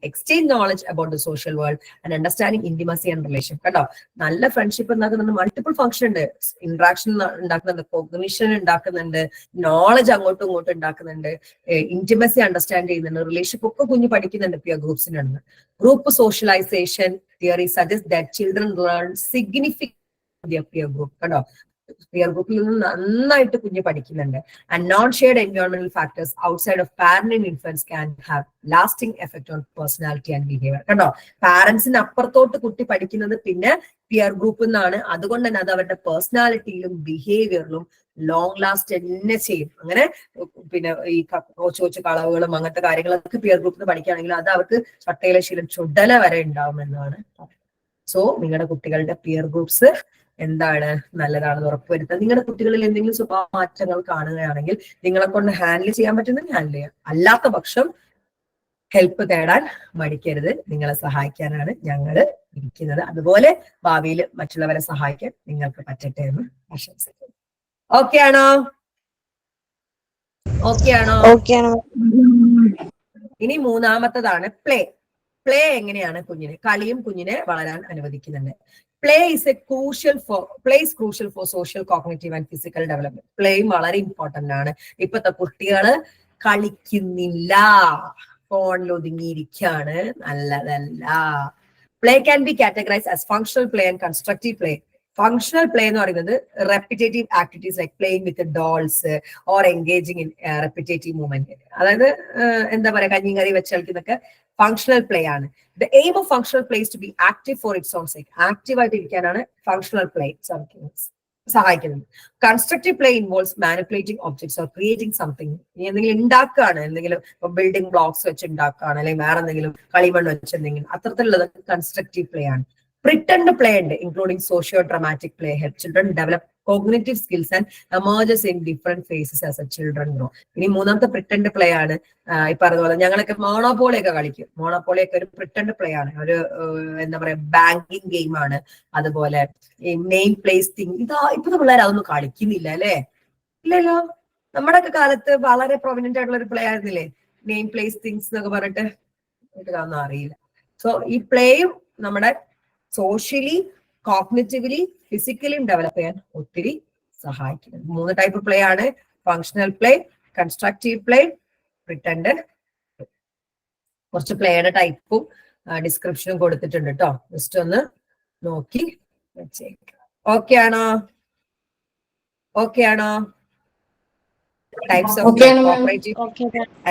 exchange knowledge about the social world and understanding intimacy and relation. കേട്ടോ, നല്ല ഫ്രണ്ട്ഷിപ്പ് ഉണ്ടാക്കുന്നുണ്ട്, മൾട്ടിപ്പിൾ ഫംഗ്ഷൻ ഉണ്ട്, ഇന്ററാക്ഷൻ ഉണ്ടാക്കുന്നുണ്ട്, കോഗ്നിഷൻ ഉണ്ടാക്കുന്നുണ്ട്, നോളജ് അങ്ങോട്ടും ഇങ്ങോട്ടും ഉണ്ടാക്കുന്നുണ്ട്, ഇന്റിമസി അണ്ടർസ്റ്റാൻഡ് ചെയ്യുന്നുണ്ട്, റിലേഷൻഷിപ്പ് ഒക്കെ കുഞ്ഞ് പഠിക്കുന്നുണ്ട് പിയർ ഗ്രൂപ്പ്സിനുണ്ട്. Group socialization theory suggest that children learn significant peer group. കേട്ടോ, പിയർ ഗ്രൂപ്പിൽ നിന്ന് നന്നായിട്ട് കുഞ്ഞ് പഠിക്കുന്നുണ്ട്. ആൻഡ് നോൺ ഷെയർഡ് എൻവയോൺമെന്റൽ factors outside of parent influence can have lasting effect on personality and behaviour. കണ്ടോ, പാരന്റ്സിന് അപ്പുറത്തോട്ട് കുട്ടി പഠിക്കുന്നത് പിന്നെ പിയർ ഗ്രൂപ്പിൽ നിന്നാണ്. അതുകൊണ്ട് തന്നെ അത് അവരുടെ പേഴ്സണാലിറ്റിയിലും ബിഹേവിയറിലും ലോങ് ലാസ്റ്റ് തന്നെ ചെയ്യും. അങ്ങനെ പിന്നെ ഈ കൊച്ചു കളവുകളും അങ്ങനത്തെ കാര്യങ്ങളൊക്കെ പിയർ ഗ്രൂപ്പിൽ നിന്ന് പഠിക്കുകയാണെങ്കിൽ അത് അവർക്ക് ചട്ടയിലെ ശീലം ചുടല വരെ ഉണ്ടാവും എന്നാണ്. സോ നിങ്ങളുടെ കുട്ടികളുടെ പിയർ ഗ്രൂപ്പ്സ് എന്താണ് നല്ലതാണെന്ന് ഉറപ്പുവരുത്തുക. നിങ്ങളുടെ കുട്ടികളിൽ എന്തെങ്കിലും സ്വഭാവ മാറ്റങ്ങൾ കാണുകയാണെങ്കിൽ നിങ്ങളെ കൊണ്ട് ഹാൻഡിൽ ചെയ്യാൻ പറ്റുന്നെങ്കിൽ ഹാൻഡിൽ ചെയ്യാം. അല്ലാത്ത പക്ഷം ഹെൽപ്പ് തേടാൻ മടിക്കരുത്. നിങ്ങളെ സഹായിക്കാനാണ് ഞങ്ങൾ ഇരിക്കുന്നത്. അതുപോലെ ഭാവിയിൽ മറ്റുള്ളവരെ സഹായിക്കാൻ നിങ്ങൾക്ക് പറ്റട്ടെ എന്ന് ആശംസിക്കുന്നു. ഓക്കെ ആണോ? ഇനി മൂന്നാമത്തതാണ് പ്ലേ. പ്ലേ എങ്ങനെയാണ് കളിയും കുഞ്ഞിനെ വളരാൻ അനുവദിക്കുന്നുണ്ട്. Play is crucial for social, cognitive and physical development. Playing വളരെ ഇമ്പോർട്ടന്റ് ആണ്. ഇപ്പത്തെ കുട്ടികള് കളിക്കുന്നില്ല, ഫോണിൽ ഒതുങ്ങിയിരിക്കാണ്, നല്ലതല്ല. Play can be categorized as functional play and constructive play. Functional play എന്ന് പറയുന്നത് repetitive activities like playing with the dolls or engaging in repetitive movement. അതായത് എന്താ പറയാ, കഞ്ഞിയും കറി വെച്ച് കളിക്കുന്നൊക്കെ ഫങ്ഷണൽ പ്ലേ ആണ്. The aim of functional play is to be active for its own sake. Active ആയിട്ട് ഇരിക്കാനാണ് functional play ശ്രമിക്കുന്നത്. സഹായിക്കുന്നുണ്ട്. Constructive play involves manipulating objects or creating something. എന്തെങ്കിലും ഉണ്ടാക്കുകയാണ്, എന്തെങ്കിലും ബിൽഡിംഗ് ബ്ലോക്സ് വെച്ച് ഉണ്ടാക്കുകയാണ്, അല്ലെങ്കിൽ വേറെ എന്തെങ്കിലും കളിമണ്ണ് വെച്ച് എന്തെങ്കിലും, അത്തരത്തിലുള്ളത് കൺസ്ട്രക്റ്റീവ് പ്ലേ ആണ്. പ്രിറ്റൻഡ് പ്ലേ ഉണ്ട്, including socio dramatic play, help children develop cognitive skills and emerges in different faces as A children grow. ഇനി മൂന്നാമത്തെ പ്രിറ്റൻഡ് പ്ലേ ആണ്. ഈ പറഞ്ഞ പോലെ ഞങ്ങളൊക്കെ മോണോപോളി ഒക്കെ കളിക്കും. മോണോപോളി ഒക്കെ ഒരു പ്രിറ്റൻഡ് പ്ലേ ആണ്, ഒരു എന്താ പറയാ ബാങ്കിങ് ഗെയിം ആണ്. അതുപോലെ ഈ നെയിം പ്ലേസ് തിങ്, ഇപ്പോഴത്തെ പിള്ളേർ അതൊന്നും കളിക്കുന്നില്ല അല്ലേ? ഇല്ലല്ലോ. നമ്മുടെ ഒക്കെ കാലത്ത് വളരെ പ്രൊമിനന്റ് ആയിട്ടുള്ള ഒരു പ്ലേ ആയിരുന്നില്ലേ നെയിം പ്ലേസ് തിങ്സ് എന്നൊക്കെ പറഞ്ഞിട്ട്? ഇതൊന്നും അറിയില്ല. സോ ഈ പ്ലേയും നമ്മുടെ സോഷ്യലി, കോഗ്നിറ്റീവ്ലി, ഫിസിക്കലിയും ഡെവലപ്പ് ചെയ്യാൻ ഒത്തിരി സഹായിക്കുന്നത്. 3 ടൈപ്പ് പ്ലേ ആണ്: functional play, constructive play, pretend. കുറച്ച് പ്ലേയുടെ ടൈപ്പും ഡിസ്ക്രിപ്ഷനും കൊടുത്തിട്ടുണ്ട് കേട്ടോ, ജസ്റ്റ് ഒന്ന് നോക്കി വെച്ചേക്കാം. ഓക്കെ ആണോ? ഓക്കെ ആണോ? Types of cooperative,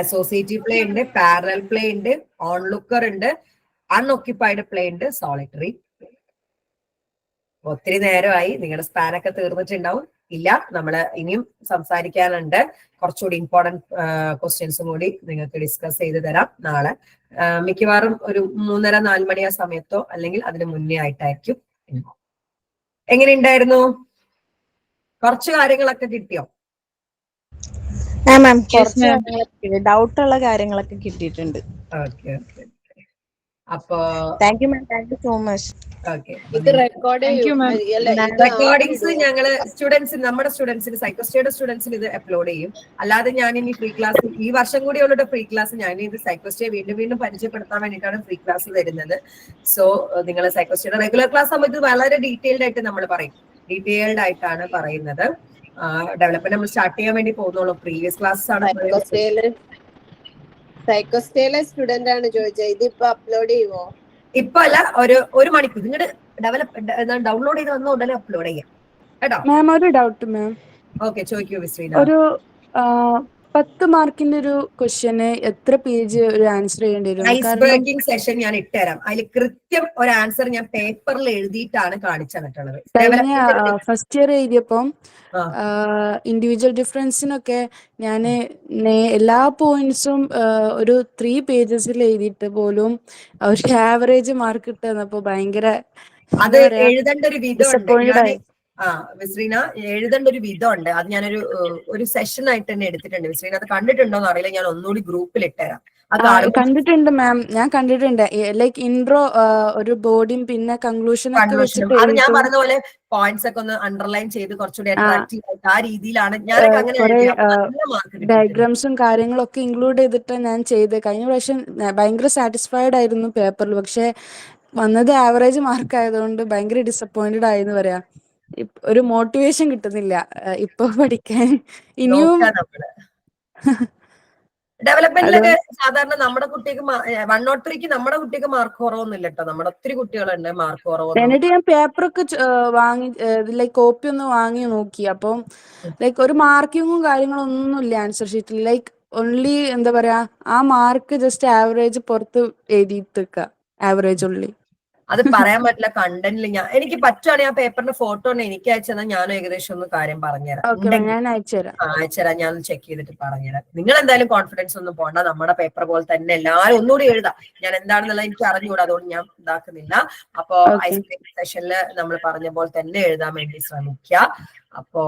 associative play ഉണ്ട്, പാരലൽ പ്ലേ ഉണ്ട്, ഓൺലുക്കർ ഉണ്ട്, അൺഒക്യുപ്പൈഡ് പ്ലേ ഉണ്ട്, സോളിറ്ററി. ഒത്തിരി നേരമായി, നിങ്ങളുടെ സ്പാനൊക്കെ തീർന്നിട്ടുണ്ടാവും. ഇല്ല, നമ്മള് ഇനിയും സംസാരിക്കാനുണ്ട്. കുറച്ചുകൂടി ഇമ്പോർട്ടന്റ് ക്വസ്റ്റ്യൻസും കൂടി നിങ്ങൾക്ക് ഡിസ്കസ് ചെയ്ത് തരാം നാളെ. മിക്കവാറും ഒരു 3:30-4 മണി ആ സമയത്തോ അല്ലെങ്കിൽ അതിന് മുന്നേ ആയിട്ടായിരിക്കും. എങ്ങനെയുണ്ടായിരുന്നു? കുറച്ച് കാര്യങ്ങളൊക്കെ കിട്ടിയോ? ഡൗട്ടുള്ള കാര്യങ്ങളൊക്കെ കിട്ടിയിട്ടുണ്ട്. Okay okay. അപ്പോ thank you ma'am, thank you so much. Okay. ഇത് റെക്കോർഡിങ്സ് ഞങ്ങള് സ്റ്റുഡൻസിന്, നമ്മുടെ സ്റ്റുഡൻസിന്, സൈക്കോസ്റ്റയുടെ സ്റ്റുഡൻസിന് ഇത് അപ്ലോഡ് ചെയ്യും. അല്ലാതെ ഞാൻ ഇനി ഫ്രീ ക്ലാസ്, ഈ വർഷം കൂടി ഉള്ള ഫ്രീ ക്ലാസ്, ഞാൻ ഇത് സൈക്കോസ്റ്റയെ വീണ്ടും വീണ്ടും പരിചയപ്പെടുത്താൻ വേണ്ടിയിട്ടാണ് ഫ്രീ ക്ലാസ് തരുന്നത്. സോ നിങ്ങൾ സൈക്കോസ്റ്റയുടെ റെഗുലർ ക്ലാസ് ആകുമ്പോൾ ഇത് വളരെ ഡീറ്റെയിൽഡ് ആയിട്ട് നമ്മൾ പറയും, ഡീറ്റെയിൽഡ് ആയിട്ടാണ് പറയുന്നത്. ഡെവലപ്മെന്റ് നമ്മൾ സ്റ്റാർട്ട് ചെയ്യാൻ വേണ്ടി പോകുന്നുള്ളൂ. പ്രീവിയസ് ക്ലാസ് ആണ്. സൈക്കോസ്റ്റയിലെ സ്റ്റുഡന്റ് ആണ് ചോദിച്ചത്, ഇതിപ്പോ അപ്ലോഡ് ചെയ്യുമോ? ഇപ്പൊ അല്ല, ഒരു മണിക്കൂർ നിങ്ങളുടെ ഡൗൺലോഡ് ചെയ്ത് വന്ന ഉടനെ അപ്ലോഡ് ചെയ്യാം കേട്ടോ. മാം, ഒരു ഡൗട്ട് മാം. ഓക്കെ, ചോദിക്കൂ വിശ്രീന. ഒരു 10 മാർക്കിന്റെ ഒരു ക്വസ്റ്റ്യന് എത്ര പേജ് ഒരു ആൻസർ ചെയ്യേണ്ടി വരും? ഐസ് ബ്രേക്കിംഗ് സെഷൻ ഞാൻ ഇട്ടുതരാം. അതിൽ കൃത്യം ഒരു ആൻസർ ഞാൻ പേപ്പറിൽ എഴുതിയിട്ടാണ് കാണിച്ചു തന്നിട്ടുള്ളത്. ഫസ്റ്റ് ഇയർ എഴുതിയപ്പം ഇൻഡിവിജ്വൽ ഡിഫറൻസിനൊക്കെ ഞാൻ എല്ലാ പോയിന്റ്സും ഒരു 3 പേജസിൽ എഴുതിയിട്ട് പോലും ഒരു ആവറേജ് മാർക്ക് ഇട്ടപ്പോ ഭയങ്കര അത് എഴുതേണ്ട ഒരു വിധമുണ്ട്. വിശ്രീന, എഴുതേണ്ട ഒരു വിധമുണ്ട്. അത് ഞാനൊരു സെഷൻ ആയിട്ട് തന്നെ എടുത്തിട്ടുണ്ട്. വിശ്രീന അത് കണ്ടിട്ടുണ്ടോന്ന് അറിയില്ല, ഞാൻ ഒന്നുകൂടി ഗ്രൂപ്പിൽ ഇട്ടുതരാം. കണ്ടിട്ടുണ്ട് മാം, ഞാൻ കണ്ടിട്ടുണ്ട്. ലൈക്ക് ഇൻട്രോ, ഒരു ബോഡിയും പിന്നെ കൺക്ലൂഷൻ ഒക്കെ വെച്ചിട്ട് അത് ഞാൻ പറഞ്ഞ പോലെ പോയിന്റ്സ് ഒക്കെ ഒന്ന് അണ്ടർലൈൻ ചെയ്ത് കുറച്ചുകൂടി അട്രാക്റ്റീവ് ആയിട്ട് ആ രീതിയിലാണ് ഞാൻ ഡയഗ്രാംസും കാര്യങ്ങളൊക്കെ ഇൻക്ലൂഡ് ചെയ്തിട്ട് ഞാൻ ചെയ്ത്. കഴിഞ്ഞ പ്രാവശ്യം ഭയങ്കര സാറ്റിസ്ഫൈഡ് ആയിരുന്നു പേപ്പറിൽ, പക്ഷെ വന്നത് ആവറേജ് മാർക്ക് ആയതുകൊണ്ട് ഭയങ്കര ഡിസപ്പോയിന്റഡ് ആയെന്ന് പറയാ. ഒരു മോട്ടിവേഷൻ കിട്ടുന്നില്ല ഇപ്പൊ പഠിക്കാൻ. ഇനിയും ഡെവലപ്മെന്റിലൊക്കെ സാധാരണ നമ്മുടെ കുട്ടിക്ക് 103ക്ക് നമ്മുടെ കുട്ടിക്ക് മാർക്ക് കുറവൊന്നുമില്ല കേട്ടോ. നമ്മുടെ ഒത്തിരി കുട്ടികളുണ്ട് മാർക്ക് കുറവൊന്നും. എന്നിട്ട് ഞാൻ പേപ്പറൊക്കെ വാങ്ങി, ലൈക്ക് കോപ്പി ഒന്ന് വാങ്ങി നോക്കി. അപ്പം ലൈക്ക് ഒരു മാർക്കിങ്ങും കാര്യങ്ങളും ഒന്നുമില്ല ആൻസർ ഷീറ്റിൽ. ലൈക്ക് ഓൺലി എന്താ പറയാ, ആ മാർക്ക് ജസ്റ്റ് ആവറേജ് പുറത്ത് എഴുതിയിട്ട് ആവറേജ് ഉള്ളി. അത് പറയാൻ പറ്റില്ല. കണ്ടന്റിൽ എനിക്ക് പറ്റുവാണെങ്കിൽ ആ പേപ്പറിന്റെ ഫോട്ടോ എനിക്ക് അയച്ചാൽ ഞാൻ ഏകദേശം ഒന്ന് കാര്യം പറഞ്ഞുതരാം. ഞാൻ അയച്ചുതരാം. ഞാൻ ചെക്ക് ചെയ്തിട്ട് പറഞ്ഞുതരാം. നിങ്ങൾ എന്തായാലും കോൺഫിഡൻസ് ഒന്നും പോണ്ട. നമ്മുടെ പേപ്പർ പോലെ തന്നെ എല്ലാവരും ഒന്നുകൂടി എഴുതാം. ഞാൻ എന്താണെന്നുള്ളത് എനിക്ക് അറിഞ്ഞുകൂടാ, അതുകൊണ്ട് ഞാൻ ഇതാക്കുന്നില്ല. അപ്പോ ഐസ്ബ്രേക്കിംഗ് സെഷനിൽ നമ്മൾ പറഞ്ഞ പോലെ തന്നെ എഴുതാൻ വേണ്ടി ശ്രമിക്കുക. അപ്പോ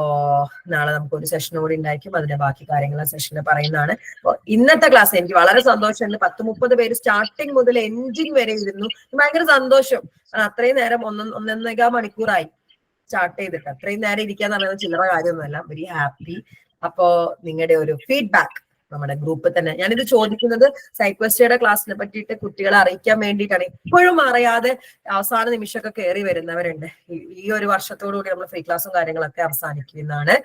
നാളെ നമുക്ക് ഒരു സെഷൻ കൂടി ഉണ്ടായിരിക്കും. അതിന്റെ ബാക്കി കാര്യങ്ങൾ സെഷനിൽ പറയുന്നതാണ്. ഇന്നത്തെ ക്ലാസ് എനിക്ക് വളരെ സന്തോഷമുണ്ട്. 10-30 പേര് സ്റ്റാർട്ടിങ് മുതൽ എൻഡിങ് വരെ ഇരുന്നു. ഭയങ്കര സന്തോഷം. അത്രയും നേരം 1.5 മണിക്കൂറായി സ്റ്റാർട്ട് ചെയ്തിട്ട്. അത്രയും നേരം ഇരിക്കാന്ന് പറയുന്നത് ചില്ലറ കാര്യമൊന്നുമല്ല. Very happy. അപ്പോ നിങ്ങളുടെ ഒരു ഫീഡ്ബാക്ക് നമ്മുടെ ഗ്രൂപ്പിൽ തന്നെ ഞാനിത് ചോദിക്കുന്നത് സൈക്കോസ്റ്റയുടെ ക്ലാസ്സിനെ പറ്റിയിട്ട് കുട്ടികളെ അറിയിക്കാൻ വേണ്ടിയിട്ടാണ്. ഇപ്പോഴും അറിയാതെ അവസാന നിമിഷമൊക്കെ കയറി വരുന്നവരുണ്ട്. ഈ ഒരു വർഷത്തോടുകൂടി നമ്മൾ ഫ്രീ ക്ലാസ്സും കാര്യങ്ങളൊക്കെ അവസാനിക്കുന്നതാണ്.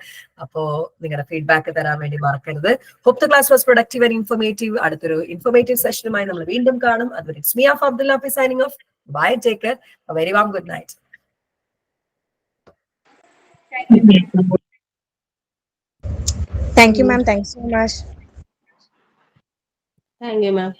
അപ്പോ നിങ്ങളുടെ ഫീഡ്ബാക്ക് തരാൻ വേണ്ടി മറക്കരുത്. Hope the class was productive and informative. അടുത്തൊരു ഇൻഫോർമേറ്റീവ് സെഷനുമായി നമ്മൾ വീണ്ടും കാണും. അതുവരെ it's me Abdul Nafees signing off. Bye, take care, a very warm good night. Thank you, ma'am. Thanks so much. Thank you, ma'am.